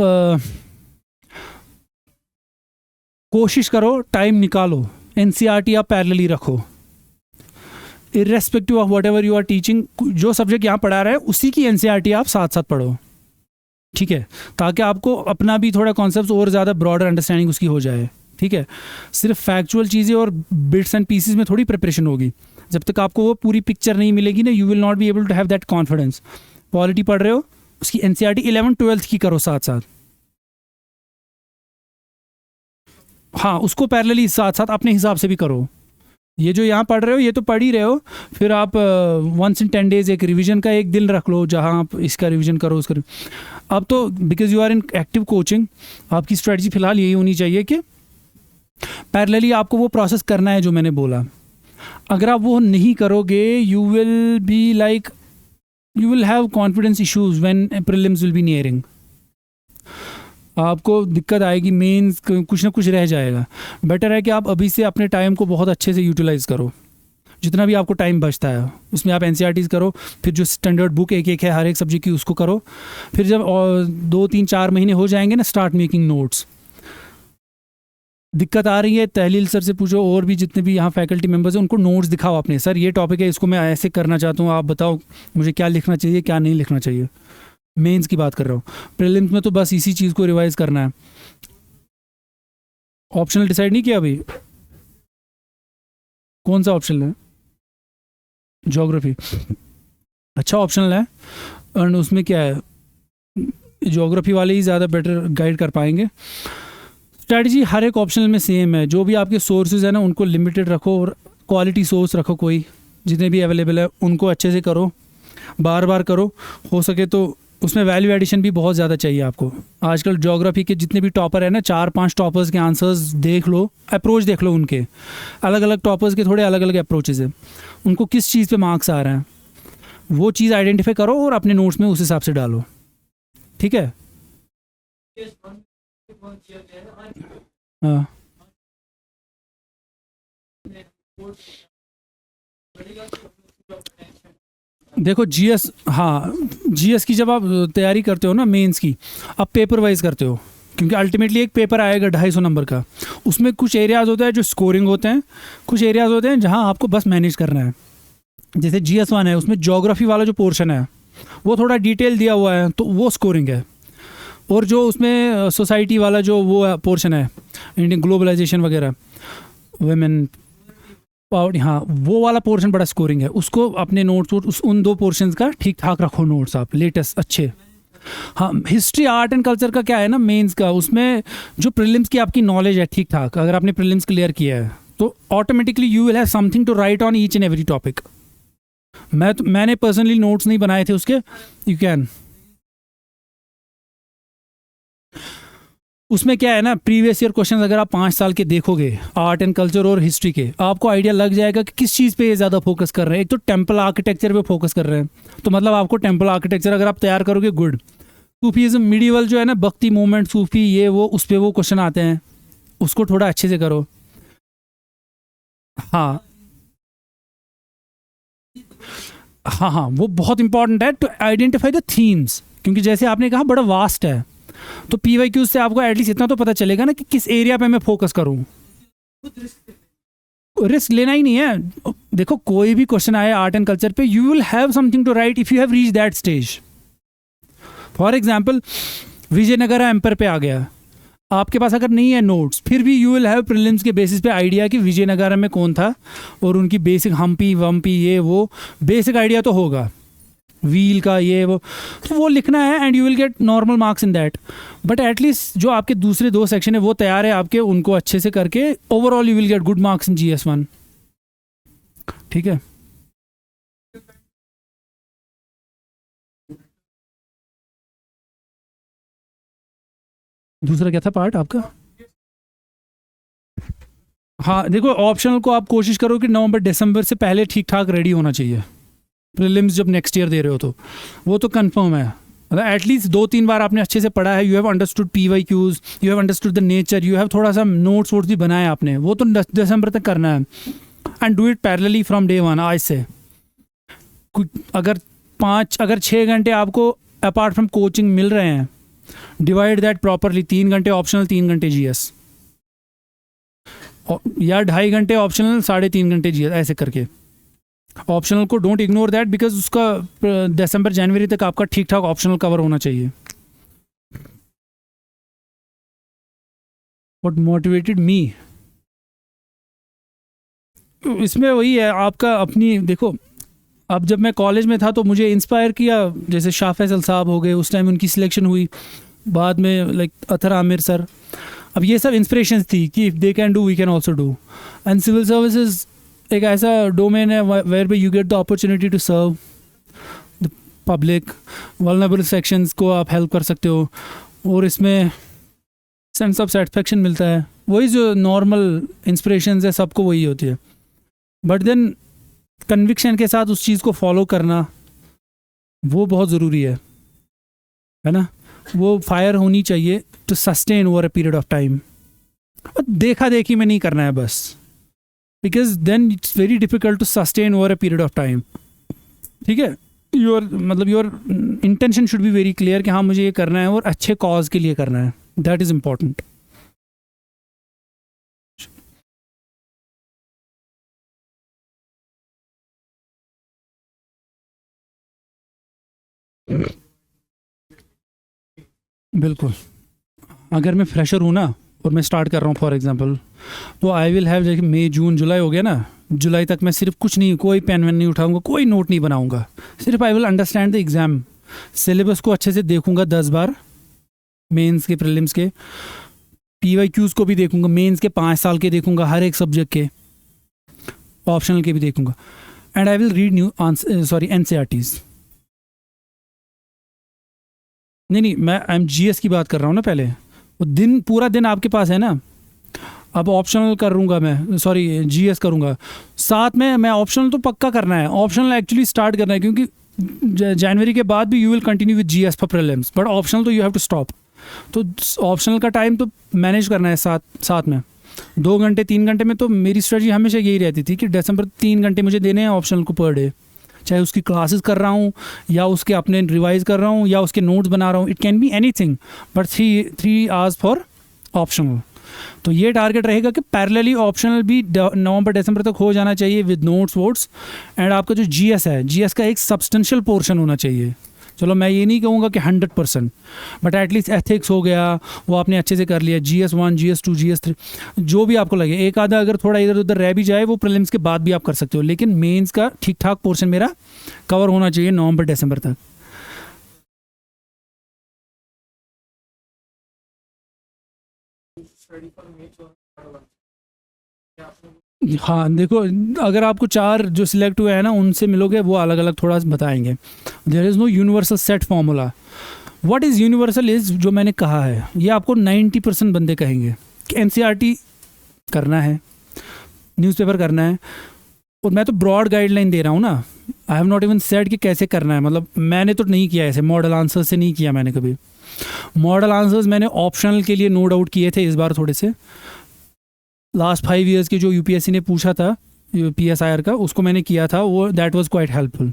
कोशिश करो, टाइम निकालो, NCERT आप पैरेलली रखो। Irrespective of whatever you are teaching, जो सब्जेक्ट यहाँ पढ़ा रहा है उसी की NCERT आप साथ साथ पढ़ो, ठीक है, ताकि आपको अपना भी थोड़ा कॉन्सेप्ट और ज़्यादा ब्रॉडर अंडरस्टैंडिंग उसकी हो जाए, ठीक है। सिर्फ फैक्चुअल चीज़ें और बिट्स एंड पीसेस में थोड़ी प्रिपरेशन होगी। जब तक आपको वो पूरी पिक्चर नहीं मिलेगी ना, you will not be able to have that confidence. Polity पढ़ रहे हो, उसकी NCERT 11th-12th की करो साथ साथ। हाँ, उसको पैरेलली साथ साथ अपने हिसाब से भी करो। ये जो यहाँ पढ़ रहे हो ये तो पढ़ ही रहे हो, फिर आप once in 10 days एक रिवीजन का एक दिन रख लो, जहाँ आप इसका रिवीजन करो उसका। अब तो because you are in active coaching, आपकी स्ट्रेटजी फिलहाल यही होनी चाहिए कि पैरेलली आपको वो प्रोसेस करना है जो मैंने बोला। अगर आप वो नहीं करोगे, you will be like, you will have confidence issues when prelims will be nearing. आपको दिक्कत आएगी, मेंस कुछ ना कुछ रह जाएगा। बेटर है कि आप अभी से अपने टाइम को बहुत अच्छे से यूटिलाइज़ करो। जितना भी आपको टाइम बचता है उसमें आप NCERTs करो, फिर जो स्टैंडर्ड बुक एक है हर एक सब्जेक्ट की उसको करो। फिर जब 2-3-4 महीने हो जाएंगे ना, स्टार्ट मेकिंग नोट्स। दिक्कत आ रही है, तहलील सर से पूछो, और भी जितने भी यहाँ फैकल्टी मेंबर्स हैं उनको नोट्स दिखाओ अपने, सर ये टॉपिक है, इसको मैं ऐसे करना चाहता हूँ, आप बताओ मुझे क्या लिखना चाहिए क्या नहीं लिखना चाहिए। मेंस की बात कर रहा हूँ, प्रीलिम्स में तो बस इसी चीज़ को रिवाइज करना है। ऑप्शनल डिसाइड नहीं किया अभी, कौन सा ऑप्शनल है? ज्योग्राफी, अच्छा ऑप्शनल है। एंड उसमें क्या है, ज्योग्राफी वाले ही ज़्यादा बेटर गाइड कर पाएंगे। स्ट्रैटेजी हर एक ऑप्शनल में सेम है, जो भी आपके सोर्सेज है ना उनको लिमिटेड रखो और क्वालिटी सोर्स रखो, कोई जितने भी अवेलेबल है उनको अच्छे से करो, बार बार करो। हो सके तो उसमें वैल्यू एडिशन भी बहुत ज़्यादा चाहिए आपको। आजकल ज्योग्राफी के जितने भी टॉपर है ना, 4-5 टॉपर्स के आंसर्स देख लो, अप्रोच देख लो उनके, अलग अलग टॉपर्स के थोड़े अलग अलग अप्रोचेज हैं, उनको किस चीज़ पे मार्क्स आ रहे हैं वो चीज़ आइडेंटिफाई करो और अपने नोट्स में उस हिसाब से डालो, ठीक है। हाँ, देखो GS, हाँ GS की जब आप तैयारी करते हो ना मेंस की, आप पेपर वाइज करते हो, क्योंकि अल्टीमेटली एक पेपर आएगा 250 नंबर का, उसमें कुछ एरियाज़ होते हैं जो स्कोरिंग होते हैं, कुछ एरियाज़ होते हैं जहाँ आपको बस मैनेज करना है। जैसे GS1 है, उसमें ज्योग्राफी वाला जो पोर्शन है वो थोड़ा डिटेल दिया हुआ है तो वो स्कोरिंग है, और जो उसमें सोसाइटी वाला जो वो पोर्शन है, इंडियन ग्लोबलाइजेशन वगैरह, वुमेन पावर, हाँ वो वाला पोर्शन बड़ा स्कोरिंग है। उसको अपने नोट्स उन 2 पोर्शंस का ठीक ठाक रखो नोट्स आप, लेटेस्ट अच्छे। हाँ, हिस्ट्री आर्ट एंड कल्चर का क्या है ना, मेंस का उसमें जो प्रीलिम्स की आपकी नॉलेज है ठीक ठाक, अगर आपने प्रीलिम्स क्लियर किया है तो automatically you will have something to write on each and every topic. मैंने पर्सनली नोट्स नहीं बनाए थे उसके, यू कैन। उसमें क्या है ना, प्रीवियस ईयर क्वेश्चंस अगर आप 5 साल के देखोगे आर्ट एंड कल्चर और हिस्ट्री के, आपको आइडिया लग जाएगा कि किस चीज़ पे ये ज़्यादा फोकस कर रहे हैं। एक तो टेम्पल आर्किटेक्चर पे फोकस कर रहे हैं, तो मतलब आपको टेम्पल आर्किटेक्चर अगर आप तैयार करोगे, गुड। सूफीज़म मिडीवल जो है ना, भक्ति मूवमेंट, सूफी, ये वो, उस पर वो क्वेश्चन आते हैं, उसको थोड़ा अच्छे से करो। हाँ हाँ हाँ, वो बहुत इंपॉर्टेंट है टू आइडेंटिफाई द थीम्स, क्योंकि जैसे आपने कहा बड़ा वास्ट है, तो PYQ से आपको एटलीस्ट इतना तो पता चलेगा ना कि किस एरिया पे मैं फोकस करूं। रिस्क लेना ही नहीं है। देखो कोई भी क्वेश्चन आए आर्ट एंड कल्चर पे, you will have something to write if you have reach that stage. For example Vijayanagar empire पे आ गया, आपके पास अगर नहीं है नोट्स, फिर भी यू विल हैव प्रीलिम्स के बेसिस पे आइडिया कि विजयनगर में कौन था और उनकी बेसिक हम्पी वम्पी ये वो बेसिक आइडिया तो होगा, व्हील का ये वो, तो वो लिखना है and you will get normal marks in that. But at least जो आपके दूसरे 2 सेक्शन है वो तैयार है आपके, उनको अच्छे से करके overall you will get good marks in GS1। ठीक है, दूसरा क्या था पार्ट आपका? हाँ देखो, ऑप्शनल को आप कोशिश करो कि नवंबर दिसंबर से पहले ठीक ठाक रेडी होना चाहिए। प्रीलिम्स जब नेक्स्ट ईयर दे रहे हो तो वो तो कंफर्म है, मतलब एटलीस्ट 2-3 बार आपने अच्छे से पढ़ा है, you have understood PYQs, you have understood the nature, you have थोड़ा सा नोट्स वोट्स भी बनाए आपने, वो तो दिसंबर तक करना है। And do it parallelly from day 1 आज से। अगर 6 घंटे आपको अपार्ट फ्रॉम कोचिंग मिल रहे हैं, डिवाइड दैट प्रॉपरली, 3 घंटे ऑप्शनल, 3 घंटे GS, या 2.5 घंटे ऑप्शनल, 3.5 घंटे GS, ऐसे करके। ऑप्शनल को डोंट इग्नोर दैट, बिकॉज उसका दिसंबर जनवरी तक आपका ठीक ठाक ऑप्शनल कवर होना चाहिए। व्हाट मोटिवेटेड मी, इसमें वही है आपका अपनी, देखो अब जब मैं कॉलेज में था तो मुझे इंस्पायर किया, जैसे शाह फैसल साहब हो गए, उस टाइम उनकी सिलेक्शन हुई, बाद में लाइक अतर आमिर सर, अब ये सब इंस्पिरेशंस थी कि if they can do we can also do. And civil services एक ऐसा डोमेन है whereby you get the opportunity to serve the public, vulnerable sections को आप हेल्प कर सकते हो, और इसमें सेंस ऑफ सेटिस्फैक्शन मिलता है। वही जो नॉर्मल इंस्पिरेशंस है सबको वही होती है, बट देन कन्विक्शन के साथ उस चीज़ को फॉलो करना वो बहुत ज़रूरी है ना। वो फायर होनी चाहिए to sustain over a period of time, और देखा देखी में नहीं करना है बस, because then it's very difficult to sustain over a period of time. ठीक है, your intention should be very clear कि हाँ मुझे ये करना है और अच्छे कॉज के लिए करना है, दैट इज़ इम्पॉर्टेंट। बिल्कुल, अगर मैं फ्रेशर हूँ ना और मैं स्टार्ट कर रहा हूँ फॉर एग्जांपल, तो आई विल हैव, जैसे मई जून जुलाई हो गया ना, जुलाई तक मैं सिर्फ कुछ नहीं, कोई पेन वेन नहीं उठाऊंगा, कोई नोट नहीं बनाऊंगा, सिर्फ I will understand the exam, syllabus को अच्छे से देखूंगा 10 बार, मेंस के, प्रीलिम्स के, PYQs को भी देखूंगा, मेंस के 5 साल के देखूंगा, हर एक सब्जेक्ट के, ऑप्शनल के भी देखूंगा, and I will read NCERTs। नहीं, मैं GS की बात कर रहा हूँ ना पहले। वो पूरा दिन आपके पास है ना, अब ऑप्शनल करूँगा मैं, GS करूँगा, साथ में मैं ऑप्शनल तो पक्का करना है, ऑप्शनल एक्चुअली स्टार्ट करना है, क्योंकि जनवरी के बाद भी you will continue with GS for prelims, but optional तो यू हैव टू स्टॉप। तो ऑप्शनल का टाइम तो मैनेज करना है साथ में। 2 घंटे 3 घंटे में तो मेरी स्ट्रेटजी हमेशा यही रहती थी कि दिसंबर 3 घंटे मुझे देने हैं ऑप्शनल को पर डे, चाहे उसकी क्लासेस कर रहा हूँ या उसके अपने रिवाइज कर रहा हूँ या उसके नोट्स बना रहा हूँ, it can be anything, but 3 hours for optional. तो ये टारगेट रहेगा कि पैरेलली ऑप्शनल भी नवंबर दिसंबर तक हो जाना चाहिए विद नोट्स वोट्स। एंड आपका जो जीएस है, जीएस का एक सब्सटेंशियल पोर्शन होना चाहिए। चलो मैं ये नहीं कहूँगा कि 100%, बट एटलीस्ट एथिक्स हो गया, वो आपने अच्छे से कर लिया, GS1 GS2 GS3 जो भी आपको लगे। एक आधा अगर थोड़ा इधर उधर रह भी जाए वो प्रीलिम्स के बाद भी आप कर सकते हो, लेकिन मेंस का ठीक ठाक पोर्शन मेरा कवर होना चाहिए नवंबर दिसंबर तक। हाँ देखो, अगर आपको 4 जो सिलेक्ट हुए हैं ना उनसे मिलोगे, वो अलग अलग थोड़ा बताएंगे। There is no universal set formula. What is universal is, जो मैंने कहा है ये आपको 90% बंदे कहेंगे कि NCERT करना है, न्यूज़पेपर करना है। और मैं तो ब्रॉड गाइडलाइन दे रहा हूँ ना, आई हैव नॉट इवन सेड कि कैसे करना है। मतलब मैंने तो नहीं किया ऐसे मॉडल आंसर से, नहीं किया मैंने कभी। मॉडल आंसर्स मैंने ऑप्शनल के लिए नो डाउट किए थे इस बार थोड़े से। लास्ट 5 ईयर्स के जो UPSC ने पूछा था PSIR का, उसको मैंने किया था, वो that was quite helpful.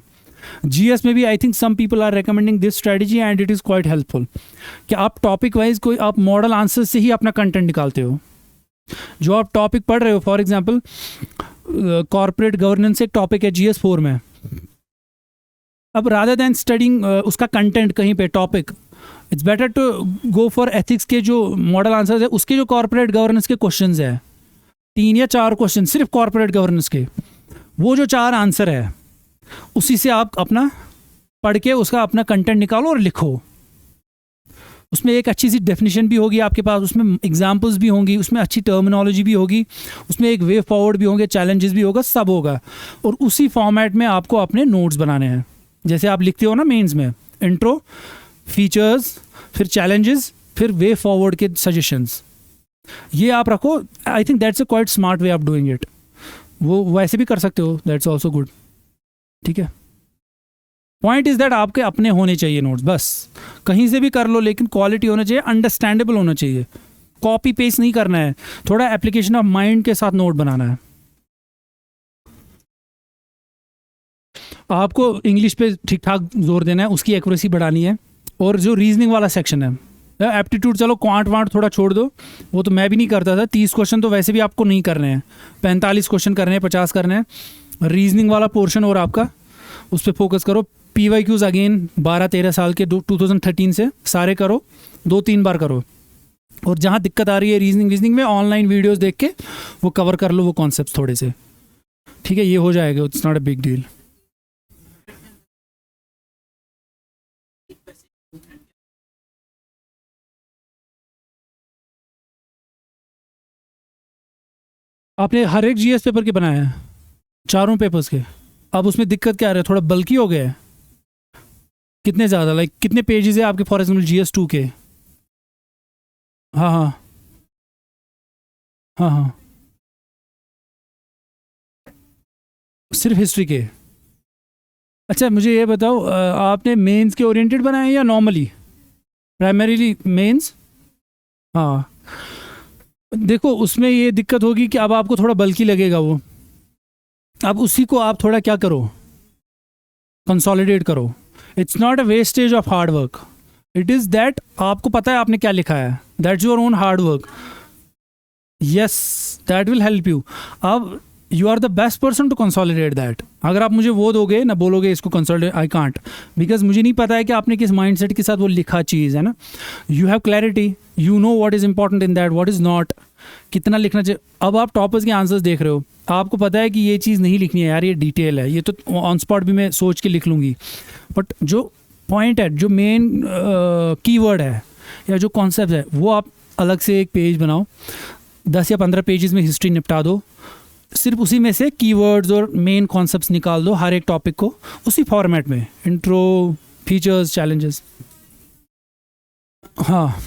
GS में भी I think some people are recommending this strategy and it is quite helpful कि आप टॉपिक वाइज कोई आप मॉडल आंसर से ही अपना कंटेंट निकालते हो। जो आप टॉपिक पढ़ रहे हो, फॉर एग्जाम्पल कॉर्पोरेट गवर्नेंस एक टॉपिक है GS4 में। अब रादर दैन स्टडिंग उसका कंटेंट कहीं पे topic, it's better to go for ethics के जो मॉडल आंसर्स है, उसके जो कॉर्पोरेट गवर्नेंस के क्वेश्चंस है, 3 या 4 क्वेश्चन सिर्फ कॉर्पोरेट गवर्नेंस के, वो जो 4 आंसर है उसी से आप अपना पढ़ के उसका अपना कंटेंट निकालो और लिखो। उसमें एक अच्छी सी डेफिनेशन भी होगी आपके पास, उसमें एग्जांपल्स भी होंगी, उसमें अच्छी टर्मिनोलॉजी भी होगी, उसमें एक वे फॉरवर्ड भी होंगे, चैलेंजेस भी होगा, सब होगा। और उसी फॉर्मेट में आपको अपने नोट्स बनाने हैं, जैसे आप लिखते हो ना मेंस में, इंट्रो, फीचर्स, फिर चैलेंजेस, फिर वे फॉरवर्ड के सजेशंस, ये आप रखो। I think that's a quite smart way of doing it. वो वैसे भी कर सकते हो, दैट्स ऑल्सो गुड। ठीक है, पॉइंट इज दैट आपके अपने होने चाहिए नोट्स, बस कहीं से भी कर लो, लेकिन क्वालिटी होना चाहिए, अंडरस्टैंडेबल होना चाहिए। कॉपी पेस्ट नहीं करना है, थोड़ा एप्लीकेशन ऑफ माइंड के साथ नोट बनाना है। आपको इंग्लिश पे ठीक ठाक जोर देना है, उसकी एक्यूरेसी बढ़ानी है। और जो रीजनिंग वाला सेक्शन है, एप्टीट्यूड चलो क्वांट वांट थोड़ा छोड़ दो, वो तो मैं भी नहीं करता था। 30 क्वेश्चन तो वैसे भी आपको नहीं करने हैं, 45 क्वेश्चन करने हैं, 50 करने हैं। रीजनिंग वाला पोर्शन और आपका उस पर फोकस करो। PYQs अगेन 12-13 साल के 2013 से सारे करो, 2-3 बार करो। और जहाँ दिक्कत आ रही है रीजनिंग में, ऑनलाइन वीडियोस देख के वो कवर कर लो, वो कॉन्सेप्ट थोड़े से। ठीक है, ये हो जाएगा, it's not a big deal. आपने हर एक GS पेपर के बनाए हैं, 4 पेपर्स के। अब उसमें दिक्कत क्या आ रहा है, थोड़ा बल्कि हो गया है। कितने ज़्यादा, लाइक कितने पेजेस है आपके फॉर एग्जाम्पल GS2 के? हाँ हाँ हाँ हाँ, सिर्फ हिस्ट्री के। अच्छा मुझे ये बताओ, आपने मेंस के ओरिएंटेड बनाए हैं या नॉर्मली? Primarily mains. हाँ देखो, उसमें ये दिक्कत होगी कि अब आपको थोड़ा बल्कि लगेगा वो। अब उसी को आप थोड़ा क्या करो, कंसोलिडेट करो। It's not a wastage of hard work, it is that आपको पता है आपने क्या लिखा है, that's your own hard work. Yes, that will help you. अब you are the best person to consolidate that. अगर आप मुझे वो दोगे ना, बोलोगे इसको कंसोलिडेट, आई कांट, बिकॉज मुझे नहीं पता है कि आपने किस माइंडसेट के साथ वो लिखा चीज़ है ना। You have clarity, you know what is important in that, what is not, कितना लिखना चाहिए। अब आप टॉपर्स के आंसर्स देख रहे हो, आपको पता है कि ये चीज़ नहीं लिखनी है यार, ये डिटेल है, ये तो ऑन स्पॉट भी मैं सोच के लिख लूँगी। बट जो पॉइंट है, जो मेन कीवर्ड है या जो कॉन्सेप्ट है, वो आप अलग से एक पेज बनाओ, 10 या 15 पेजेस में हिस्ट्री निपटा दो। सिर्फ उसी में से कीवर्ड्स और मेन कॉन्सेप्ट्स निकाल दो, हर एक टॉपिक को उसी फॉर्मेट में, इंट्रो, फीचर्स, चैलेंजेस। हाँ,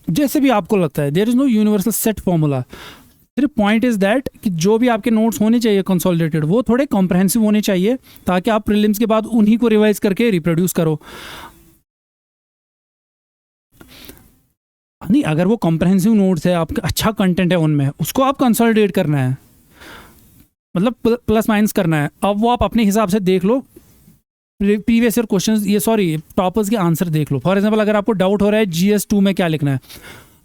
जैसे भी आपको लगता है, there is no universal set formula. सिर्फ पॉइंट इज़ दैट कि जो भी आपके नोट्स होने चाहिए कंसोलिडेटेड, वो थोड़े कॉम्प्रहेंसिव होने चाहिए, ताकि आप प्रीलिम्स के बाद उन्हीं को रिवाइज करके रिप्रोड्यूस करो। नहीं, अगर वो कॉम्प्रहेंसिव नोट्स है, आपका अच्छा कंटेंट है उनमें, उसको आप कंसोलिडेट करना है। मतलब प्लस माइनस करना है। अब वो आप अपने हिसाब से देख लो, प्रीवियस ईयर क्वेश्चंस, ये सॉरी टॉपर्स के आंसर देख लो। फॉर एग्जांपल अगर आपको डाउट हो रहा है GS2 में क्या लिखना है,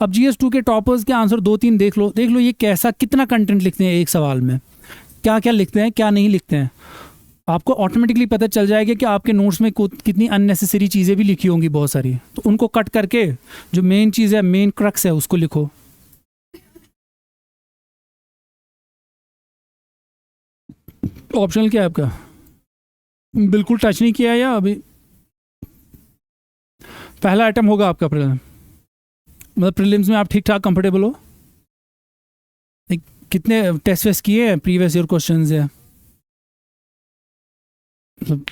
अब GS2 के टॉपर्स के आंसर 2-3 देख लो ये कैसा कितना कंटेंट लिखते हैं एक सवाल में, क्या क्या लिखते हैं क्या नहीं लिखते हैं। आपको ऑटोमेटिकली पता चल जाएगा कि आपके नोट्स में कितनी अननेसेसरी चीज़ें भी लिखी होंगी बहुत सारी, तो उनको कट करके जो मेन चीज़ है, मेन क्रक्स है, उसको लिखो। ऑप्शनल क्या है आपका? बिल्कुल टच नहीं किया है या अभी पहला आइटम होगा आपका प्रीलिम? मतलब प्रीलिम्स में आप ठीक ठाक कंफर्टेबल हो? कितने टेस्ट वेस्ट किए हैं, प्रीवियस ईयर क्वेश्चंस है? मतलब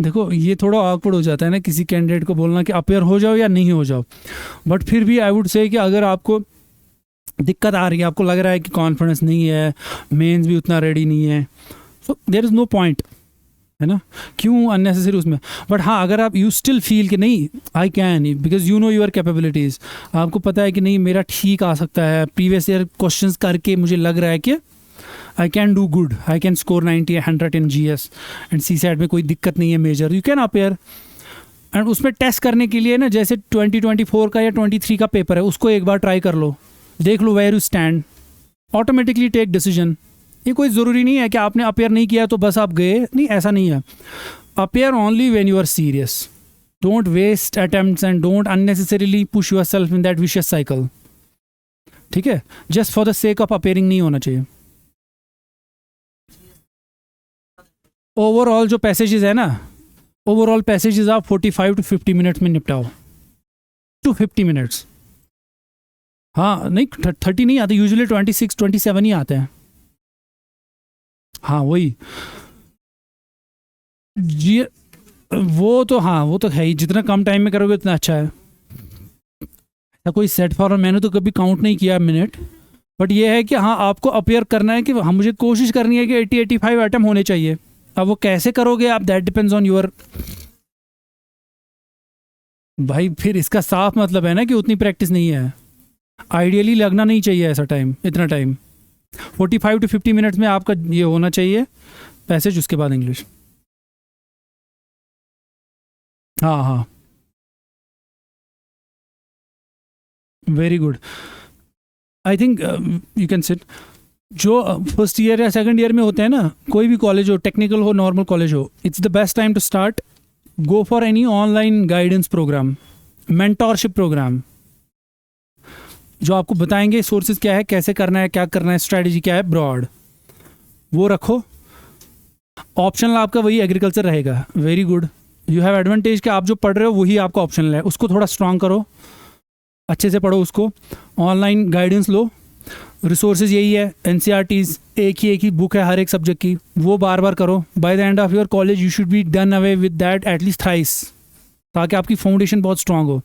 देखो ये थोड़ा ऑकवर्ड हो जाता है ना किसी कैंडिडेट को बोलना कि अपेयर हो जाओ या नहीं हो जाओ, बट फिर भी आई वुड से कि अगर आपको दिक्कत आ रही है, आपको लग रहा है कि कॉन्फिडेंस नहीं है, मेंस भी उतना रेडी नहीं है, so there is no point, है ना, क्यों अननेसेसरी उसमें। बट हाँ, अगर आप यू स्टिल फील कि नहीं I can, because you know your capabilities, आपको पता है कि नहीं मेरा ठीक आ सकता है, प्रीवियस ईयर क्वेश्चंस करके मुझे लग रहा है कि I can do good, I can score 90 या 100 इन GS एंड CSAT में कोई दिक्कत नहीं है major, you can appear. And उसमें टेस्ट करने के लिए ना, जैसे 2024 का या 23 का पेपर है, उसको एक बार ट्राई कर लो, देख लो where you stand, automatically take decision. ये कोई ज़रूरी नहीं है कि आपने अपेयर नहीं किया तो बस आप गए, नहीं, ऐसा नहीं है। Appear only when you are serious, don't waste attempts and don't unnecessarily push yourself in that vicious cycle, ठीक है, just for the sake of appearing नहीं होना चाहिए। ओवरऑल जो पैसेजेस है ना, ओवरऑल पैसेजेस आप 45 to 50 मिनट्स में निपटाओ, टू 50 मिनट्स। हाँ नहीं, 30 नहीं आते, यूजुअली 26-27 ही आते हैं। हाँ वही जी, वो तो हाँ वो तो है ही, जितना कम टाइम में करोगे उतना अच्छा है। ऐसा कोई सेट फॉर्म मैंने तो कभी काउंट नहीं किया मिनट, बट ये है कि हाँ आपको अपेयर करना है कि हाँ मुझे कोशिश करनी है कि 80-85 आइटम होने चाहिए। अब वो कैसे करोगे आप, दैट डिपेंड्स ऑन योर, भाई फिर इसका साफ मतलब है ना कि उतनी प्रैक्टिस नहीं है। आइडियली लगना नहीं चाहिए ऐसा टाइम, इतना टाइम 45 to 50 मिनट्स में आपका ये होना चाहिए पैसेज, उसके बाद इंग्लिश। हाँ हाँ very good, I think you can sit. जो फर्स्ट ईयर या सेकंड ईयर में होते हैं ना, कोई भी कॉलेज हो, टेक्निकल हो, नॉर्मल कॉलेज हो, it's the best time to start, go for any online guidance program, mentorship program, जो आपको बताएंगे सोर्सेज क्या है, कैसे करना है, क्या करना है, स्ट्रैटेजी क्या है ब्रॉड, वो रखो। ऑप्शनल आपका वही एग्रीकल्चर रहेगा, very good, you have advantage कि आप जो पढ़ रहे हो वही आपका ऑप्शनल है, उसको थोड़ा स्ट्रांग करो, अच्छे से पढ़ो उसको, ऑनलाइन गाइडेंस लो, रिसोर्सेज यही है, NCERTs एक ही बुक है हर एक सब्जेक्ट की, वो बार बार करो। By the end of your college you should be done away with that at least thrice, ताकि आपकी फाउंडेशन बहुत स्ट्रांग हो।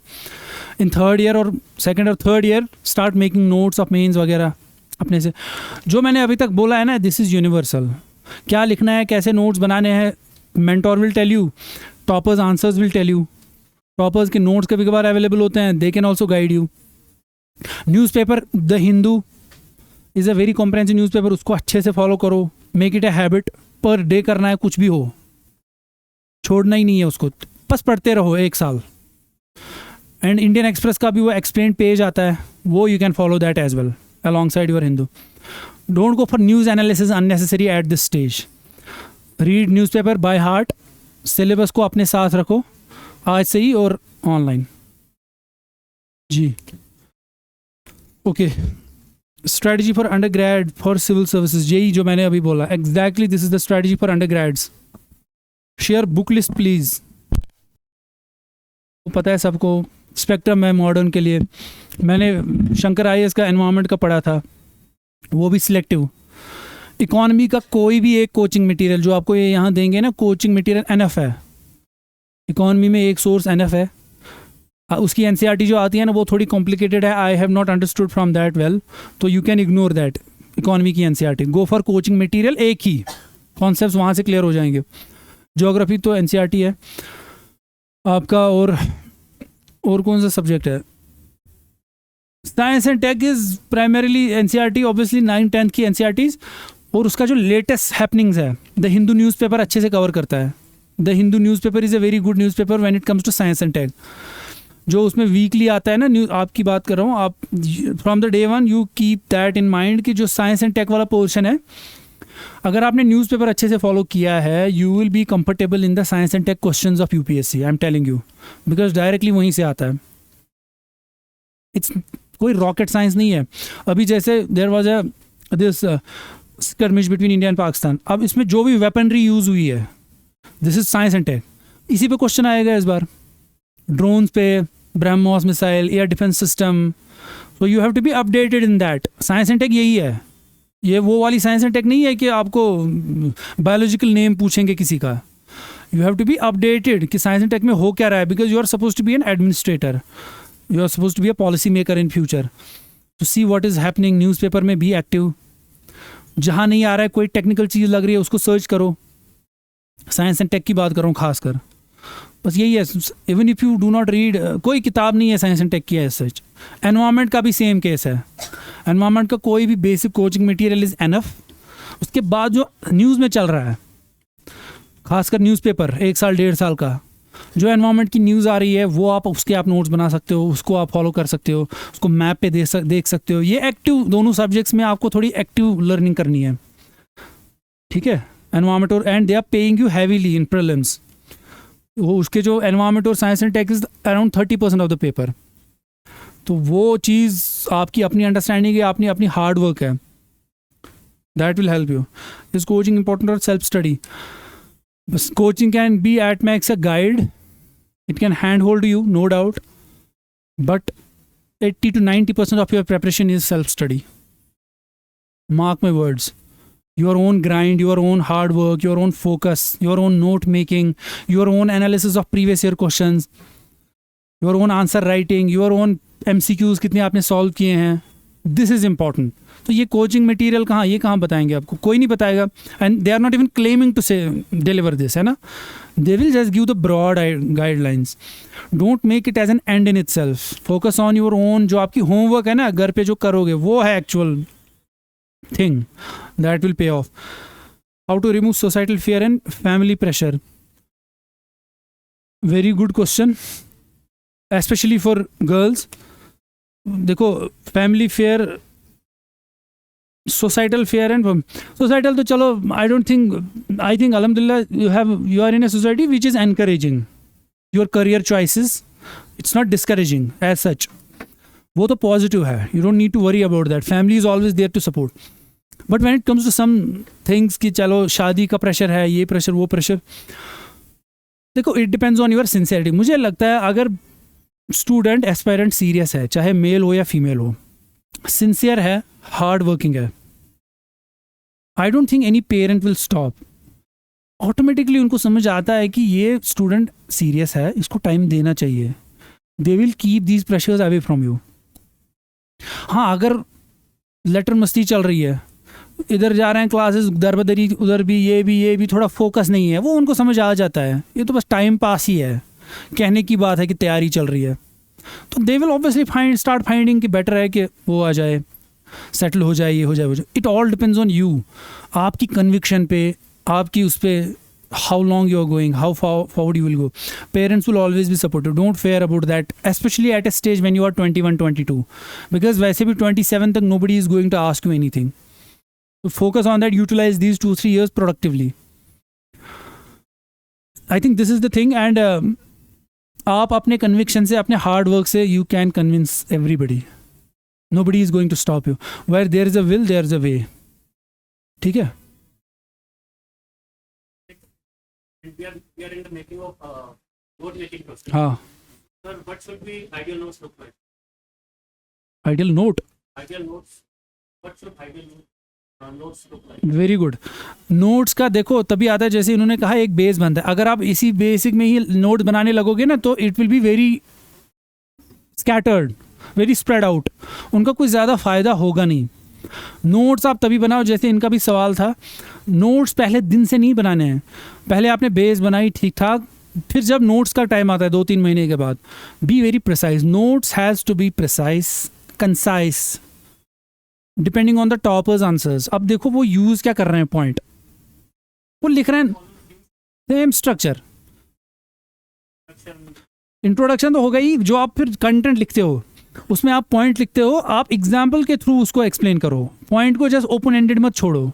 इन थर्ड ईयर और सेकंड और third year start making notes of mains वगैरह अपने से। जो मैंने अभी तक बोला है ना, दिस इज़ यूनिवर्सल, क्या लिखना है, कैसे नोट्स बनाने हैं, mentor will tell you, toppers answers will tell you, toppers के नोट्स कभी कभार अवेलेबल होते हैं, they can also guide you. Newspaper the Hindu is a very comprehensive newspaper, उसको अच्छे से फॉलो करो, make it a habit, per day करना है, कुछ भी हो छोड़ना ही नहीं है उसको, बस पढ़ते रहो 1 साल। एंड इंडियन एक्सप्रेस का भी वो एक्सप्लेन पेज आता है, वो you can follow that as well alongside your Hindu. Don't go for news analysis unnecessary at this stage, read newspaper by heart, syllabus को अपने साथ रखो आज से ही और ऑनलाइन जी। Okay, strategy for undergrad for civil services, यही जो मैंने अभी बोला, exactly this is the strategy for undergrads. Share book list please, पता है सबको, स्पेक्ट्रम है मॉडर्न के लिए, मैंने शंकर IAS का एनवायरनमेंट का पढ़ा था, वो भी सिलेक्टिव। इकोनॉमी का कोई भी एक कोचिंग मटेरियल जो आपको ये यहाँ देंगे ना, कोचिंग मटेरियल एनफ है, इकोनॉमी में एक सोर्स एनफ है। उसकी NCERT जो आती है ना, वो थोड़ी कॉम्प्लिकेटेड है, I have not understood from that well, तो you can ignore that economy की NCERT, go for coaching material, एक ही कॉन्सेप्ट वहाँ से क्लियर हो जाएंगे। ज्योग्राफी तो NCERT है आपका, और कौन सा सब्जेक्ट है, science and tech is primarily NCERT, obviously 9th-10th की एनसीईआरटीज, और उसका जो लेटेस्ट हैपनिंग्स है द हिंदू न्यूज़पेपर अच्छे से कवर करता है. The Hindu newspaper is a very good newspaper when it comes to science and tech. जो उसमें वीकली आता है ना न्यूज़, आपकी बात कर रहा हूँ, आप from the day one you keep that in mind कि जो साइंस एंड टेक वाला पोर्शन है, अगर आपने न्यूज़पेपर अच्छे से फॉलो किया है, you will be comfortable in the science and tech questions of UPSC. I am telling you, because directly वहीं से आता है. इट्स कोई रॉकेट साइंस नहीं है. अभी जैसे there was a this skirmish between India and Pakistan, अब इसमें जो भी वेपनरी यूज़ हुई है, this is science and tech. इसी पे क्वेश्चन आएगा इस बार, ड्रोन्स पे, BrahMos missile, air defence system. So you have to be updated in that. Science and tech यही है. ये वो वाली साइंस एंड टेक नहीं है कि आपको बायोलॉजिकल नेम पूछेंगे किसी का. You have to be updated कि साइंस एंड टेक में हो क्या रहा है, because you are suppose to be an administrator, you are suppose to be a policy maker in future. To see what is happening. Newspaper में भी active. जहाँ नहीं आ रहा है, कोई टेक्निकल चीज़ लग रही है, उसको सर्च करो. साइंस एंड टेक की बात कर रहा हूँ खासकर. बस यही है. Even if you do not read, कोई किताब नहीं है साइंस एंड टेक की है सच. एनवायरनमेंट का भी सेम केस है. एनवायरनमेंट का कोई भी basic coaching material is enough. उसके बाद जो न्यूज़ में चल रहा है, खासकर न्यूज़पेपर 1 साल 1.5 साल का, जो एनवायरनमेंट की न्यूज़ आ रही है, वो आप उसके आप नोट्स बना सकते हो, उसको आप फॉलो कर सकते हो, उसको मैप पे देख सकते हो. ये एक्टिव, दोनों सब्जेक्ट्स में आपको थोड़ी एक्टिव लर्निंग करनी है. ठीक है. एनवायरनमेंट और and they are paying you heavily in prelims. वो उसके जो एनवायरनमेंट और science and tech is around 30% of the paper. तो वो चीज़ आपकी अपनी अंडरस्टैंडिंग है, अपनी अपनी हार्ड वर्क है. That will help you. Is coaching important और सेल्फ स्टडी? बस coaching can be at max a guide. It can hand hold you, no doubt, but 80 to 90% of your preparation is self study. Mark my words. Your own grind, your own hard work, your own focus, your own note making, your own analysis of previous year questions, your own answer writing, your own MCQs कितने आपने solve किए हैं. This is important. तो ये coaching material कहाँ, ये कहाँ बताएंगे आपको? कोई नहीं बताएगा. And they are not even claiming to say deliver this, है ना. They will just give the broad guidelines. Don't make it as an end in itself. Focus on your own. जो आपकी होमवर्क है ना घर पे जो करोगे, वो है actual thing that will pay off. How to remove societal fear and family pressure? Very good question, especially for girls. देखो, family fear, societal fear and societal तो चलो, I don't think, I think अल्हम्दुलिल्लाह you are in a society which is encouraging your career choices. It's not discouraging as such. वो तो positive है. You don't need to worry about that. Family is always there to support. But when it comes to some things कि चलो शादी का pressure है, ये pressure, वो प्रेशर, देखो it depends on your sincerity. मुझे लगता है अगर स्टूडेंट एस्पायरेंट सीरियस है, चाहे मेल हो या फीमेल हो, सिंसियर है, हार्ड वर्किंग है, आई don't think any parent will stop. Automatically उनको समझ आता है कि ये स्टूडेंट सीरियस है, इसको टाइम देना चाहिए. They will keep these pressures away from you. हाँ, अगर लेटर मस्ती चल रही है, इधर जा रहे हैं क्लासेस, दरबदरी, उधर भी, ये भी थोड़ा फोकस नहीं है, वो उनको समझ आ जाता है. ये तो बस टाइम पास ही है, कहने की बात है कि तैयारी चल रही है. तो they will obviously start finding कि बेटर है कि वो आ जाए, सेटल हो जाए, ये हो जाए, वो जाए. It all depends on you. आपकी कन्विक्शन पे, आपकी उस पर, how long you are going, how forward you will go. Parents will always be supportive. Don't fear about that, especially at a stage when you are 21, 22, because वैसे भी 27 तक nobody is going to ask you anything. So focus on that. Utilize these 2-3 years productively. I think this is the thing. And आप अपने conviction से, अपने hard work से, you can convince everybody. Nobody is going to stop you. Where there is a will, there is a way. ठीक है. We are in the making of note making process. हाँ. Sir, what should be ideal notes look like? Ideal note. Ideal notes. What should ideal notes look like? Very good. Notes का देखो तभी आता है जैसे इन्होंने कहा एक बेस बनता है. अगर आप इसी बेसिक में ही नोट बनाने लगोगे ना, तो it will be very scattered, very spread out. उनका कोई ज़्यादा फ़ायदा होगा नहीं. नोट्स आप तभी बनाओ, जैसे इनका भी सवाल था, नोट्स पहले दिन से नहीं बनाने हैं. पहले आपने बेस बनाई ठीक ठाक, फिर जब नोट्स का टाइम आता है 2-3 महीने के बाद, be very precise. Notes has to be precise, concise, depending on the toppers answers. अब देखो वो यूज क्या कर रहे हैं, पॉइंट वो लिख रहे हैं सेम स्ट्रक्चर. इंट्रोडक्शन तो हो गई, जो आप फिर कंटेंट लिखते हो उसमें आप पॉइंट लिखते हो, आप एग्जाम्पल के थ्रू उसको एक्सप्लेन करो. पॉइंट को जस्ट ओपन एंडेड मत छोड़ो,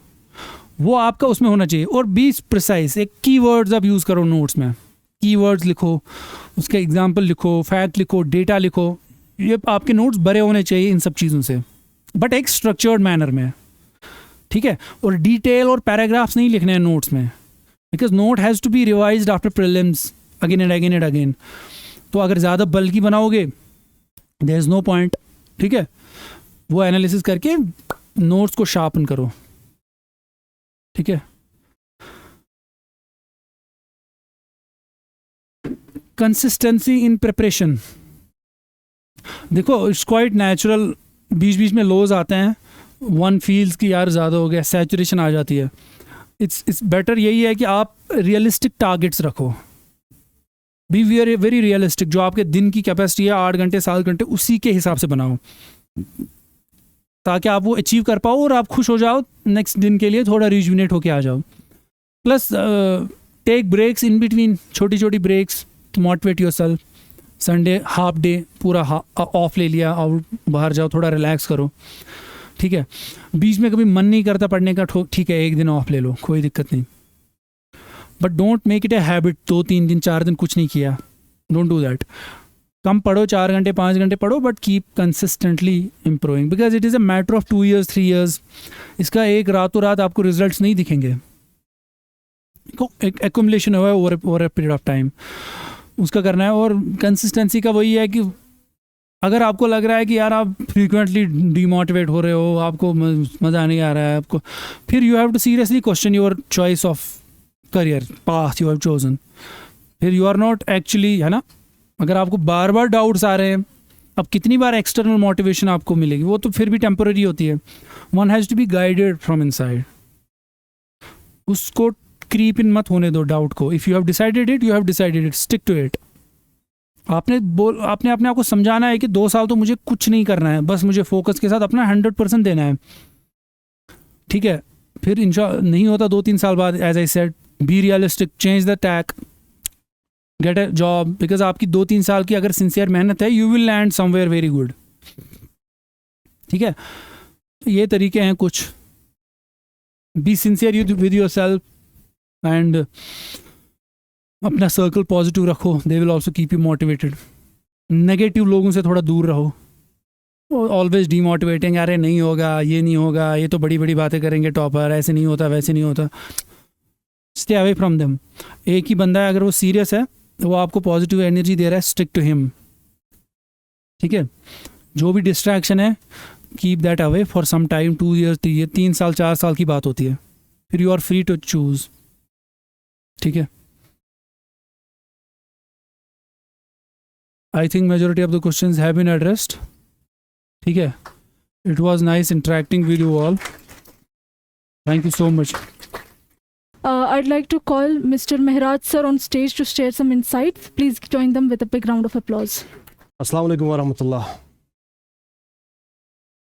वो आपका उसमें होना चाहिए. और बी प्रिसाइज, एक कीवर्ड्स आप यूज़ करो नोट्स में. कीवर्ड्स लिखो, उसके एग्जाम्पल लिखो, फैक्ट लिखो, डेटा लिखो. ये आपके नोट्स बड़े होने चाहिए इन सब चीज़ों से, बट एक स्ट्रक्चर्ड मैनर में. ठीक है. और डिटेल और पैराग्राफ्स नहीं लिखने हैं नोट्स में, because note has to be revised after prelims again and again and again. तो अगर ज़्यादा बल्कि बनाओगे देयर इज़ नो पॉइंट. ठीक है. वो एनालिसिस करके नोट्स को शार्पन करो. ठीक है. कंसिस्टेंसी इन प्रिपरेशन, देखो इट्स क्वाइट नेचुरल, बीच बीच में लोज आते हैं, वन फील्स की यार ज़्यादा हो गया, सैचुरेशन आ जाती है. इट्स बेटर यही है कि आप रियलिस्टिक टारगेट्स रखो. Be very very realistic. जो आपके दिन की कैपेसिटी है 8 घंटे 7 घंटे, उसी के हिसाब से बनाओ, ताकि आप वो अचीव कर पाओ और आप खुश हो जाओ नेक्स्ट दिन के लिए, थोड़ा रिजुविनेट होके आ जाओ. Plus take breaks in between, छोटी छोटी breaks to motivate yourself. Sunday half day पूरा ऑफ ले लिया, और बाहर जाओ, थोड़ा रिलैक्स करो. ठीक है. बीच में कभी मन नहीं करता पढ़ने का, ठीक है एक दिन ऑफ ले लो, कोई दिक्कत नहीं, but don't make it a habit. 2-3 दिन 4 दिन कुछ नहीं किया, डोंट डू दैट. कम पढ़ो, 4 घंटे 5 घंटे पढ़ो, but keep consistently improving, because it is a matter of 2 years 3 years. इसका एक रातों रात आपको रिजल्ट्स नहीं दिखेंगे. एक एक्युमुलेशन हुआ है over a period of time, उसका करना है. और कंसिस्टेंसी का वही है कि अगर आपको लग रहा है कि यार आप फ्रीक्वेंटली डीमोटिवेट हो रहे हो, आपको मज़ा नहीं आ रहा है आपको, फिर you have to seriously question your choice of career path you have chosen. फिर यू आर नॉट एक्चुअली, है ना. अगर आपको बार बार डाउट्स आ रहे हैं, अब कितनी बार एक्सटर्नल मोटिवेशन आपको मिलेगी, वो तो फिर भी टेम्पररी होती है. One has to be guided from inside. उसको क्रीप इन मत होने दो डाउट को. If you have decided it, you have decided it, stick to it. आपने अपने आप को समझाना है कि 2 साल तो मुझे कुछ नहीं करना है, बस मुझे फोकस के साथ अपना 100% देना है. ठीक है. फिर नहीं होता 2-3 साल बाद, as I said, be realistic, change the tack, get a job. Because आपकी 2-3 साल की अगर सिंसियर मेहनत है, you will land somewhere very good. ठीक है. ये तरीके हैं कुछ. Be sincere with yourself and अपना सर्कल पॉजिटिव रखो, they will also keep you motivated. Negative लोगों से थोड़ा दूर रहो. ऑलवेज डीमोटिवेटिंग, अरे नहीं होगा, ये नहीं होगा, ये तो बड़ी बड़ी बातें करेंगे टॉपर, ऐसे नहीं होता वैसे नहीं होता. Stay away from them. एक ही बंदा है, अगर वो सीरियस है, वो आपको पॉजिटिव एनर्जी दे रहा है, स्टिक टू हिम. ठीक है. जो भी डिस्ट्रैक्शन है, keep that away for some time. 2 years 3 years 3 साल 4 साल की बात होती है, फिर you are free to choose. ठीक है. I think majority of the questions have been addressed. ठीक है. It was nice interacting with you all. Thank you so much. I'd like to call Mr. Mehraj sir on stage to share some insights. Please join them with a big round of applause. अस्सलाम वालेकुम वरहमतुल्लाह.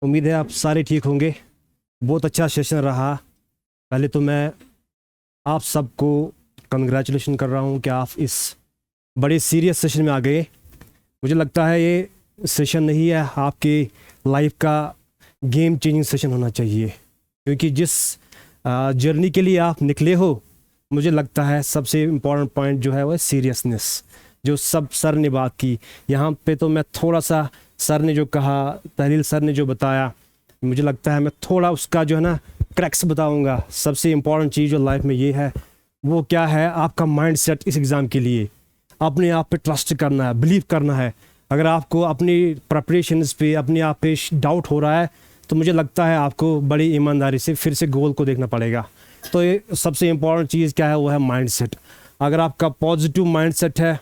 उम्मीद है आप सारे ठीक होंगे. बहुत अच्छा सेशन रहा. पहले तो मैं आप सबको कंग्रेचुलेशन कर रहा हूँ कि आप इस बड़े सीरियस सेशन में आ गए. मुझे लगता है ये सेशन नहीं है, आपकी लाइफ का गेम चेंजिंग सेशन होना चाहिए, क्योंकि जिस जर्नी के लिए आप निकले हो, मुझे लगता है सबसे इम्पोर्टेंट पॉइंट जो है वो है सीरियसनेस, जो सब सर ने बात की. यहाँ पे तो मैं थोड़ा सा, सर ने जो कहा, तहलील सर ने जो बताया, मुझे लगता है मैं थोड़ा उसका जो है ना क्रैक्स बताऊँगा. सबसे इम्पोर्टेंट चीज़ जो लाइफ में ये है, वो क्या है, आपका माइंड सेट इस एग्ज़ाम के लिए. अपने आप पे ट्रस्ट करना है, बिलीव करना है. अगर आपको अपनी प्रिपरेशंस पे, अपने आप पे डाउट हो रहा है, तो मुझे लगता है आपको बड़ी ईमानदारी से फिर से गोल को देखना पड़ेगा. तो ये सबसे इम्पोर्टेंट चीज़ क्या है, वो है माइंड सेट. अगर आपका पॉजिटिव माइंड सेट है,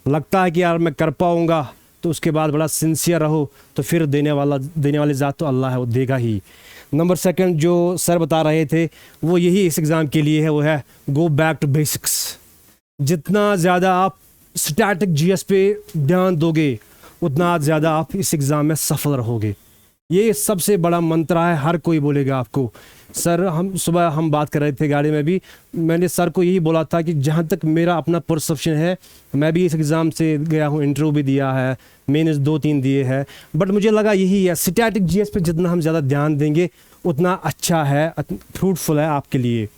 लगता है कि यार मैं कर पाऊँगा, तो उसके बाद बड़ा सिंसियर रहो, तो फिर देने वाली ज़ात तो अल्लाह है, वो देगा ही. नंबर 2 जो सर बता रहे थे, वो यही इस एग्ज़ाम के लिए है, वो है गो बैक टू बेसिक्स. जितना ज़्यादा आप स्टैटिक जीएस पे ध्यान दोगे, उतना ज़्यादा आप इस एग्ज़ाम में सफल रहोगे. ये सबसे बड़ा मंत्र है, हर कोई बोलेगा आपको। सर हम सुबह हम बात कर रहे थे गाड़ी में भी, मैंने सर को यही बोला था कि जहाँ तक मेरा अपना परसेप्शन है, मैं भी इस एग्ज़ाम से गया हूँ, इंटरव्यू भी दिया है, मेंस 2-3 दिए हैं, बट मुझे लगा यही है, स्टैटिक जीएस पे जितना हम ज़्यादा ध्यान देंगे उतना अच्छा है, फ्रूटफुल है आपके लिए।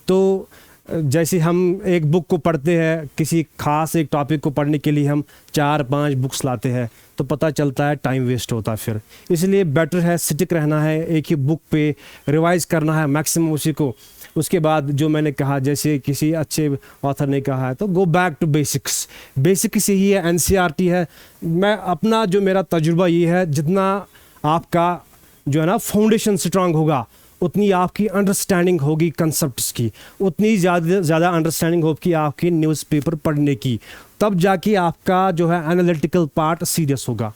तो जैसे हम एक बुक को पढ़ते हैं, किसी खास एक टॉपिक को पढ़ने के लिए हम 4-5 बुक्स लाते हैं, तो पता चलता है टाइम वेस्ट होता है फिर। इसलिए बेटर है स्टिक रहना है, एक ही बुक पे रिवाइज़ करना है मैक्सिमम उसी को। उसके बाद जो मैंने कहा, जैसे किसी अच्छे ऑथर ने कहा है, तो go back to basics. Basics यही है, एनसीईआरटी है। मैं अपना जो मेरा तजुर्बा ये है, जितना आपका जो है ना फाउंडेशन स्ट्रांग होगा, उतनी आपकी अंडरस्टैंडिंग होगी कंसेप्ट्स की, उतनी ज़्यादा अंडरस्टैंडिंग होगी आपकी न्यूज़पेपर पढ़ने की, तब जाके आपका जो है एनालिटिकल पार्ट सीरियस होगा।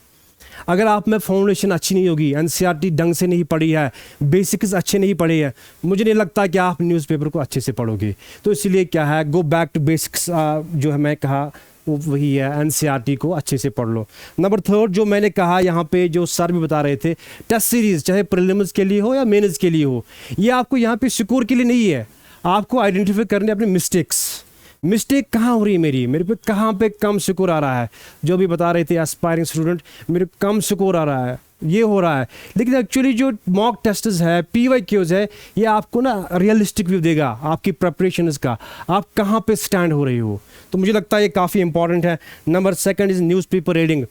अगर आप में फाउंडेशन अच्छी नहीं होगी, एनसीईआरटी ढंग से नहीं पढ़ी है, बेसिक्स अच्छे नहीं पढ़े हैं, मुझे नहीं लगता कि आप न्यूज़पेपर को अच्छे से पढ़ोगे। तो इसलिए क्या है, गो बैक टू बेसिक्स, जो है मैं कहा वो वही है, एनसीईआरटी को अच्छे से पढ़ लो। नंबर 3 जो मैंने कहा यहाँ पे, जो सर भी बता रहे थे, टेस्ट सीरीज़ चाहे प्रीलिम्स के लिए हो या मेंस के लिए हो, ये आपको यहाँ पे स्कोर के लिए नहीं है, आपको आइडेंटिफाई करने अपने मिस्टेक कहाँ हो रही है, मेरे पे कहाँ पे कम स्कोर आ रहा है। जो भी बता रहे थे एस्पायरिंग स्टूडेंट, मेरे कम स्कोर आ रहा है, ये हो रहा है, लेकिन एक्चुअली जो मॉक टेस्ट्स है, PYQs है, ये आपको ना रियलिस्टिक व्यू देगा आपकी प्रेपरेशन का, आप कहाँ पे स्टैंड हो रही हो। तो मुझे लगता है ये काफ़ी इंपॉर्टेंट है। Number 2 is newspaper reading.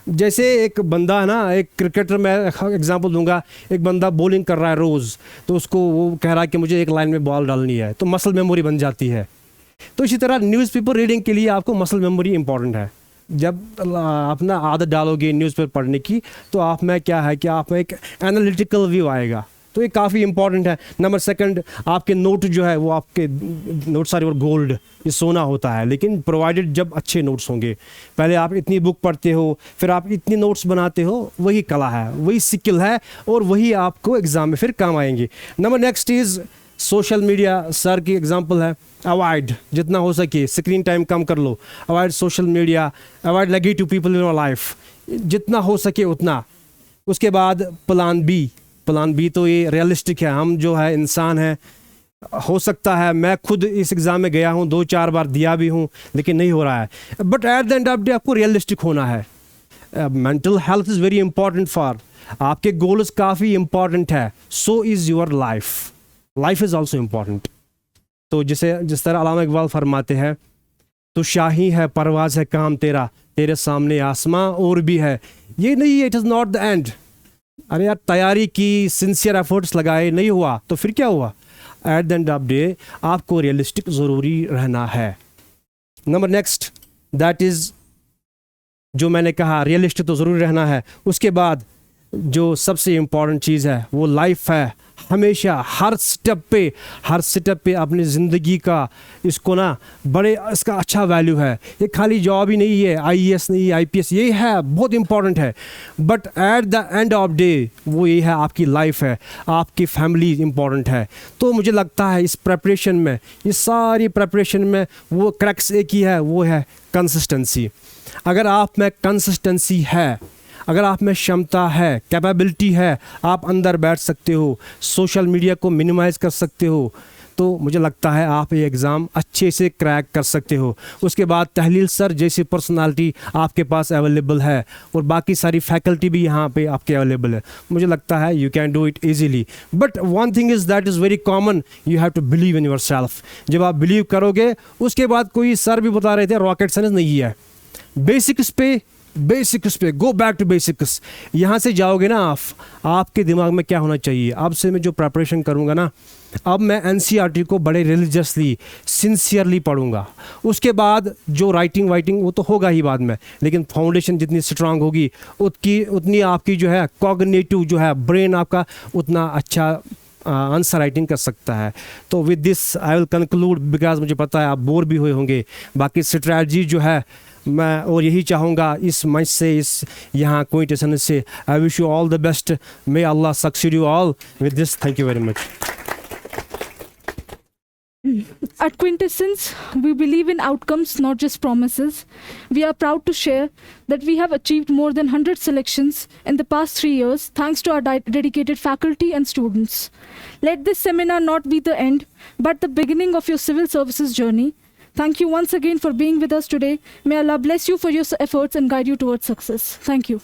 जैसे एक बंदा है ना, एक क्रिकेटर, मैं एग्जांपल दूंगा, एक बंदा बॉलिंग कर रहा है रोज़, तो उसको वो कह रहा है कि मुझे एक लाइन में बॉल डालनी है, तो मसल मेमोरी बन जाती है। तो इसी तरह न्यूज़पेपर रीडिंग के लिए आपको मसल मेमोरी इंपॉर्टेंट है। जब अपना आदत डालोगे न्यूज़पेपर पढ़ने की, तो आप में क्या है कि आप में एक एनालिटिकल व्यू आएगा, तो ये काफ़ी इंपॉर्टेंट है। नंबर 2 आपके नोट जो है, वो आपके नोट्स आर योर गोल्ड, ये सोना होता है, लेकिन प्रोवाइडेड जब अच्छे नोट्स होंगे। पहले आप इतनी बुक पढ़ते हो, फिर आप इतनी नोट्स बनाते हो, वही कला है, वही स्किल है, और वही आपको एग्ज़ाम में फिर काम आएंगे। Number next is social media. Sir की एग्जांपल है, अवॉइड जितना हो सके, स्क्रीन टाइम कम कर लो, avoid social media, avoid negative people in your life, जितना हो सके उतना। उसके बाद प्लान बी तो ये रियलिस्टिक है, हम जो है इंसान है, हो सकता है मैं खुद इस एग्ज़ाम में गया हूँ, 2-4 बार दिया भी हूँ, लेकिन नहीं हो रहा है, but at the end of day आपको रियलिस्टिक होना है। Mental health is very important for आपके गोल्स, काफ़ी इंपॉर्टेंट है, so is your life is also important. तो जिस तरह अल्लामा इकबाल फरमाते हैं, तो शाही है परवाज़ है काम तेरा, तेरे सामने आसमां और भी है। ये नहीं है, it is not the end. अरे यार, तैयारी की, सिंसियर एफर्ट्स लगाए, नहीं हुआ तो फिर क्या हुआ। At the end of day आपको रियलिस्टिक ज़रूरी रहना है। नंबर नेक्स्ट, दैट इज़ जो मैंने कहा, रियलिस्टिक तो ज़रूरी रहना है। उसके बाद जो सबसे इम्पॉर्टेंट चीज़ है वो लाइफ है। हमेशा हर स्टेप पे अपनी ज़िंदगी का इसको ना बड़े, इसका अच्छा वैल्यू है। ये खाली जॉब ही नहीं है, IAS नहीं, IPS, ये है, बहुत इंपॉर्टेंट है, but at the end of day वो ये है, आपकी लाइफ है, आपकी फैमिली इंपॉर्टेंट है। तो मुझे लगता है इस प्रेपरेशन में, इस सारी प्रेपरेशन में वो क्रैक्स एक ही है, वो है कंसिस्टेंसी। अगर आप में कंसिस्टेंसी है, अगर आप में क्षमता है, कैपेबिलिटी है, आप अंदर बैठ सकते हो, सोशल मीडिया को मिनिमाइज़ कर सकते हो, तो मुझे लगता है आप ये एग्ज़ाम अच्छे से क्रैक कर सकते हो। उसके बाद तहलील सर जैसी पर्सनालिटी आपके पास अवेलेबल है, और बाकी सारी फैकल्टी भी यहाँ पे आपके अवेलेबल है। मुझे लगता है you can do it easily, but one thing is that is very common, you have to believe in yourself. जब आप बिलीव करोगे, उसके बाद कोई सर भी बता रहे थे रॉकेट साइंस नहीं है, बेसिक्स पे गो बैक टू बेसिक्स। यहाँ से जाओगे ना आपके दिमाग में क्या होना चाहिए, अब से मैं जो प्रेपरेशन करूँगा ना, अब मैं NCERT को बड़े रिलीजियसली, सिंसियरली पढ़ूंगा। उसके बाद जो राइटिंग वो तो होगा ही बाद में, लेकिन फाउंडेशन जितनी स्ट्रांग होगी उतनी आपकी जो है कॉग्निटिव जो है ब्रेन आपका उतना अच्छा आंसर राइटिंग कर सकता है। तो with this I will conclude, because मुझे पता है आप बोर भी हुए होंगे। बाकी स्ट्रैटेजी जो है मैं और यही चाहूँगा इस मंच से, इस यहाँ क्विंटेशन से, I wish you all the best, may Allah succeed you all. With this, thank you very much. At Quintessence, we believe in outcomes, not just promises. We are proud to share that we have achieved more than 100 selections in the past 3 years thanks to our dedicated faculty and students. Let this seminar not be the end, but the beginning of your civil services journey. Thank you once again for being with us today. May Allah bless you for your efforts and guide you towards success. Thank you.